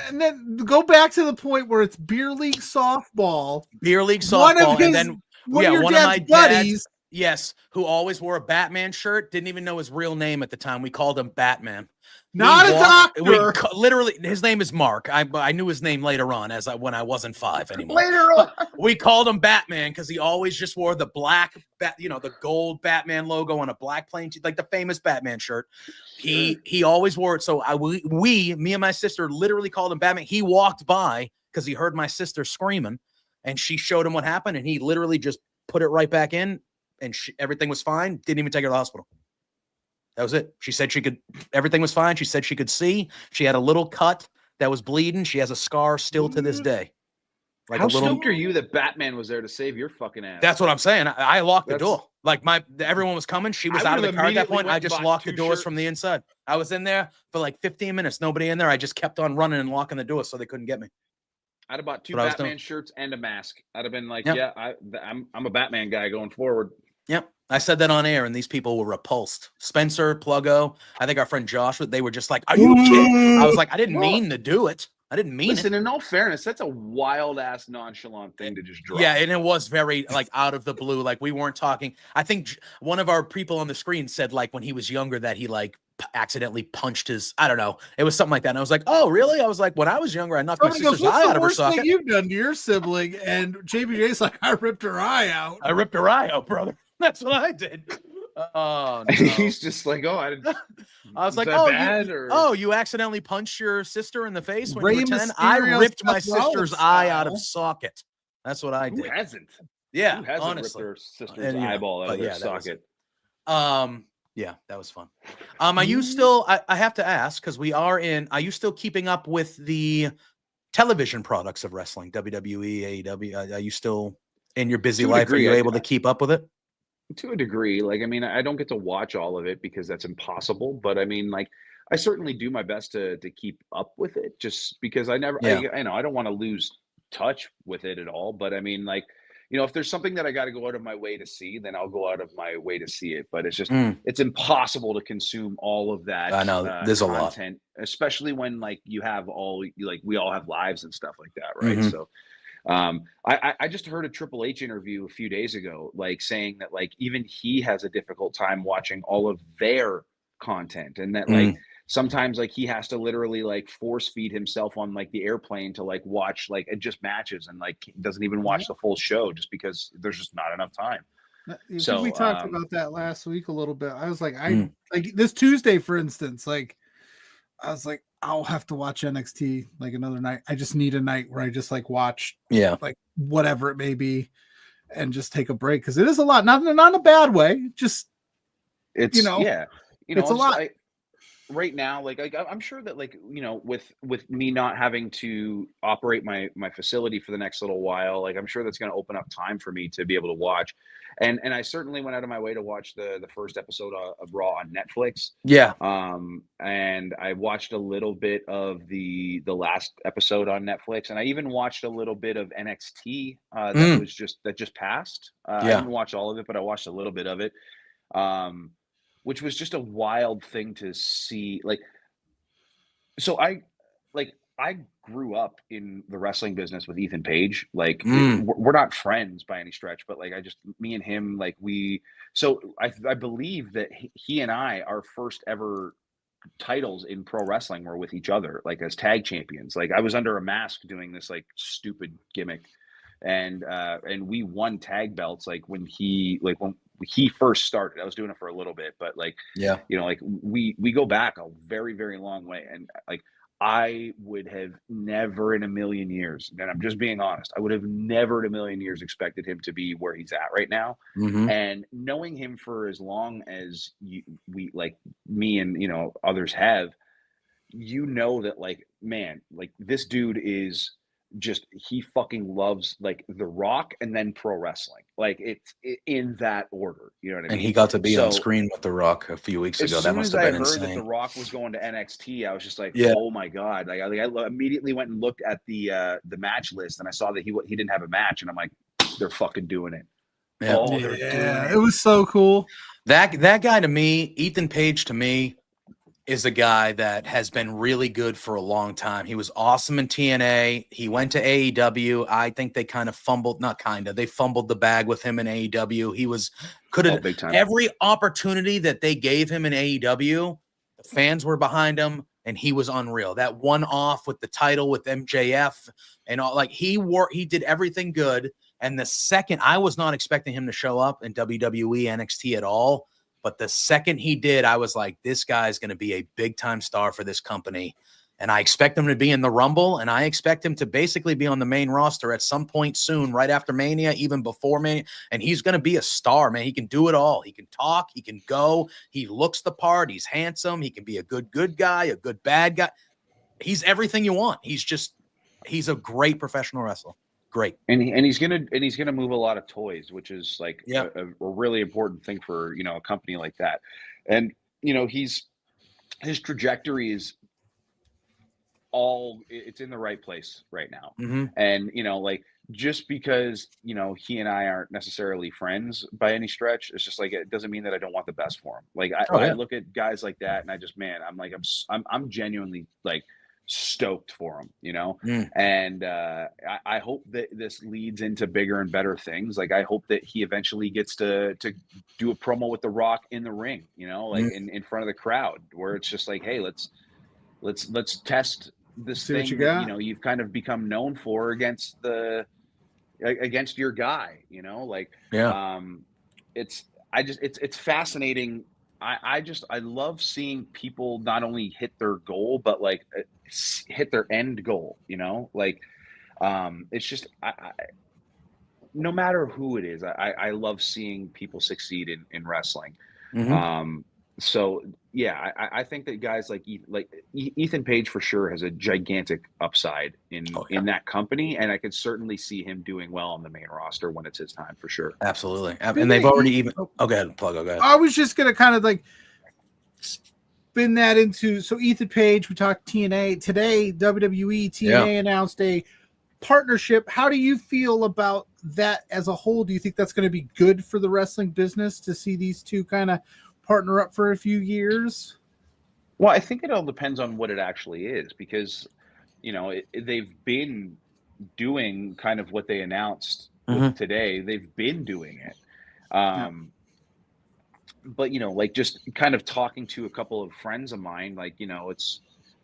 And then go back to the point where it's beer league softball. And then one of my buddies, yes, who always wore a Batman shirt, didn't even know his real name at the time. We called him Batman. Not a doctor. Literally, his name is Mark. I knew his name later on when I wasn't 5 anymore. Later on, we called him Batman because he always just wore the black, the gold Batman logo on a black plain, like the famous Batman shirt. He always wore it. So me and my sister literally called him Batman. He walked by because he heard my sister screaming, and she showed him what happened, and he literally just put it right back in, and everything was fine. Didn't even take her to the hospital. That was it. She said everything was fine. She said she could see. She had a little cut that was bleeding. She has a scar still to this day. Like How stoked are you that Batman was there to save your fucking ass? That's what I'm saying. I locked the door. Like everyone was coming. She was out of the car at that point. I just locked the doors from the inside. I was in there for like 15 minutes. Nobody in there. I just kept on running and locking the doors so they couldn't get me. I'd have bought 2 Batman shirts and a mask. I'd have been like, I'm a Batman guy going forward. Yep. I said that on air, and these people were repulsed. Spencer, Pluggo, I think our friend Josh, they were just like, are you kidding? I was like, I didn't mean to do it. I didn't mean it. Listen, in all fairness, that's a wild-ass nonchalant thing to just drop. Yeah, and it was very, like, out of the blue. Like, we weren't talking. I think one of our people on the screen said, like, when he was younger that he, like, accidentally punched his, I don't know. It was something like that. And I was like, oh, really? I was like, when I was younger, I knocked my sister's eye out of her socket. What's the worst thing you've done to your sibling? And JBJ's like, I ripped her eye out. I ripped her eye out, brother. That's what I did. Oh, no. He's just like, oh, I was like, you accidentally punched your sister in the face when you were 10? I ripped my sister's eye out of socket. That's what I did. Who hasn't? Yeah, Who hasn't honestly. ripped their sister's eyeball out of their socket? Yeah, that was fun. Are you still, I have to ask, because are you still keeping up with the television products of wrestling, WWE, AEW? Are you still in your busy life? Are you able to keep up with it? To a degree. Like, I mean, I don't get to watch all of it because that's impossible, but I mean, like, I certainly do my best to keep up with it, just because I don't want to lose touch with it at all. But I mean, like, if there's something that I got to go out of my way to see, then I'll go out of my way to see it. But it's just, it's impossible to consume all of that. I know there's content, a lot, especially when like we all have lives and stuff like that. Right. So, I just heard a Triple H interview a few days ago, like saying that like even he has a difficult time watching all of their content, and that like sometimes like he has to literally like force feed himself on like the airplane to like watch like just matches, and like doesn't even watch the full show just because there's just not enough time. So we talked about that last week a little bit. I was like, like this Tuesday, for instance, like I was like, I'll have to watch NXT like another night. I just need a night where I just like watch, like whatever it may be, and just take a break, because it is a lot. Not in a bad way. Just it's it's a lot. Right now, like I'm sure that like with me not having to operate my facility for the next little while, like I'm sure that's going to open up time for me to be able to watch, and I certainly went out of my way to watch the first episode of Raw on Netflix. Yeah. And I watched a little bit of the last episode on Netflix, and I even watched a little bit of NXT that just passed. I didn't watch all of it, but I watched a little bit of it. Which was just a wild thing to see. Like, so I grew up in the wrestling business with Ethan Page. Like Mm. we're not friends by any stretch, but like me and him, like I believe that he and I, our first ever titles in pro wrestling were with each other, like as tag champions. Like I was under a mask doing this like stupid gimmick, and we won tag belts like when he first started. I was doing it for a little bit, but like, Yeah. you know, like we go back a very, very long way. And like I would have never in a million years, and I'm just being honest, I would have never in a million years expected him to be where he's at right now. Mm-hmm. And knowing him for as long as we like me and, you know, others have, you know, that like, man, like this dude is just, he fucking loves like The Rock and then pro wrestling. Like it's in that order. You know what I mean? And he got to be on So, screen with The Rock a few weeks as ago. That soon must as have I been heard that insane. The Rock was going to NXT, I was just like, Yeah. oh my God. Like I immediately went and looked at the match list, and I saw that he didn't have a match, and I'm like, they're fucking doing it. Yeah. Oh, they're doing it was so cool. That guy to me, Ethan Page to me, is a guy that has been really good for a long time. He was awesome in TNA. He went to AEW. I think they kind of fumbled, they fumbled the bag with him in AEW. He could have big time. Every opportunity that they gave him in AEW, the fans were behind him, and he was unreal. That one off with the title with MJF and all, like he did everything good. And the second, I was not expecting him to show up in WWE NXT at all. But the second he did, I was like, this guy's going to be a big-time star for this company. And I expect him to be in the Rumble, and I expect him to basically be on the main roster at some point soon, right after Mania, even before Mania. And he's going to be a star, man. He can do it all. He can talk. He can go. He looks the part. He's handsome. He can be a good guy, a good bad guy. He's everything you want. He's a great professional wrestler. Great. And he's gonna move a lot of toys, which is like Yeah. a really important thing for, you know, a company like that. And you know, his trajectory is it's in the right place right now. Mm-hmm. And you know, like just because, you know, he and I aren't necessarily friends by any stretch, it's just like it doesn't mean that I don't want the best for him. Like I look at guys like that, and I just, man, I'm genuinely like stoked for him, you know. And I hope that this leads into bigger and better things. Like I hope that he eventually gets to do a promo with The Rock in the ring, you know, like in front of the crowd, where it's just like, hey, let's test this See what thing you that, got. you know, you've kind of become known for against your guy, you know. Like it's fascinating. I love seeing people not only hit their goal, but like hit their end goal, you know. Like it's just no matter who it is, I love seeing people succeed in wrestling. Mm-hmm. So yeah, I think that guys like Ethan Page for sure has a gigantic upside in that company, and I could certainly see him doing well on the main roster when it's his time for sure. Absolutely. And they've already go ahead, Pluggo, go ahead. I was just gonna kind of like spin that into, so Ethan Page, we talked TNA today. WWE TNA announced a partnership. How do you feel about that as a whole? Do you think that's going to be good for the wrestling business to see these two kind of partner up for a few years? Well, I think it all depends on what it actually is, because, you know, they've been doing kind of what they announced with today. They've been doing it. But, you know, like just kind of talking to a couple of friends of mine, like, you know, it's,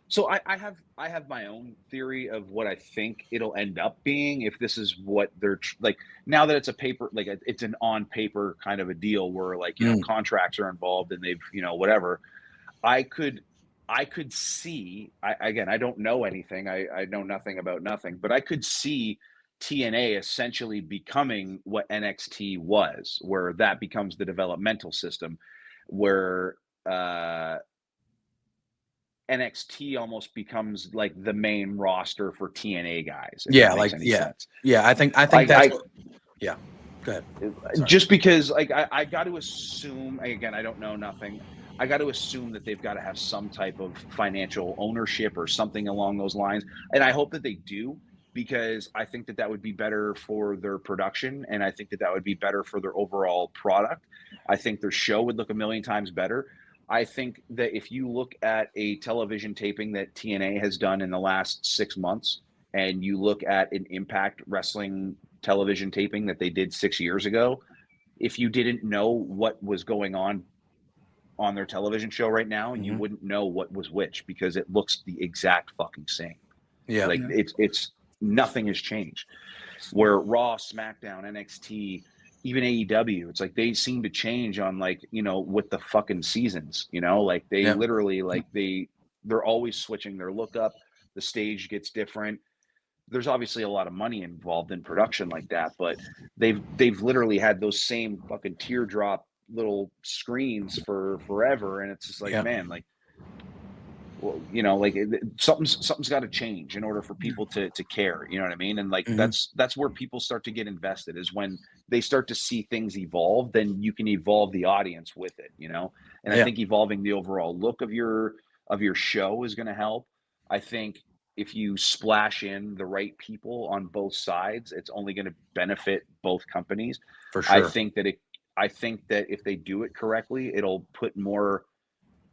so I have my own theory of what I think it'll end up being if this is what they're like, now that it's a paper, like it's an on paper kind of a deal where, like, you know, contracts are involved and they've, you know, whatever. I could see, again, I don't know anything. I know nothing about nothing, but I could see TNA essentially becoming what NXT was, where that becomes the developmental system, where NXT almost becomes like the main roster for TNA guys. Yeah, like sense. Yeah, I think that's yeah. Go ahead. Sorry. Just because, like, I got to assume, again, I don't know nothing. I got to assume that they've got to have some type of financial ownership or something along those lines, and I hope that they do, because I think that would be better for their production, and I think that would be better for their overall product. I think their show would look a million times better. I think that if you look at a television taping that TNA has done in the last 6 months, and you look at an Impact Wrestling television taping that they did 6 years ago, if you didn't know what was going on their television show right now, you wouldn't know what was which, because it looks the exact fucking same. Yeah. Like it's nothing has changed. Where Raw, SmackDown, NXT, even AEW, it's like they seem to change on, like, you know, with the fucking seasons, you know, like they literally, like they're always switching their look up. The stage gets different. There's obviously a lot of money involved in production like that, but they've literally had those same fucking teardrop little screens for forever, and it's just like, man, like, well, you know, like something's got to change in order for people to care, you know what I mean? And like that's where people start to get invested, is when they start to see things evolve. Then you can evolve the audience with it, you know. And I think evolving the overall look of your show is going to help. I think if you splash in the right people on both sides, it's only going to benefit both companies. For sure. I think that if they do it correctly, it'll put more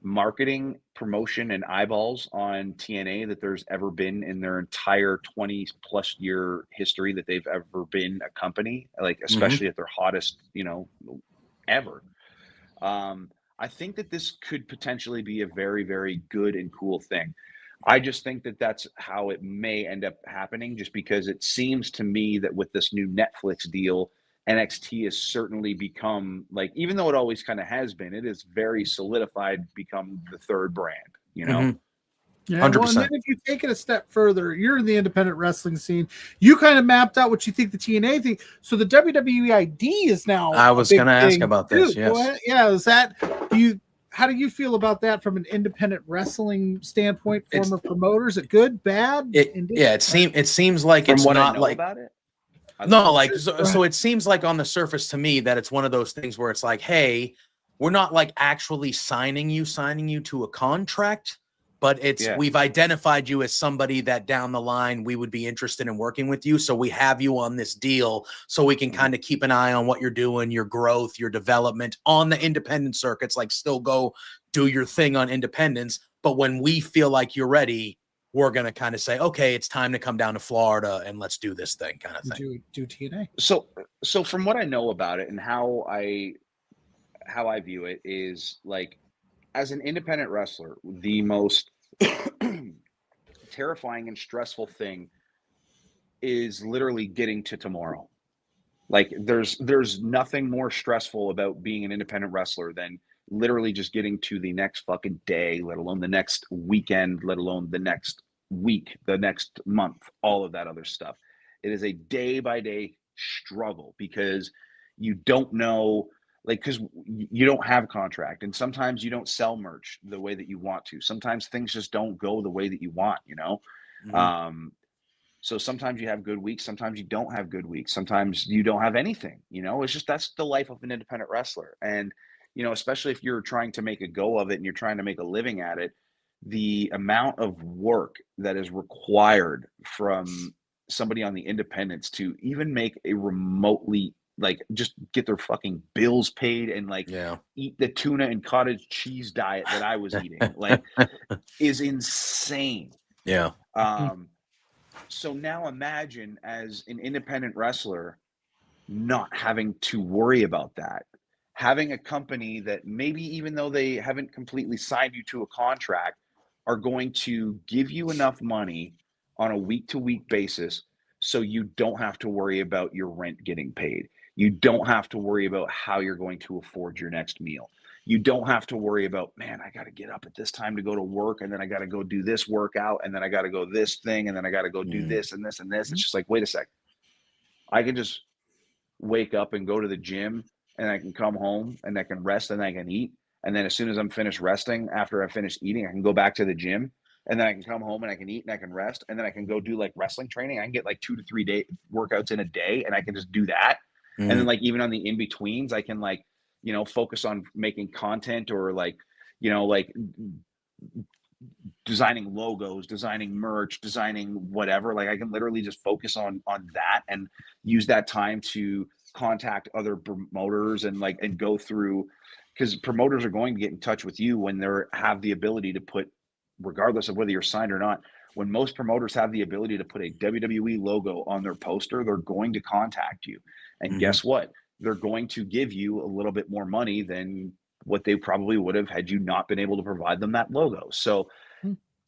marketing, promotion, and eyeballs on TNA that there's ever been in their entire 20 plus year history that they've ever been a company, like especially at their hottest, you know, ever. I think that this could potentially be a very, very good and cool thing. I just think that that's how it may end up happening, just because it seems to me that with this new Netflix deal, NXT has certainly become, like, even though it always kind of has been, it is very solidified, become the third brand, you know? Yeah, 100%. well, and then if you take it a step further, you're in the independent wrestling scene. You kind of mapped out what you think the TNA thing. So the WWE ID is now. I was going to ask about this. Yes. Yeah. Is that how do you feel about that from an independent wrestling standpoint? Former promoters, it good, bad? It seems like From it's what not I know like about it. No, like so it seems like on the surface to me that it's one of those things where it's like, hey, we're not like actually signing you to a contract, but we've identified you as somebody that down the line we would be interested in working with you. So we have you on this deal so we can kind of keep an eye on what you're doing, your growth, your development on the independent circuits, like still go do your thing on independence. But when we feel like you're ready, we're going to kind of say, okay, it's time to come down to Florida and let's do this thing kind of thing. Do TNA. So from what I know about it and how I view it is, like, as an independent wrestler, the most terrifying and stressful thing is literally getting to tomorrow. Like there's nothing more stressful about being an independent wrestler than literally just getting to the next fucking day, let alone the next weekend, let alone the next week, the next month, all of that other stuff. It is a day by day struggle because you don't know, like, because you don't have a contract, and sometimes you don't sell merch the way that you want to. Sometimes things just don't go the way that you want, you know? So sometimes you have good weeks, sometimes you don't have good weeks, sometimes you don't have anything, you know? It's just, that's the life of an independent wrestler. And, you know, especially if you're trying to make a go of it and you're trying to make a living at it, the amount of work that is required from somebody on the independents to even make a remotely, like, just get their fucking bills paid and like eat the tuna and cottage cheese diet that I was eating, like, is insane. Yeah. So now imagine as an independent wrestler not having to worry about that, having a company that maybe, even though they haven't completely signed you to a contract, are going to give you enough money on a week-to-week basis so you don't have to worry about your rent getting paid. You don't have to worry about how you're going to afford your next meal. You don't have to worry about, man, I got to get up at this time to go to work, and then I got to go do this workout, and then I got to go this thing, and then I got to go do this and this and this. It's just like, wait a sec. I can just wake up and go to the gym, and I can come home and I can rest and I can eat. And then as soon as I'm finished resting, after I finish eating, I can go back to the gym, and then I can come home and I can eat and I can rest. And then I can go do like wrestling training. I can get like 2 to 3 day workouts in a day, and I can just do that. And then, like, even on the in-betweens, I can, like, you know, focus on making content, or like, you know, like designing logos, designing merch, designing whatever. Like I can literally just focus on that and use that time to contact other promoters and go through, because promoters are going to get in touch with you when they have the ability to put, regardless of whether you're signed or not. When most promoters have the ability to put a WWE logo on their poster, they're going to contact you. And guess what? They're going to give you a little bit more money than what they probably would have had you not been able to provide them that logo. So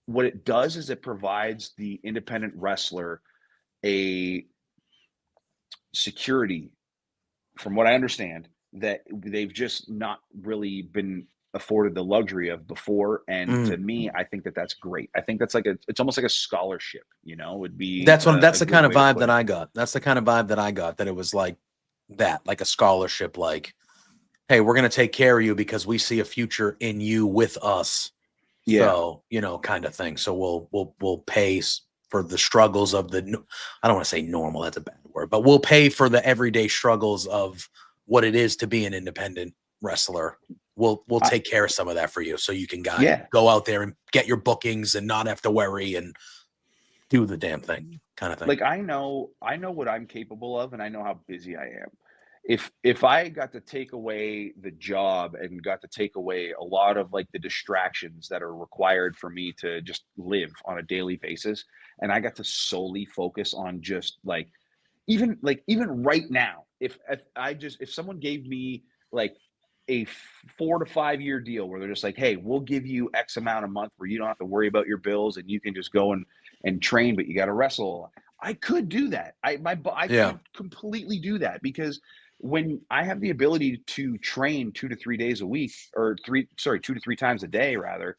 what it does is it provides the independent wrestler a security, from what I understand, that they've just not really been afforded the luxury of before. And to me, I think that that's great. I think that's it's almost like a scholarship, would be. That's the kind of vibe that I got. That's the kind of vibe that I got, that it was like that, like a scholarship, like, hey, we're going to take care of you because we see a future in you with us. Yeah. So, kind of thing. So we'll pay for the struggles of I don't want to say normal, that's a bad word, but we'll pay for the everyday struggles of what it is to be an independent wrestler. We'll take care of some of that for you, so you can go out there and get your bookings and not have to worry and do the damn thing, kind of thing. Like I know what I'm capable of, and I know how busy I am. If I got to take away the job and got to take away a lot of the distractions that are required for me to just live on a daily basis, and I got to solely focus on just even right now, if someone gave me a 4 to 5 year deal where they're just like, hey, we'll give you X amount a month where you don't have to worry about your bills and you can just go and train, but you got to wrestle. I could do that. I could completely do that, because when I have the ability to train 2 to 3 days a week, or 2 to 3 times a day rather,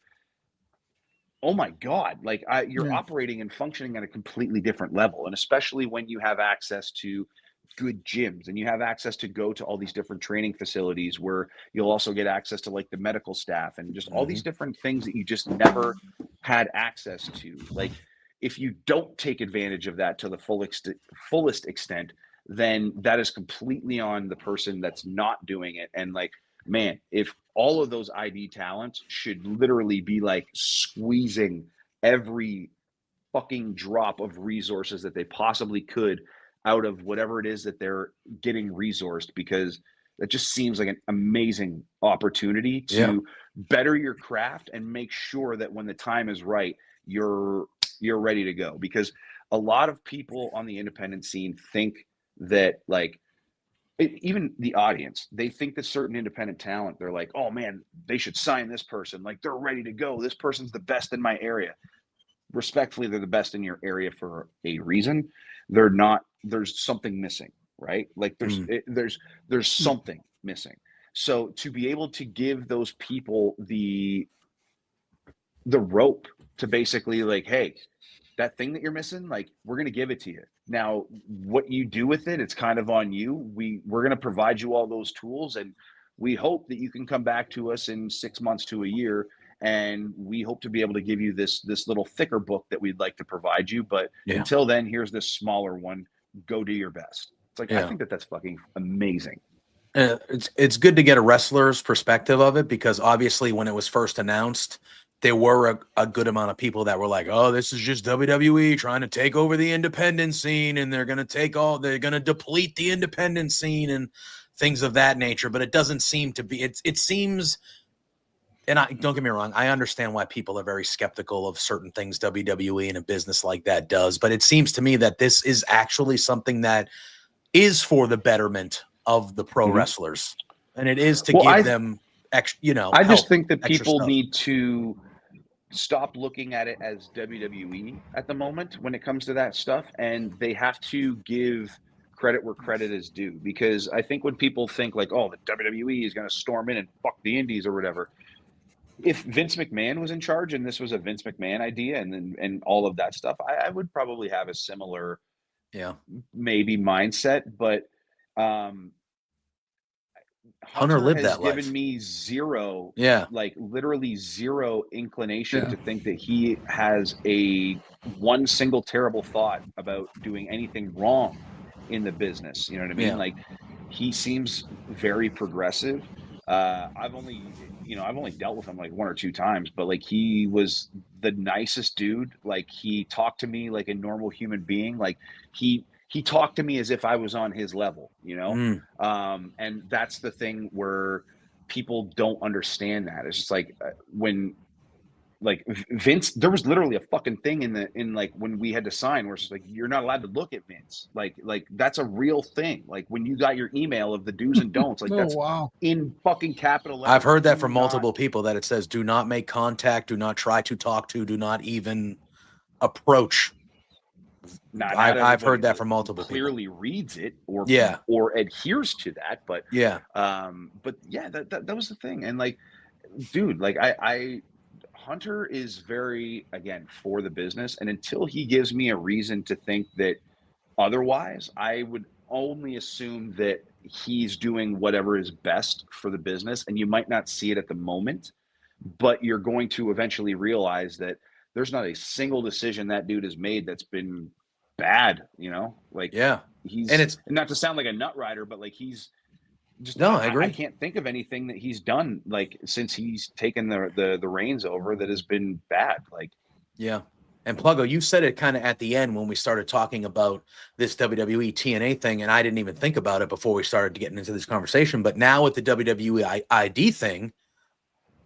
oh my God, you're operating and functioning at a completely different level. And especially when you have access to good gyms and you have access to go to all these different training facilities where you'll also get access to the medical staff and just all these different things that you just never had access to. If you don't take advantage of that to the fullest extent, then that is completely on the person that's not doing it. And man, if all of those ID talents should literally be squeezing every fucking drop of resources that they possibly could out of whatever it is that they're getting resourced, because that just seems like an amazing opportunity to better your craft and make sure that when the time is right, you're ready to go. Because a lot of people on the independent scene think that even the audience, they think that certain independent talent, they're like, oh man, they should sign this person. They're ready to go. This person's the best in my area. Respectfully, they're the best in your area for a reason. They're not. There's something missing, right? There's something missing. So to be able to give those people the rope to basically hey, that thing that you're missing, we're going to give it to you. Now, what you do with it, it's kind of on you. We're going to provide you all those tools, and we hope that you can come back to us in 6 months to a year, and we hope to be able to give you this little thicker book that we'd like to provide you. But until then, here's this smaller one. Go do your best. It's I think that's fucking amazing. It's good to get a wrestler's perspective of it, because obviously when it was first announced, there were a good amount of people that were like, oh, this is just WWE trying to take over the independent scene, and they're going to deplete the independent scene and things of that nature. But it doesn't seem to be. It seems, and don't get me wrong, I understand why people are very skeptical of certain things WWE and a business like that does. But it seems to me that this is actually something that is for the betterment of the pro wrestlers, and it is to give them extra. I just think that people need to stop looking at it as WWE at the moment when it comes to that stuff, and they have to give credit where credit is due. Because I think when people think oh, the WWE is going to storm in and fuck the indies or whatever, if Vince McMahon was in charge and this was a Vince McMahon idea and all of that stuff, I would probably have a similar maybe mindset. But Hunter lived has that life. given me zero, literally zero inclination to think that he has one single terrible thought about doing anything wrong in the business. You know what I mean? He seems very progressive. I've only dealt with him like 1 or 2 times, but like he was the nicest dude. Like he talked to me like a normal human being. Like he talked to me as if I was on his level, and that's the thing where people don't understand that. It's just like when like Vince, there was literally a fucking thing in like when we had to sign where it's like you're not allowed to look at Vince. Like that's a real thing. Like when you got your email of the do's and don'ts, like that's wow. in fucking capital letters. I've heard that from multiple people that it says do not make contact, do not try to talk to, do not even approach. I've heard that from multiple people. Clearly reads it or adheres to that, but yeah, that was the thing. And like, dude, like I Hunter is very, again, for the business, and until he gives me a reason to think that otherwise, I would only assume that he's doing whatever is best for the business. And you might not see it at the moment, but you're going to eventually realize that there's not a single decision that dude has made that's been bad, like he's, and it's not to sound like a nut rider, but like he's just, I agree. I can't think of anything that he's done like since he's taken the reins over that has been bad. Like, yeah. And Pluggo, you said it kind of at the end when we started talking about this WWE TNA thing, and I didn't even think about it before we started getting into this conversation. But now with the WWE ID thing,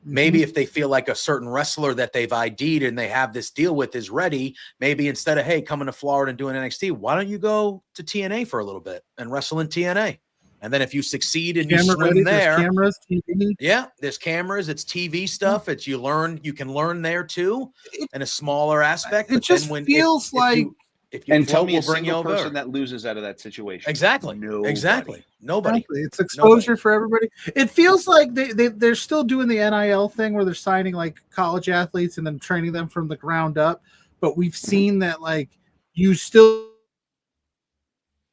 maybe if they feel like a certain wrestler that they've ID'd and they have this deal with is ready, maybe instead of, hey, coming to Florida and doing NXT, why don't you go to TNA for a little bit and wrestle in TNA? And then if you succeed and you swim there, cameras, TV. Yeah, there's cameras, it's TV stuff. It's you can learn there too, in a smaller aspect. It just feels like if you tell me a single person that loses out of that situation. Exactly. Nobody. It's exposure for everybody. It feels like they're still doing the NIL thing where they're signing like college athletes and then training them from the ground up. But we've seen that like you still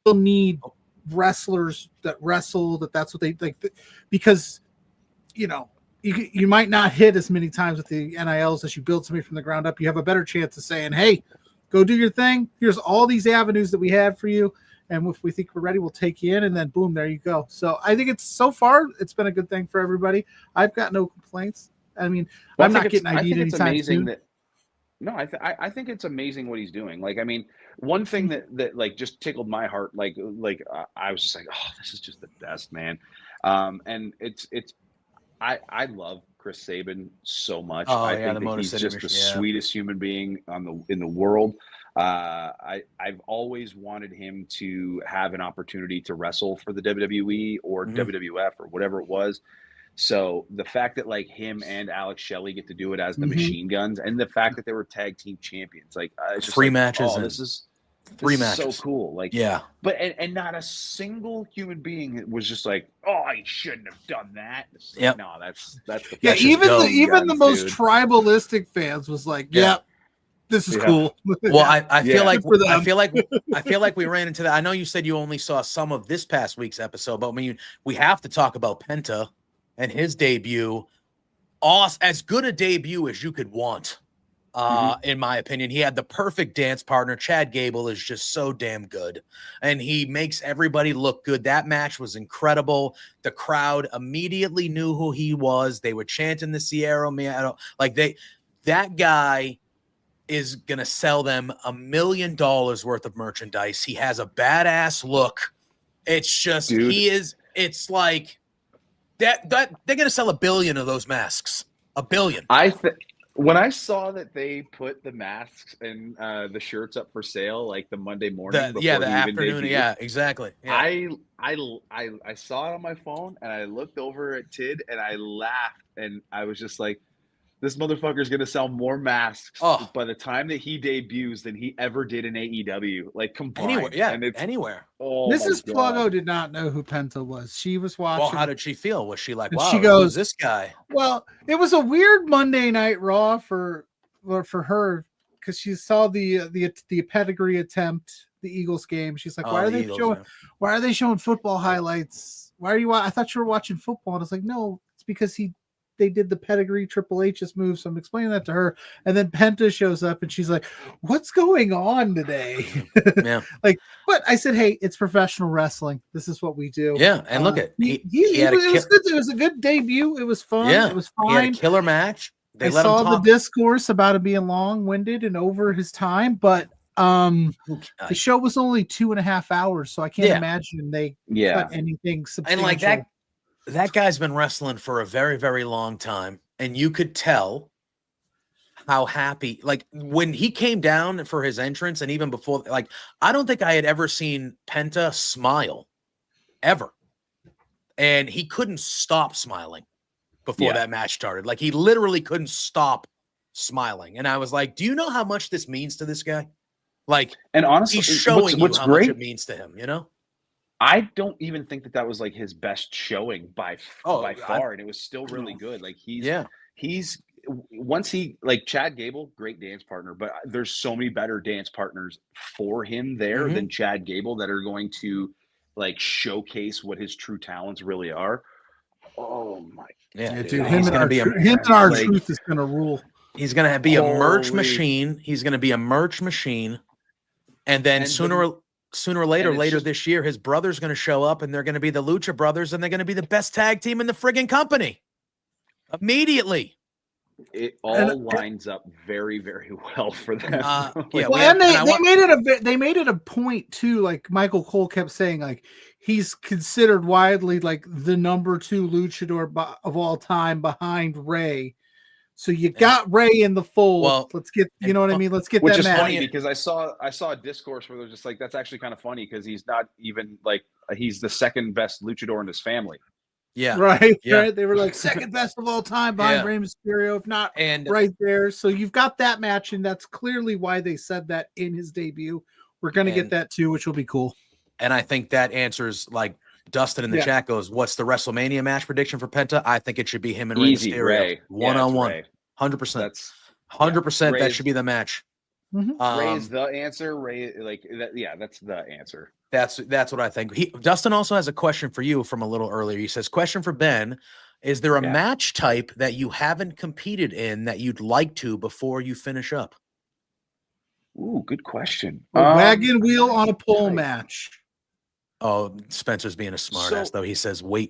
need wrestlers that wrestle, that's what they like, because you might not hit as many times with the NILs as you build somebody from the ground up. You have a better chance of saying, hey, go do your thing. Here's all these avenues that we have for you. And if we think we're ready, we'll take you in, and then boom, there you go. So I think so far it's been a good thing for everybody. I've got no complaints. I mean, I'm not getting ID'd anytime soon. I think it's amazing what he's doing. Like, I mean, one thing that like just tickled my heart, like I was just like, oh, this is just the best, man. And I love Chris Sabin so much. I think that he's just the sweetest human being in the world. I've always wanted him to have an opportunity to wrestle for the WWE or WWF or whatever it was. So the fact that like him and Alex Shelley get to do it as the Machine Guns, and the fact that they were tag team champions, like it's just 3 matches. Oh, this is 3 matches. So cool. Like, yeah. But and not a single human being was just like, oh, I shouldn't have done that. Yeah. No, that's the even the most tribalistic fans was like, yep. This is cool. Well, I feel like we ran into that. I know you said you only saw some of this past week's episode, but we have to talk about Penta and his debut. As good a debut as you could want, in my opinion. He had the perfect dance partner. Chad Gable is just so damn good, and he makes everybody look good. That match was incredible. The crowd immediately knew who he was. They were chanting the Sierra Miedo. Like that guy is going to sell them $1 million worth of merchandise. He has a badass look. It's just, it's like that they're going to sell 1 billion of those masks. 1 billion. When I saw that they put the masks and the shirts up for sale, like the Monday morning, the afternoon. Yeah, exactly. Yeah. I saw it on my phone and I looked over at Tid and I laughed and I was just like, this motherfucker is going to sell more masks by the time that he debuts than he ever did in AEW. Like combined. Anywhere, yeah, anywhere. Mrs. Pluggo did not know who Penta was. She was watching. Well, how did she feel? Was she like, wow, she goes, who's this guy? Well, it was a weird Monday Night Raw for her because she saw the pedigree attempt, the Eagles game. She's like, why are they showing football highlights? Why are you? I thought you were watching football. And I was like, no, it's because he they did the pedigree Triple H's move. So I'm explaining that to her. And then Penta shows up and she's like, what's going on today? Yeah. Like, but I said, hey, it's professional wrestling. This is what we do. Yeah. And look at it was good. It was a good debut. It was fun. Yeah. It was fine. He had a killer match. I saw the discourse about it being long-winded and over his time, but the show was only 2.5 hours, so I can't imagine they cut anything substantial. And like that guy's been wrestling for a very, very long time, and you could tell how happy, like when he came down for his entrance, and even before, like I don't think I had ever seen Penta smile ever, and he couldn't stop smiling before that match started. Like he literally couldn't stop smiling, and I was like, "Do you know how much this means to this guy?" Like, and honestly, he's showing you how much it means to him. You know, I don't even think that was like his best showing by far, and it was still really good. Like he's once he like Chad Gable, great dance partner, but there's so many better dance partners for him there than Chad Gable that are going to like showcase what his true talents really are. Oh my. Yeah, dude, him and our truth is gonna rule. He's gonna be a merch machine. He's gonna be a merch machine, and then sooner or later this year, his brother's gonna show up, and they're gonna be the Lucha Brothers, and they're gonna be the best tag team in the friggin' company immediately. It all lines up very, very well for them. They made it a point too. Like Michael Cole kept saying, like he's considered widely like the number 2 luchador of all time behind Ray. So you got Ray in the fold. Well, let's get what I mean. Let's get which that is match. funny because I saw a discourse where they're just like that's actually kind of funny because he's not even like he's the second best luchador in his family. Yeah. Right. They were like second best of all time behind Rey Mysterio, if not right there. So you've got that match, and that's clearly why they said that in his debut. We're gonna get that too, which will be cool. And I think that answers like Dustin in the chat goes, "What's the WrestleMania match prediction for Penta?" I think it should be him and Rey Mysterio one-on-one, 100%. That's 100%. That should be the match. Ray's the answer. Ray, like that. Yeah, that's the answer. That's what I think. Dustin also has a question for you from a little earlier. He says, question for Ben, is there a match type that you haven't competed in that you'd like to before you finish up? Ooh, good question. A wagon wheel on a pole match. Oh, Spencer's being a smartass, though. He says, wait,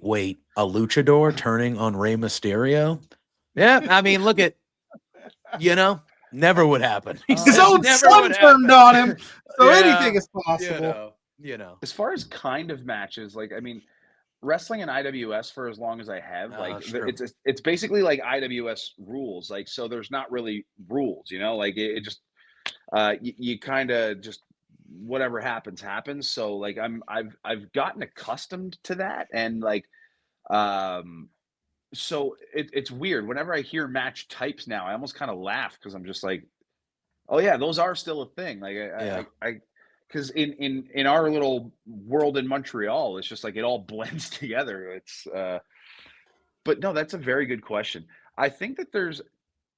a luchador turning on Rey Mysterio? Yeah, I mean, look at, never would happen. His own son turned on him, so anything is possible. As far as kind of matches, like I mean, wrestling in IWS for as long as I have, like it's basically like IWS rules. Like so, there's not really rules, like it just you kind of just whatever happens. So like I've gotten accustomed to that, and like so it's weird. Whenever I hear match types now, I almost kind of laugh because I'm just like, oh yeah, those are still a thing. Like I because in our little world in Montreal, it's just like it all blends together. It's but no, that's a very good question. I think that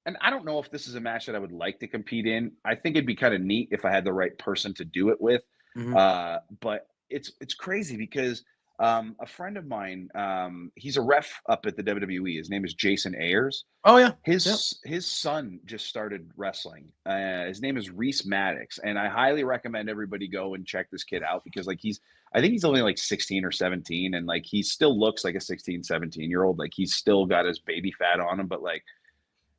and I don't know if this is a match that I would like to compete in. I think it'd be kind of neat if I had the right person to do it with. But it's crazy because a friend of mine, he's a ref up at the WWE. His name is Jason Ayers. Oh yeah. His son just started wrestling. His name is Reese Maddox, and I highly recommend everybody go and check this kid out because like I think he's only like 16 or 17, and like he still looks like a 16, 17-year-old. Like he's still got his baby fat on him, but like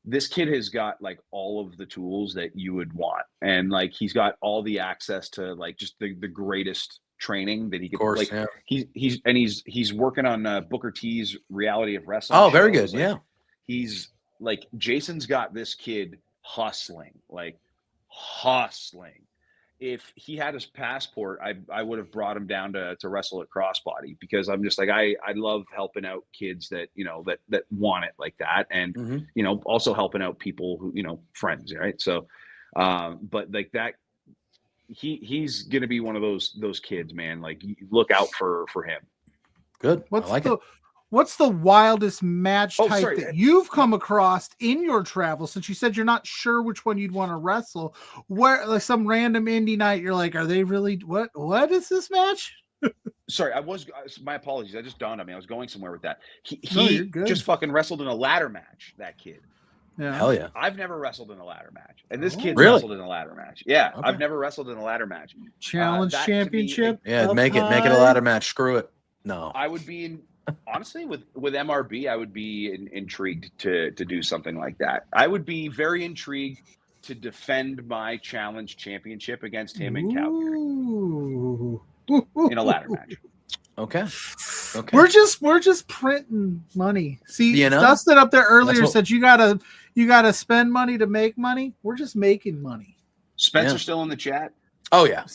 this kid has got like all of the tools that you would want, and like he's got all the access to like just the greatest training that he could. Of course, he's working on Booker T's Reality of Wrestling. Oh, very good. Like, he's like Jason's got this kid hustling. If he had his passport, I would have brought him down to wrestle at Crossbody because I'm just like I love helping out kids that that want it like that, and also helping out people who friends, right? So, but like that. He's gonna be one of those kids, man. Like look out for him. Good. What's the wildest match type that you've come across in your travels? Since you said you're not sure which one you'd want to wrestle, where like some random indie night, you're like, are they really what is this match? Sorry, my apologies. I just dawned on me. I was going somewhere with that. No, He you're good. just fucking wrestled in a ladder match, that kid. Yeah. Hell yeah. I've never wrestled in a ladder match. And this kid's Really? wrestled in a ladder match. Yeah, Okay. I've never wrestled in a ladder match. Challenge that to me, championship. Yeah, up make it a high. ladder match. Screw it. No. I would be honestly with MRB, I would be intrigued to do something like that. I would be very intrigued to defend my challenge championship against him in Calgary Ooh. in a ladder match. Okay. We're just printing money. See, You know? Dustin up there earlier That's said you gotta spend money to make money. We're just making money. Spencer Yeah. still in the chat? Oh yeah.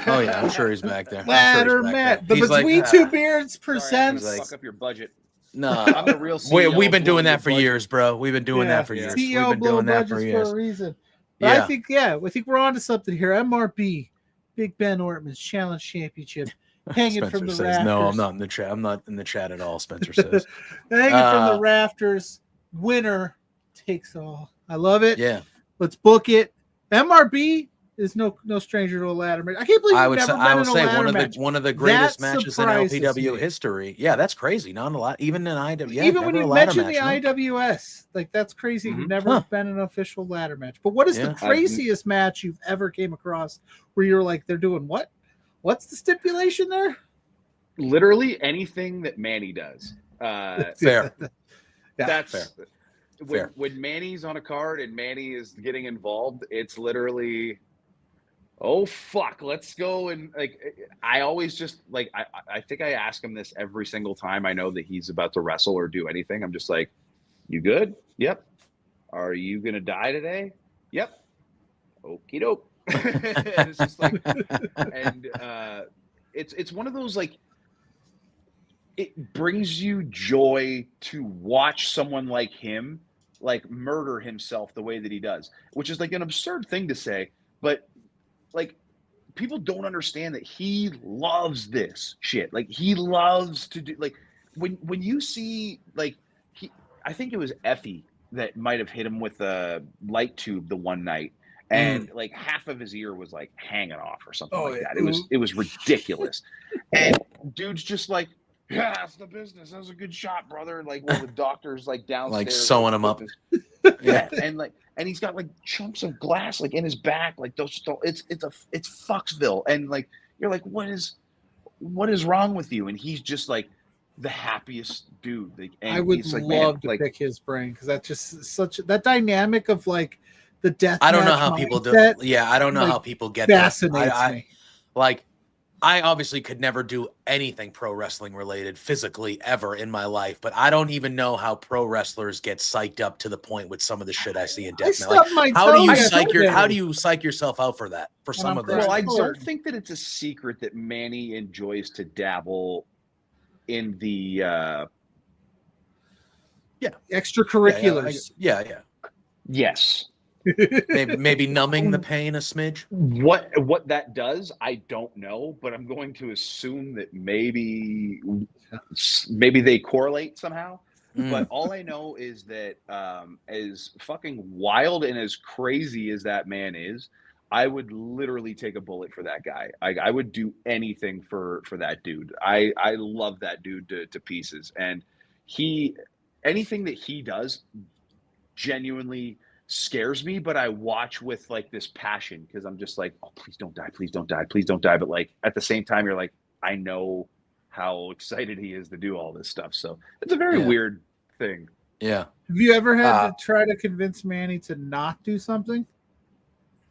Oh yeah. I'm sure he's back there. Ladder Matt. The He's like, Between Two Beards presents. Sorry, I'm gonna fuck up your budget. No. I'm the real CEO. We've been doing blowing that for your budget. years, bro. We've been doing that for years. CEO We've been blow doing that budgets for years. for a reason. But Yeah. I think we're on to something here. MRB, Big Ben Ortmanns Challenge Championship, hanging Spencer from the says, rafters. "No, I'm not in the chat. I'm not in the chat at all." Spencer says, Hanging from the rafters. Winner takes all. I love it. "Yeah, Let's book it. MRB is no stranger to a ladder match. I can't believe I you've would never say, been I would in a say ladder one of the match. greatest That matches in surprises LPW me. history. Yeah, that's crazy. Not a lot, even in IW. Yeah, Even when never you a ladder mention the match, no. IWS, like that's crazy. You've Mhm. never been in an official ladder match. But what is the Yeah. craziest match you've ever came across where you're like, they're doing what? What's the stipulation there? Literally anything that Manny does. Fair. Yeah, That's fair. When Manny's on a card and Manny is getting involved, it's literally, oh fuck, let's go. And like, I always just like, I think I ask him this every single time I know that he's about to wrestle or do anything. I'm just like, you good? Yep. Are you gonna die today? Yep. Okie doke. And it's just like, and it's one of those like, it brings you joy to watch someone like him like murder himself the way that he does, which is like an absurd thing to say, but like people don't understand that he loves this shit. Like he loves to do, like when you see like I think it was Effie that might have hit him with a light tube the one night, and like half of his ear was like hanging off or something like that. It was ridiculous. And dude's just like, yeah, that's the business. That was a good shot, brother. Like, well, the doctor's like downstairs, Like sewing him up. Yeah, and he's got like chunks of glass like in his back, like those. It's Fucksville, and like you're like, what is wrong with you? And he's just like the happiest dude. Like, and I would he's like, love man, to like, pick his brain because that's just such that dynamic of like the death. I don't know match how people do. mindset Yeah, I don't know like, how people get that. fascinates me. Like, I obviously could never do anything pro wrestling related physically ever in my life, but I don't even know how pro wrestlers get psyched up to the point with some of the shit I see in deathmatch. Like, how do you psych yourself out for that? For some of those? well, I things? don't think that it's a secret that Manny enjoys to dabble in the extracurriculars. Yeah. yes. maybe numbing the pain a smidge. What that does, I don't know, but I'm going to assume that maybe they correlate somehow. But all I know is that as fucking wild and as crazy as that man is, I would literally take a bullet for that guy. I would do anything for that dude. I love that dude to pieces, and anything that he does genuinely scares me, but I watch with like this passion because I'm just like, oh, please don't die, please don't die, please don't die. But like at the same time, you're like, I know how excited he is to do all this stuff. So it's a very weird thing. Yeah. Have you ever had to try to convince Manny to not do something?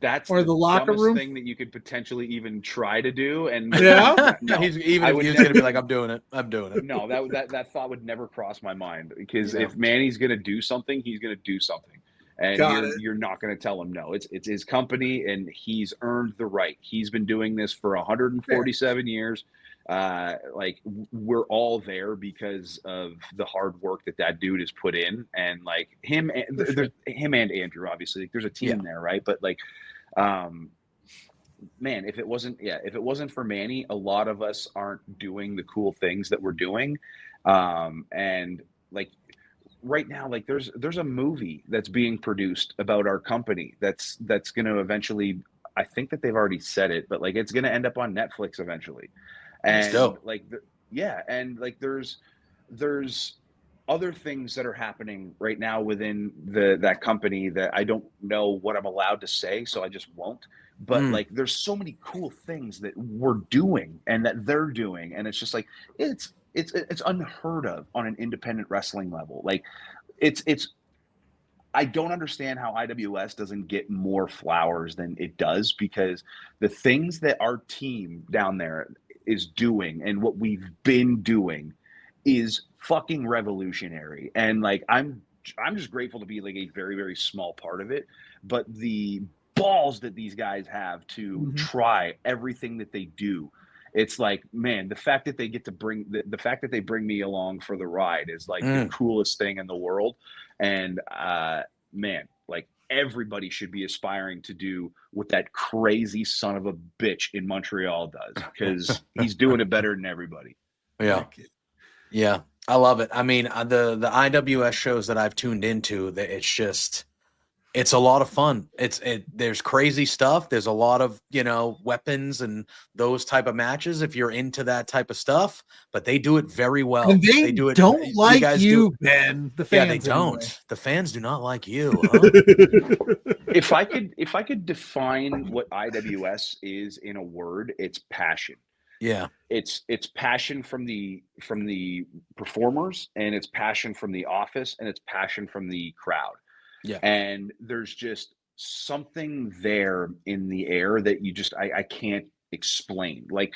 That's or the locker dumbest room thing that you could potentially even try to do. And Yeah, no, he's gonna be like, I'm doing it. No, that thought would never cross my mind because if Manny's gonna do something, he's gonna do something. And you're not going to tell him no. It's his company, and he's earned the right. He's been doing this for 147 years. Like we're all there because of the hard work that dude has put in, and like him and Andrew, obviously, like, there's a team there, right? But like, man, if it wasn't for Manny, a lot of us aren't doing the cool things that we're doing, and like. Right now, like there's a movie that's being produced about our company that's going to eventually, I think that they've already said it, but like it's going to end up on Netflix eventually. And dope. like, and like there's other things that are happening right now within that company that I don't know what I'm allowed to say, so I just won't. But like, there's so many cool things that we're doing and that they're doing, and it's just like it's unheard of on an independent wrestling level. Like, it's I don't understand how IWS doesn't get more flowers than it does, because the things that our team down there is doing and what we've been doing is fucking revolutionary. And like, I'm just grateful to be like a very, very small part of it. But the balls that these guys have to try everything that they do, it's like, man, the fact that they get to bring the fact that they bring me along for the ride is like the coolest thing in the world. And man, like, everybody should be aspiring to do what that crazy son of a bitch in Montreal does, because he's doing it better than everybody. Yeah. Yeah. I love it. I mean, the IWS shows that I've tuned into, it's a lot of fun. There's crazy stuff. There's a lot of, weapons and those type of matches if you're into that type of stuff, but they do it very well. And they do it. don't like you, do, Ben. The fans, yeah, they don't. Anyway. The fans do not like you. Huh? If I could define what IWS is in a word, it's passion. Yeah. It's passion from the performers, and it's passion from the office, and it's passion from the crowd. Yeah. And there's just something there in the air that I can't explain. Like,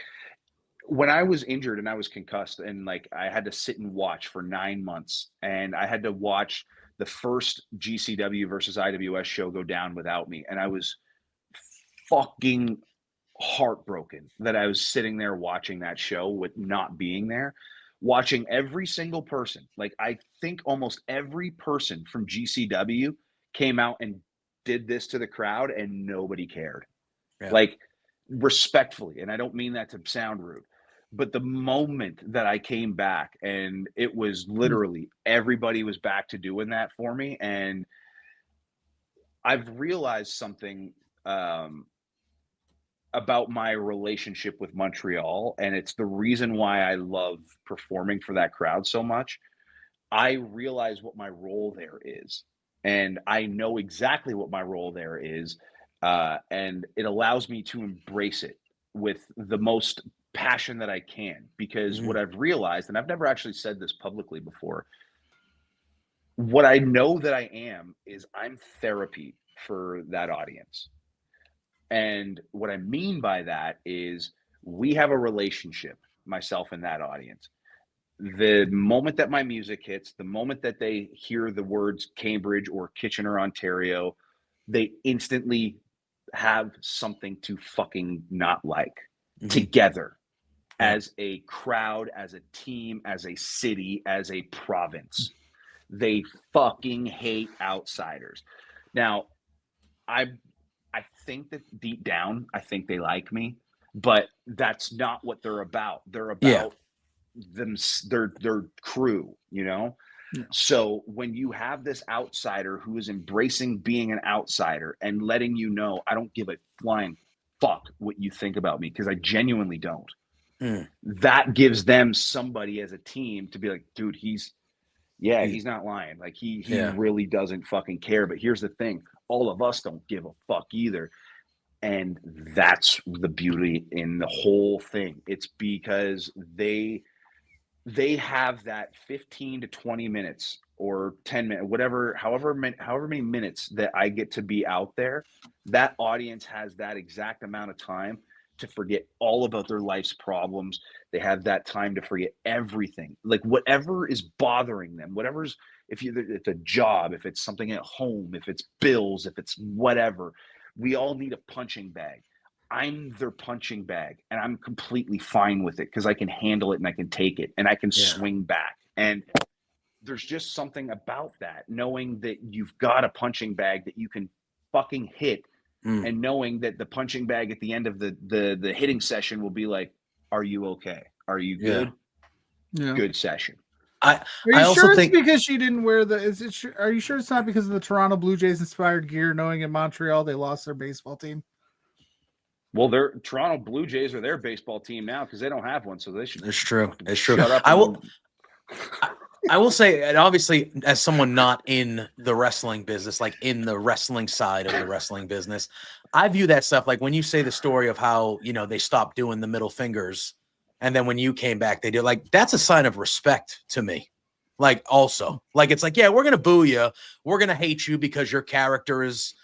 when I was injured and I was concussed, and like, I had to sit and watch for 9 months, and I had to watch the first GCW versus IWS show go down without me. And I was fucking heartbroken that I was sitting there watching that show with not being there, watching every single person. Like, I think almost every person from GCW came out and did this to the crowd, and nobody cared. Yeah. Like, respectfully, and I don't mean that to sound rude, but the moment that I came back, and it was literally everybody was back to doing that for me. And I've realized something about my relationship with Montreal, and it's the reason why I love performing for that crowd so much. I realize what my role there is, and I know exactly what my role there is, and it allows me to embrace it with the most passion that I can, because what I've realized, and I've never actually said this publicly before, what I know that I am is I'm therapy for that audience. And what I mean by that is we have a relationship, myself and that audience. The moment that my music hits, the moment that they hear the words Cambridge or Kitchener, Ontario, they instantly have something to fucking not like together, as a crowd, as a team, as a city, as a province. They fucking hate outsiders. Now, I think that deep down, I think they like me, but that's not what they're about. They're about their crew, Yeah. So when you have this outsider who is embracing being an outsider and letting you know, I don't give a flying fuck what you think about me, because I genuinely don't. That gives them somebody as a team to be like, dude, he's not lying. Like, he really doesn't fucking care. But here's the thing. All of us don't give a fuck either. And that's the beauty in the whole thing. It's because they have that 15 to 20 minutes or 10 minutes, however many minutes that I get to be out there. That audience has that exact amount of time to forget all about their life's problems. They have that time to forget everything, like whatever is bothering them, if it's a job, if it's something at home, if it's bills, if it's whatever. We all need a punching bag. I'm their punching bag, and I'm completely fine with it because I can handle it and I can take it and I can swing back. And there's just something about that, knowing that you've got a punching bag that you can fucking hit, and knowing that the punching bag at the end of the hitting session will be like, are you okay? Are you good? Yeah. Good session. Are you sure it's because she didn't wear are you sure it's not because of the Toronto Blue Jays inspired gear, knowing in Montreal they lost their baseball team? Well, their Toronto Blue Jays are their baseball team now because they don't have one, so they should. It's true. It's true. Shut up. I will say, and obviously, as someone not in the wrestling business, like in the wrestling side of the wrestling business, I view that stuff like when you say the story of how, they stopped doing the middle fingers. And then when you came back, they did, like, that's a sign of respect to me. Like, also, like, it's like, yeah, we're going to boo you. We're going to hate you because your character is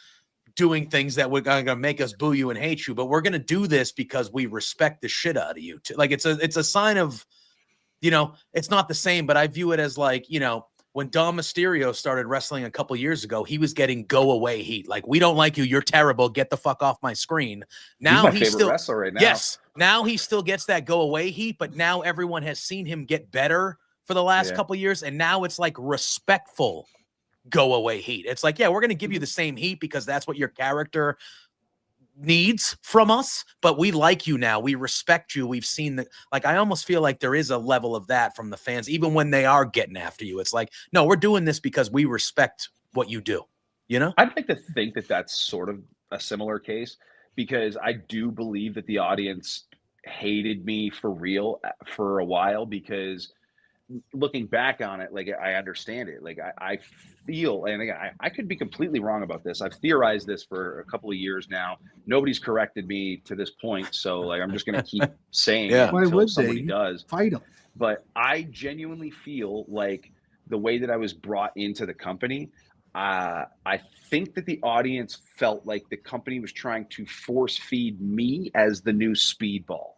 doing things that we're going to make us boo you and hate you. But we're going to do this because we respect the shit out of you. Like, it's a sign of, it's not the same, but I view it as like, when Dom Mysterio started wrestling a couple years ago, he was getting go away heat. Like, we don't like you. You're terrible. Get the fuck off my screen. Now he's my favorite wrestler right now. Yes. Now he still gets that go away heat, but now everyone has seen him get better for the last couple years. And now it's like respectful go away heat. It's like, yeah, we're going to give you the same heat because that's what your character needs from us, but we like you now. We respect you. We've seen that. Like, I almost feel like there is a level of that from the fans, even when they are getting after you. It's like, no, we're doing this because we respect what you do. I'd like to think that that's sort of a similar case because I do believe that the audience hated me for real for a while because looking back on it, like, I understand it. Like, I feel, and again, I could be completely wrong about this. I've theorized this for a couple of years now. Nobody's corrected me to this point. So, like, I'm just going to keep saying it until somebody does. Fight them. But I genuinely feel like the way that I was brought into the company, I think that the audience felt like the company was trying to force feed me as the new Speedball.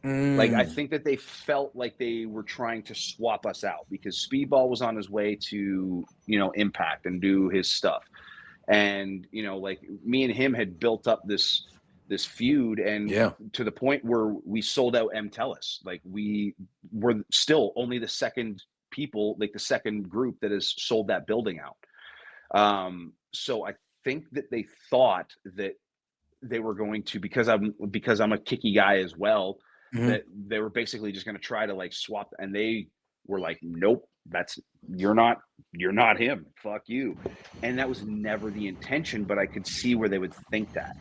Like, I think that they felt like they were trying to swap us out because Speedball was on his way to, Impact and do his stuff. And, like, me and him had built up this feud and to the point where we sold out MTELUS. Like, we were still only the second people, like the second group that has sold that building out. So I think that they thought that they were going to, because I'm a kicky guy as well, that they were basically just going to try to like swap, and they were like, nope, you're not him, fuck you. And that was never the intention, but I could see where they would think that.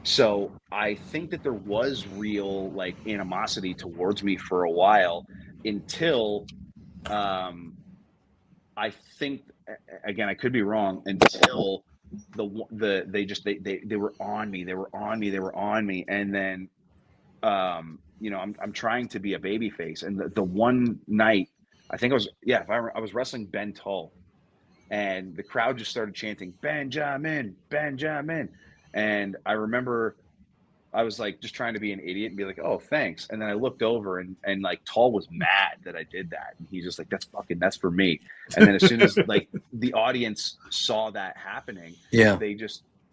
So I think that there was real like animosity towards me for a while until I think, again, I could be wrong, until they were on me, and then I'm trying to be a baby face. And the one night, I think I was wrestling Ben Tull, and the crowd just started chanting, Benjamin, Benjamin. And I remember I was like, just trying to be an idiot and be like, oh, thanks. And then I looked over and like Tull was mad that I did that. And he's just like, that's for me. And then as soon as like the audience saw that happening,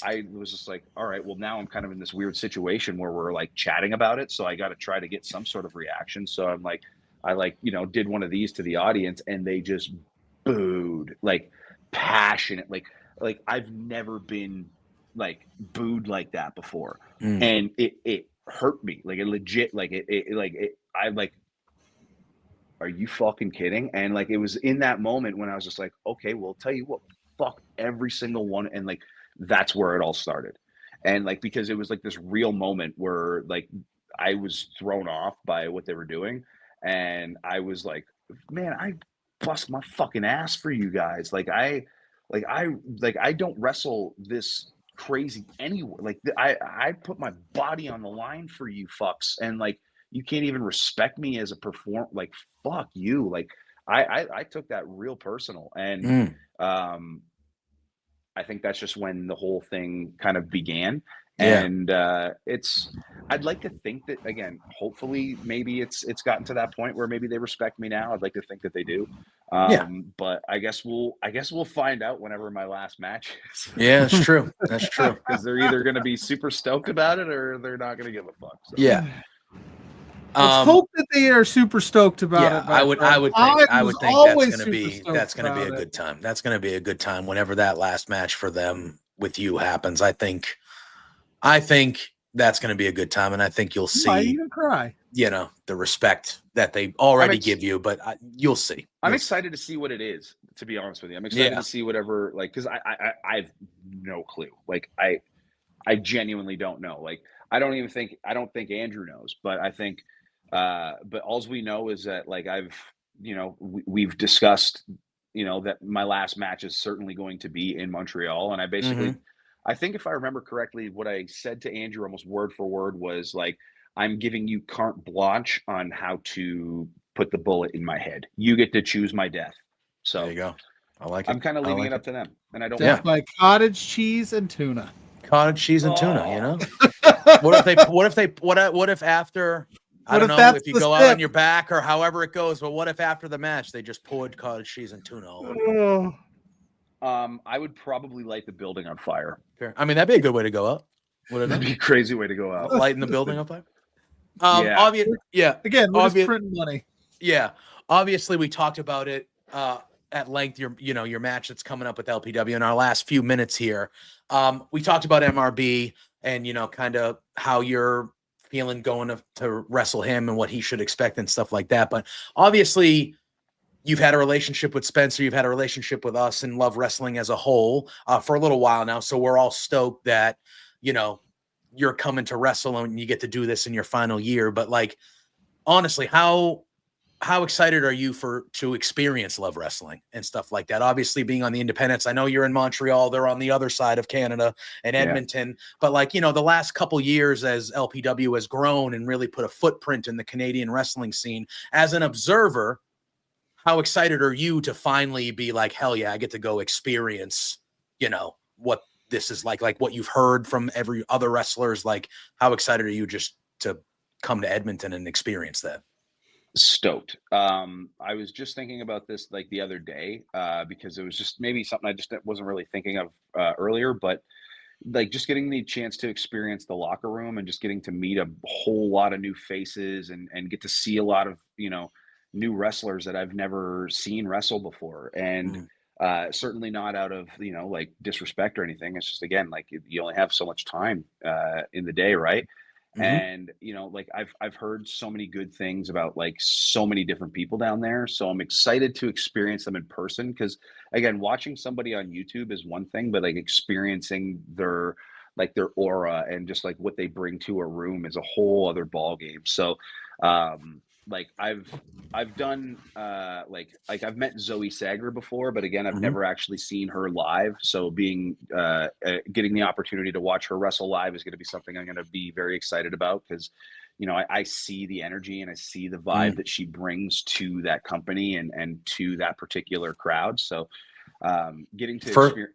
I was just like, all right, well, now I'm kind of in this weird situation where we're like chatting about it. So I got to try to get some sort of reaction. So I'm like, did one of these to the audience, and they just booed, like passionate. Like I've never been like booed like that before. And it hurt me. Like, it legit, I like, are you fucking kidding? And like, it was in that moment when I was just like, okay, well, tell you what, fuck every single one. And like, that's where it all started. And like, because it was like this real moment where like I was thrown off by what they were doing, and I was like, man, I bust my fucking ass for you guys. I don't wrestle this crazy anywhere. Like, I put my body on the line for you fucks, and like, you can't even respect me as a performer. Like, fuck you. Like, I took that real personal, and I think that's just when the whole thing kind of began. And I'd like to think that, again, hopefully maybe it's gotten to that point where maybe they respect me now. I'd like to think that they do. But I guess we'll find out whenever my last match is. Yeah, that's true. That's true. Because they're either going to be super stoked about it or they're not going to give a fuck. So. Yeah. Let's hope that they are super stoked about it. I would think that's gonna be a good time. That's gonna be a good time whenever that last match for them with you happens. I think that's gonna be a good time, and I think you'll see. Why are you gonna cry? The respect that they already give you, but you'll see. I'm excited to see what it is. To be honest with you, I'm excited to see whatever. Like, because I have no clue. Like, I genuinely don't know. Like, I don't think Andrew knows, but I think, but all we know is that like we've discussed, that my last match is certainly going to be in Montreal. And I basically, I think if I remember correctly, what I said to Andrew almost word for word was like, I'm giving you carte blanche on how to put the bullet in my head. You get to choose my death. So there you go. I like it. I'm kind of leaving it up to them, and I don't Death mind. by cottage cheese and tuna. Cottage cheese and tuna, What if after, I don't know if you go out on your back or however it goes, but what if after the match they just poured cottage cheese and tuna all over? I would probably light the building on fire. Fair. I mean, that'd be a good way to go out. That'd be a crazy way to go out. Lighting the building on fire. Yeah. Again, we're just printing money. Yeah. Obviously, we talked about it at length. Your match that's coming up with LPW in our last few minutes here. We talked about MRB and kind of how you're feeling going to wrestle him and what he should expect and stuff like that. But obviously, you've had a relationship with Spencer. You've had a relationship with us and love wrestling as a whole for a little while now. So we're all stoked that you're coming to wrestle and you get to do this in your final year. But like, honestly, how excited are you to experience Love Wrestling and stuff like that? Obviously being on the independents, I know you're in Montreal, they're on the other side of Canada and Edmonton, but like, the last couple years as LPW has grown and really put a footprint in the Canadian wrestling scene, as an observer, how excited are you to finally be like, hell yeah, I get to go experience, what this is like what you've heard from every other wrestlers? Like, how excited are you just to come to Edmonton and experience that? Stoked. I was just thinking about this like the other day because it was just maybe something I just wasn't really thinking of earlier, but like just getting the chance to experience the locker room and just getting to meet a whole lot of new faces and get to see a lot of new wrestlers that I've never seen wrestle before. And certainly not out of like disrespect or anything. It's just, again, like you only have so much time in the day, right? And like I've heard so many good things about like so many different people down there, so I'm excited to experience them in person, because again, watching somebody on YouTube is one thing, but like experiencing their aura and just like what they bring to a room is a whole other ball game. So like I've done like I've met Zoe Sager before, but again, I've never actually seen her live. So being getting the opportunity to watch her wrestle live is going to be something I'm going to be very excited about, because I see the energy and I see the vibe that she brings to that company and to that particular crowd. So getting to experience,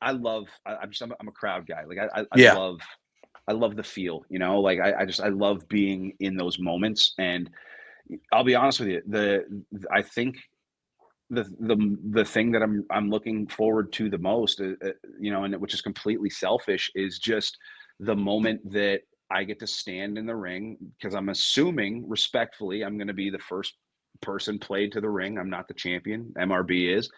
I'm a crowd guy. Like I love the feel, like I love being in those moments. And I'll be honest with you, I think the thing that I'm looking forward to the most, and which is completely selfish, is just the moment that I get to stand in the ring, because I'm assuming respectfully I'm going to be the first person played to the ring. I'm not the champion, MRB is,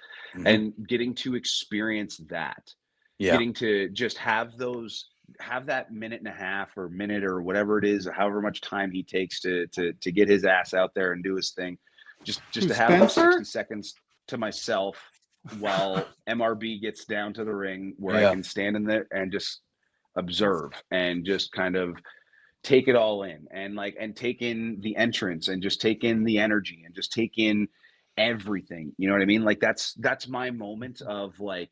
and getting to experience that, getting to just have that minute and a half or minute or whatever it is, however much time he takes to get his ass out there and do his thing, just to have 60 seconds to myself while MRB gets down to the ring, where I can stand in there and just observe and just kind of take it all in, and take in the entrance and just take in the energy and just take in everything. You know what I mean? Like that's my moment of like,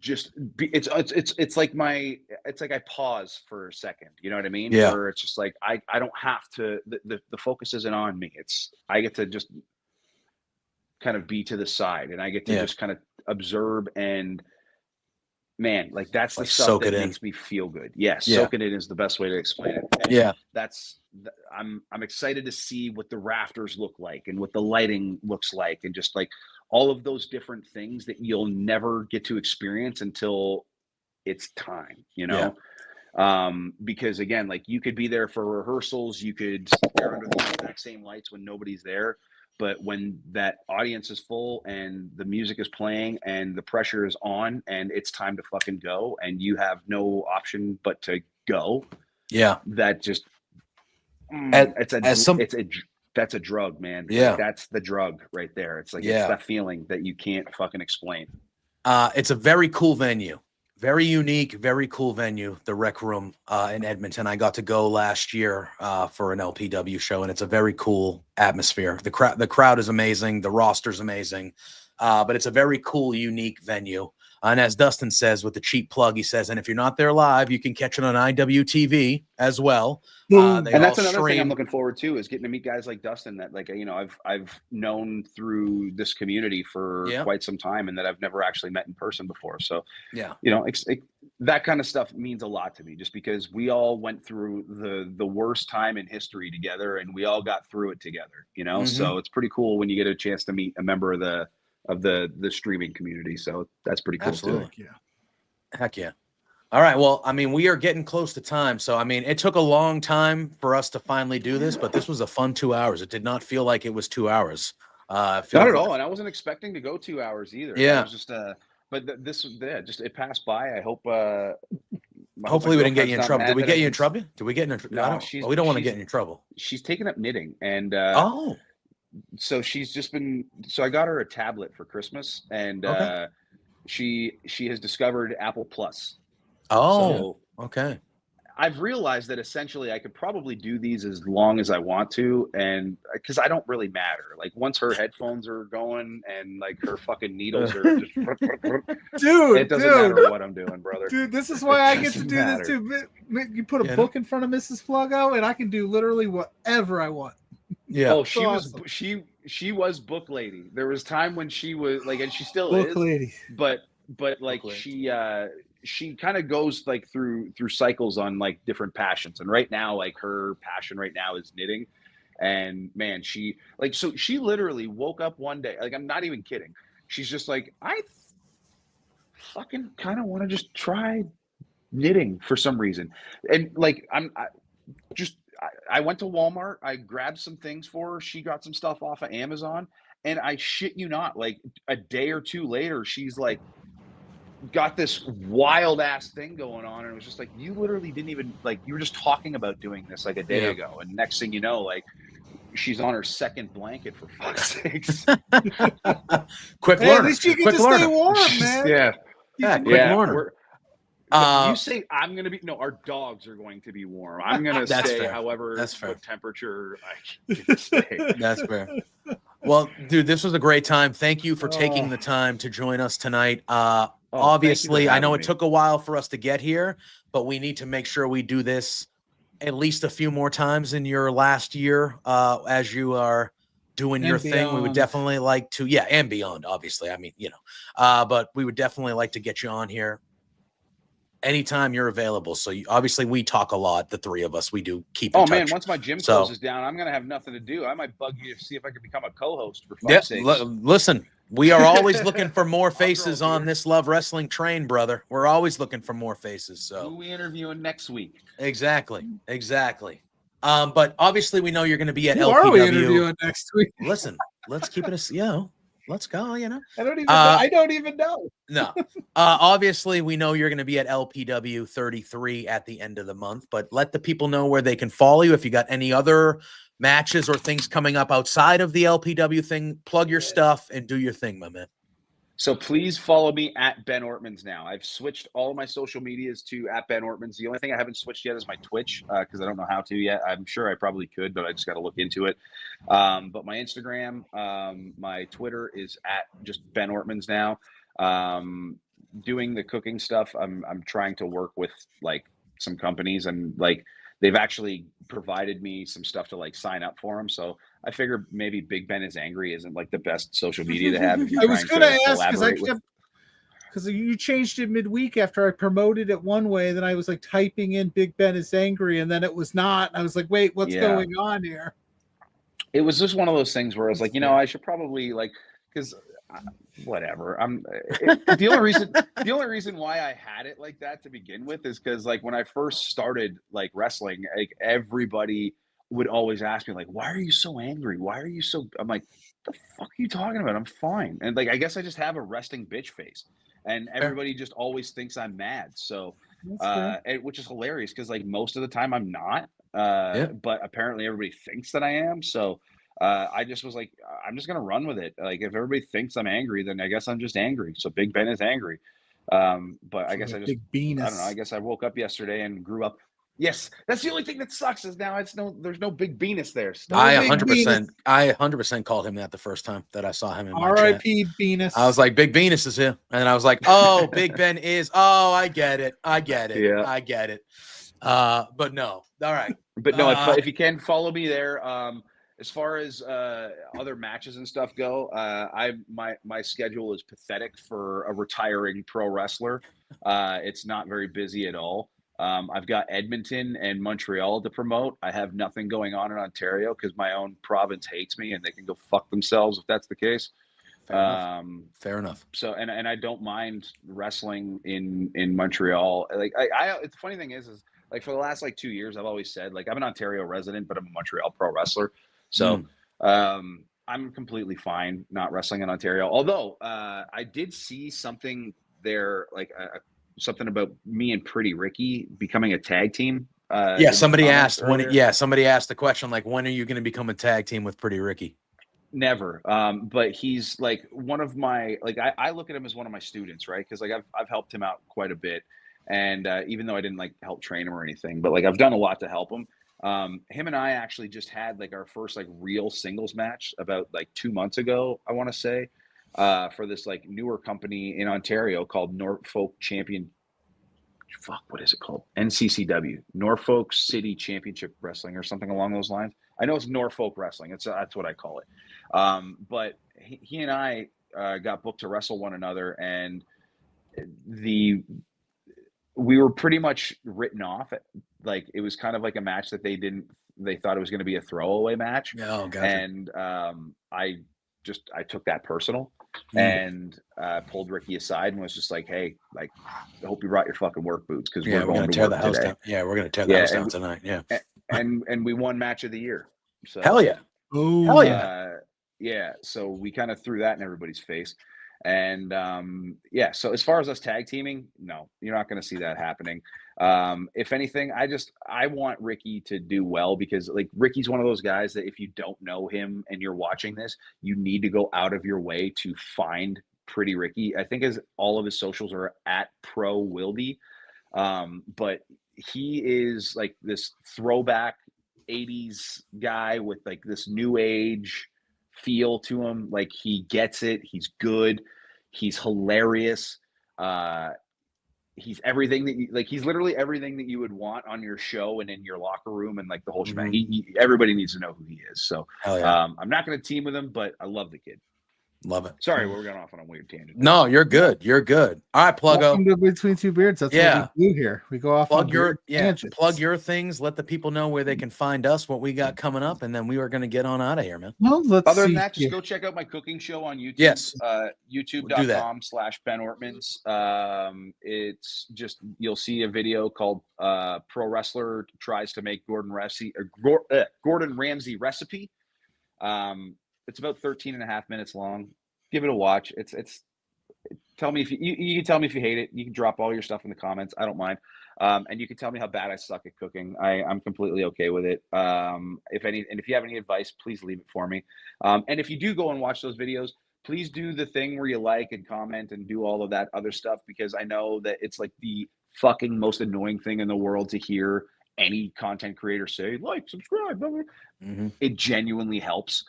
it's like I pause for a second, you know what I mean? Where it's just like I don't have to, the focus isn't on me. I get to just kind of be to the side, and I get to just kind of observe, and man, like that's the stuff that makes me feel good. Soak it in is the best way to explain it. And I'm excited to see what the rafters look like and what the lighting looks like, and just like all of those different things that you'll never get to experience until it's time, because again, like you could be there for rehearsals, you could stare under the exact same lights when nobody's there, but when that audience is full and the music is playing and the pressure is on and it's time to fucking go, and you have no option but to go, that just that's a drug, man. Like, that's the drug right there. It's like it's that feeling that you can't fucking explain. It's a very cool venue. Very unique, very cool venue, the Rec Room in Edmonton. I got to go last year for an LPW show, and it's a very cool atmosphere. The crowd is amazing. The roster's amazing, but it's a very cool, unique venue. And as Dustin says with the cheap plug, he says, and if you're not there live, you can catch it on IWTV as well. And that's another thing I'm looking forward to is getting to meet guys like Dustin that, like, you know, I've known through this community for quite some time, and that I've never actually met in person before. So, yeah, you know, that kind of stuff means a lot to me, just because we all went through the worst time in history together, and we all got through it together, you know? So it's pretty cool when you get a chance to meet a member of the streaming community. So that's pretty cool. Absolutely. Too. Heck yeah. All right. Well, I mean, we are getting close to time. So, I mean, it took a long time for us to finally do this, but this was a fun 2 hours. It did not feel like it was 2 hours. Not at all. And I wasn't expecting to go 2 hours either. Yeah. It was just, but this, just, it passed by. I hope, hopefully we didn't get you in trouble. Did we get you in trouble? Did we get in trouble? No, we don't want to get in trouble. She's taken up knitting, and, so she's just been, so I got her a tablet for Christmas, and, she has discovered Apple Plus. Oh, so, okay. I've realized that essentially I could probably do these as long as I want to, and because I don't really matter. Like, once her headphones are going and like her fucking needles are just dude, it doesn't matter what I'm doing, brother. Dude, this is why I get to do this too. You put a book in front of Mrs. Pluggo, and I can do literally whatever I want. Yeah. Oh, she was book lady. There was time when she was like, and she still book is, lady. But like she kind of goes like through cycles on like different passions. And right now, like, her passion right now is knitting. And man, she literally woke up one day, like, I'm not even kidding. She's just like, I fucking kind of want to just try knitting for some reason. And like, I went to Walmart, I grabbed some things for her. She got some stuff off of Amazon, and I shit you not, like a day or two later, she's like, got this wild ass thing going on, and it was just like, you literally didn't even, like, you were just talking about doing this like a day ago, and next thing you know, like, she's on her second blanket, for fuck's sakes. Quick learner. At least you get to stay warm, man. Quick learner. You say I'm gonna be our dogs are going to be warm. I'm gonna stay fair. However what temperature I can stay. That's fair. Well, dude, this was a great time. Thank you for taking the time to join us tonight. Obviously, I know it took a while for us to get here, but we need to make sure we do this at least a few more times in your last year as you are doing your thing. We would definitely like to, and beyond, obviously. I mean, but we would definitely like to get you on here anytime you're available. So obviously we talk a lot, the three of us. We do keep in touch. Man, once my gym closes down, I'm gonna have nothing to do. I might bug you to see if I can become a co-host, for fuck's sake. Listen, we are always looking for more faces on this Love Wrestling train, brother. We're always looking for more faces. So who are we interviewing next week? Exactly. But obviously we know you're going to be at LPW. Who are we interviewing next week? Listen, let's keep it let's go, I don't even know. No. Obviously, we know you're going to be at LPW 33 at the end of the month, but let the people know where they can follow you. If you got any other matches or things coming up outside of the LPW thing, plug your stuff and do your thing, my man. So please follow me at Ben Ortmanns now. I've switched all of my social medias to at Ben Ortmanns. The only thing I haven't switched yet is my Twitch because I don't know how to yet. I'm sure I probably could, but I just got to look into it. But my Instagram, my Twitter is at just Ben Ortmanns now. Doing the cooking stuff, I'm trying to work with like some companies, and like they've actually provided me some stuff to like sign up for them. So I figure maybe Big Ben is Angry isn't like the best social media to have. If you're I was going to ask because you changed it midweek after I promoted it one way. Then I was like typing in Big Ben is Angry, and then it was not. I was like, wait, what's going on here? It was just one of those things where I was like, I should probably like, because whatever. The only reason why I had it like that to begin with is because like when I first started like wrestling, like everybody would always ask me like, why are you so angry? Why are you so? I'm like, the fuck are you talking about? I'm fine. And like, I guess I just have a resting bitch face, and everybody just always thinks I'm mad. So, which is hilarious because like most of the time I'm not, but apparently everybody thinks that I am. So. I just was like, I'm just going to run with it. Like, if everybody thinks I'm angry, then I guess I'm just angry. So Big Ben is Angry. But I guess I just, big I don't know. I guess I woke up yesterday and grew up. Yes, that's the only thing that sucks is now there's no big Venus there. Still. I 100% called him that the first time that I saw him in my chat. R.I.P. Venus. I was like, Big Venus is here. And I was like, oh, Big Ben is. Oh, I get it. I get it. Yeah. I get it. But no. All right. But no, if you can follow me there, as far as other matches and stuff go, my schedule is pathetic for a retiring pro wrestler. It's not very busy at all. I've got Edmonton and Montreal to promote. I have nothing going on in Ontario because my own province hates me and they can go fuck themselves if that's the case. Fair enough. So, and I don't mind wrestling in Montreal. Like I the funny thing is like for the last like 2 years, I've always said like I'm an Ontario resident, but I'm a Montreal pro wrestler. So I'm completely fine not wrestling in Ontario. Although I did see something there, like something about me and Pretty Ricky becoming a tag team. Somebody asked somebody asked the question like, when are you going to become a tag team with Pretty Ricky? Never. But he's like one of my, like, I look at him as one of my students, right? Because like I've helped him out quite a bit. And even though I didn't like help train him or anything, but like I've done a lot to help him. Him and I actually just had like our first like real singles match about like 2 months ago, I want to say, for this like newer company in Ontario called Norfolk Champion. Fuck, what is it called? NCCW, Norfolk City Championship Wrestling or something along those lines. I know it's Norfolk Wrestling. That's what I call it. But he and I got booked to wrestle one another, and we were pretty much written off. Like it was kind of like a match that they thought it was going to be a throwaway match. Oh, gotcha. And I took that personal and pulled Ricky aside and was just like, hey, like, I hope you brought your fucking work boots because we're going to tear the house down. Yeah, we're going to tear the house down tonight. Yeah. And we won match of the year. So hell yeah. Ooh. Hell yeah. Yeah. So we kind of threw that in everybody's face. And so as far as us tag teaming, no, you're not going to see that happening. If anything, I want Ricky to do well because like Ricky's one of those guys that if you don't know him and you're watching this, you need to go out of your way to find Pretty Ricky. I think all of his socials are at Pro Wildy. But he is like this throwback 80s guy with like this new age feel to him. Like he gets it. He's good. He's hilarious. He's everything that he's literally everything that you would want on your show and in your locker room and like the whole shebang. Everybody needs to know who he is. So I'm not going to team with him, but I love the kid. Love it. Sorry, we're going off on a weird tangent. No, you're good. You're good. All right, Pluggo. Between Two Beards. That's what we do here. We go off plug your things. Let the people know where they can find us, what we got coming up, and then we are going to get on out of here, man. Well, other than that, just go check out my cooking show on YouTube. Yes. YouTube.com/Ben Ortmanns. It's just you'll see a video called Pro Wrestler Tries to Make Gordon Ramsay Recipe. It's about 13 and a half minutes long. Give it a watch. Tell me if you can tell me if you hate it. You can drop all your stuff in the comments. I don't mind. And you can tell me how bad I suck at cooking. I'm completely okay with it. If you have any advice, please leave it for me. And if you do go and watch those videos, please do the thing where you like and comment and do all of that other stuff, because I know that it's like the fucking most annoying thing in the world to hear any content creator say, like, subscribe. Mm-hmm. It genuinely helps.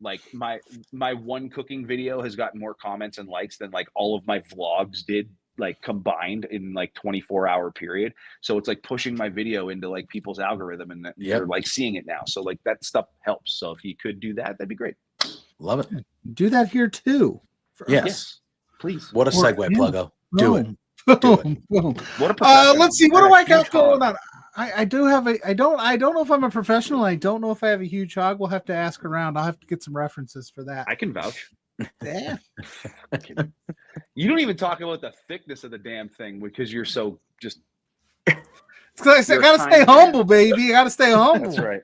Like my one cooking video has gotten more comments and likes than like all of my vlogs did like combined in like 24-hour period. So it's like pushing my video into like people's algorithm and they're like seeing it now. So like that stuff helps. So if you could do that, that'd be great. Love it. Do that here too. Yes, please. What a segue, Pluggo. Do it. What a let's see. What do I got going on? I do have I don't know if I'm a professional. I don't know if I have a huge hog. We'll have to ask around. I'll have to get some references for that. I can vouch. Yeah. You don't even talk about the thickness of the damn thing because you're so just. Because I gotta stay humble, baby. You gotta stay humble. That's right.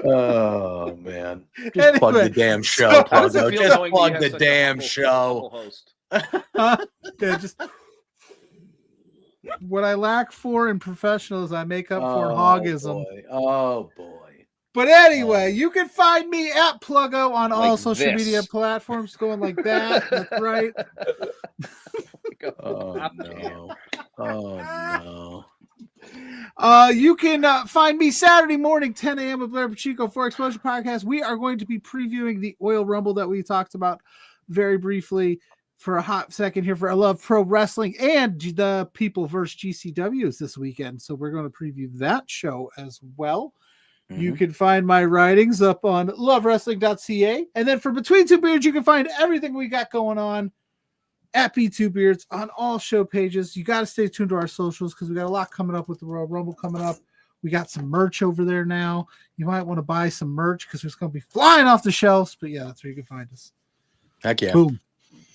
Oh man! Just plug the damn show, Pluggo. Just plug the damn show. What I lack for in professionals, I make up for in hogism. Oh boy! But anyway, you can find me at PLUGGO on all Like social this. media platforms, going like that. That's right. Oh no! Oh no! You can find me Saturday morning, 10 a.m. with Blair Pacheco for Exposure Podcast. We are going to be previewing the Oil Rumble that we talked about very briefly for a hot second here for I Love Pro Wrestling, and the People versus GCWs this weekend. So we're going to preview that show as well. You can find my writings up on lovewrestling.ca. And then for Between Two Beards, you can find everything we got going on at B2 Beards on all show pages. You got to stay tuned to our socials because we got a lot coming up with the Royal Rumble coming up. We got some merch over there now. You might want to buy some merch because it's going to be flying off the shelves. But yeah, that's where you can find us. Heck yeah. Boom.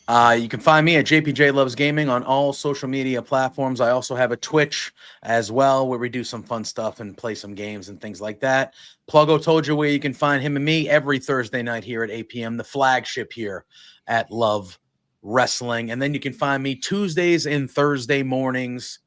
You can find me at JPJ Loves Gaming on all social media platforms. I also have a Twitch as well where we do some fun stuff and play some games and things like that. Pluggo told you where you can find him and me every Thursday night here at 8 p.m., the flagship here at Love Wrestling. And then you can find me Tuesdays and Thursday mornings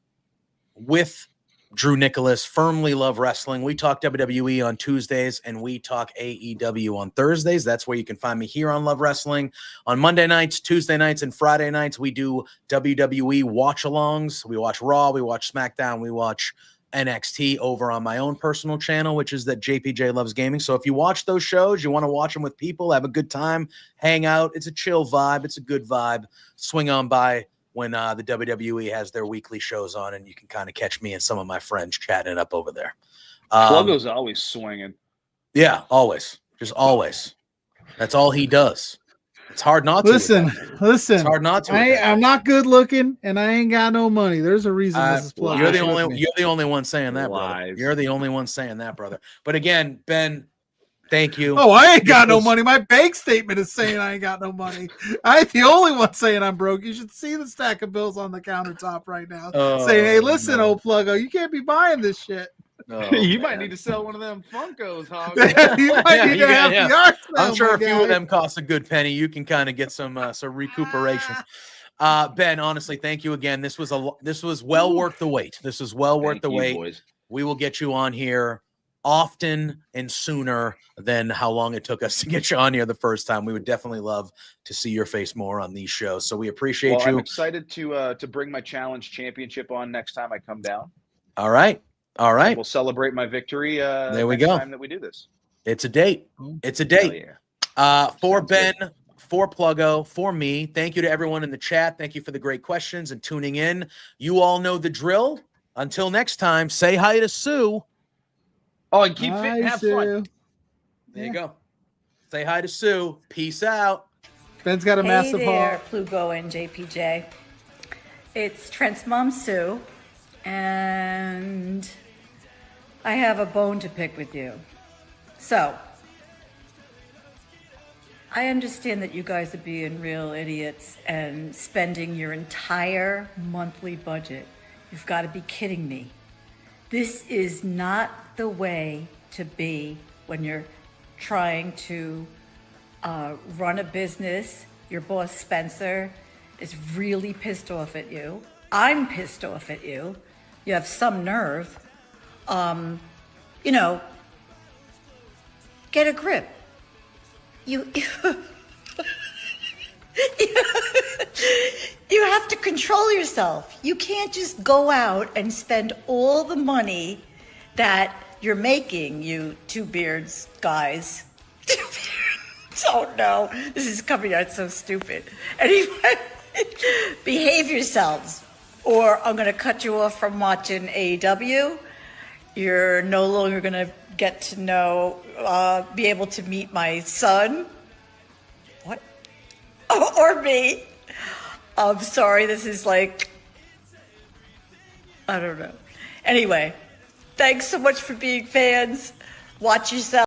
with Drew Nicholas, Firmly Love Wrestling. We talk WWE on Tuesdays and we talk AEW on Thursdays. That's where you can find me here on Love Wrestling. On Monday nights, Tuesday nights, and Friday nights, we do WWE watch-alongs. We watch Raw, we watch SmackDown, we watch NXT over on my own personal channel, which is that JPJ Loves Gaming. So if you watch those shows, you want to watch them with people, have a good time, hang out. It's a chill vibe. It's a good vibe. Swing on by when the WWE has their weekly shows on, and you can kind of catch me and some of my friends chatting it up over there. Pluggo's always swinging. Yeah, always. Just always. That's all he does. It's hard not to. Listen. It's hard not to. I'm not good looking, and I ain't got no money. There's a reason this is Pluggo. You're the only one saying that, brother. You're the only one saying that, brother. But again, Ben, thank you. Oh, I ain't got no money. My bank statement is saying I ain't got no money. I ain't the only one saying I'm broke. You should see the stack of bills on the countertop right now saying, hey, listen, old Pluggo, you can't be buying this shit. You might need to sell one of them Funkos, Hog. You might need to have the art smell, I'm sure a my few guy. of them cost a good penny. You can kind of get some recuperation. Ben, honestly, thank you again. This was well worth the wait. This is well worth the wait. Boys. We will get you on here often and sooner than how long it took us to get you on here the first time. We would definitely love to see your face more on these shows. So we appreciate you. I'm excited to bring my challenge championship on next time I come down. All right. We'll celebrate my victory. There we next go. Time that we do this. It's a date. It's a date. Yeah. For Sounds Ben, good. for Pluggo, for me, thank you to everyone in the chat. Thank you for the great questions and tuning in. You all know the drill. Until next time, say hi to Sue. Oh, and keep fit and have fun. There you go. Say hi to Sue. Peace out. Ben's got a massive Hey there, haul. Pluggo and JPJ. It's Trent's mom, Sue, and I have a bone to pick with you. So, I understand that you guys are being real idiots and spending your entire monthly budget. You've got to be kidding me. This is not the way to be when you're trying to run a business. Your boss, Spencer, is really pissed off at you. I'm pissed off at you. You have some nerve. Get a grip. You have to control yourself. You can't just go out and spend all the money that you're making, you two beards guys. Oh no, this is coming out so stupid. Anyway, behave yourselves, or I'm going to cut you off from watching AEW. You're no longer going to get to know, be able to meet my son. What? Or me. I'm sorry, this is like, I don't know. Anyway, thanks so much for being fans. Watch yourself.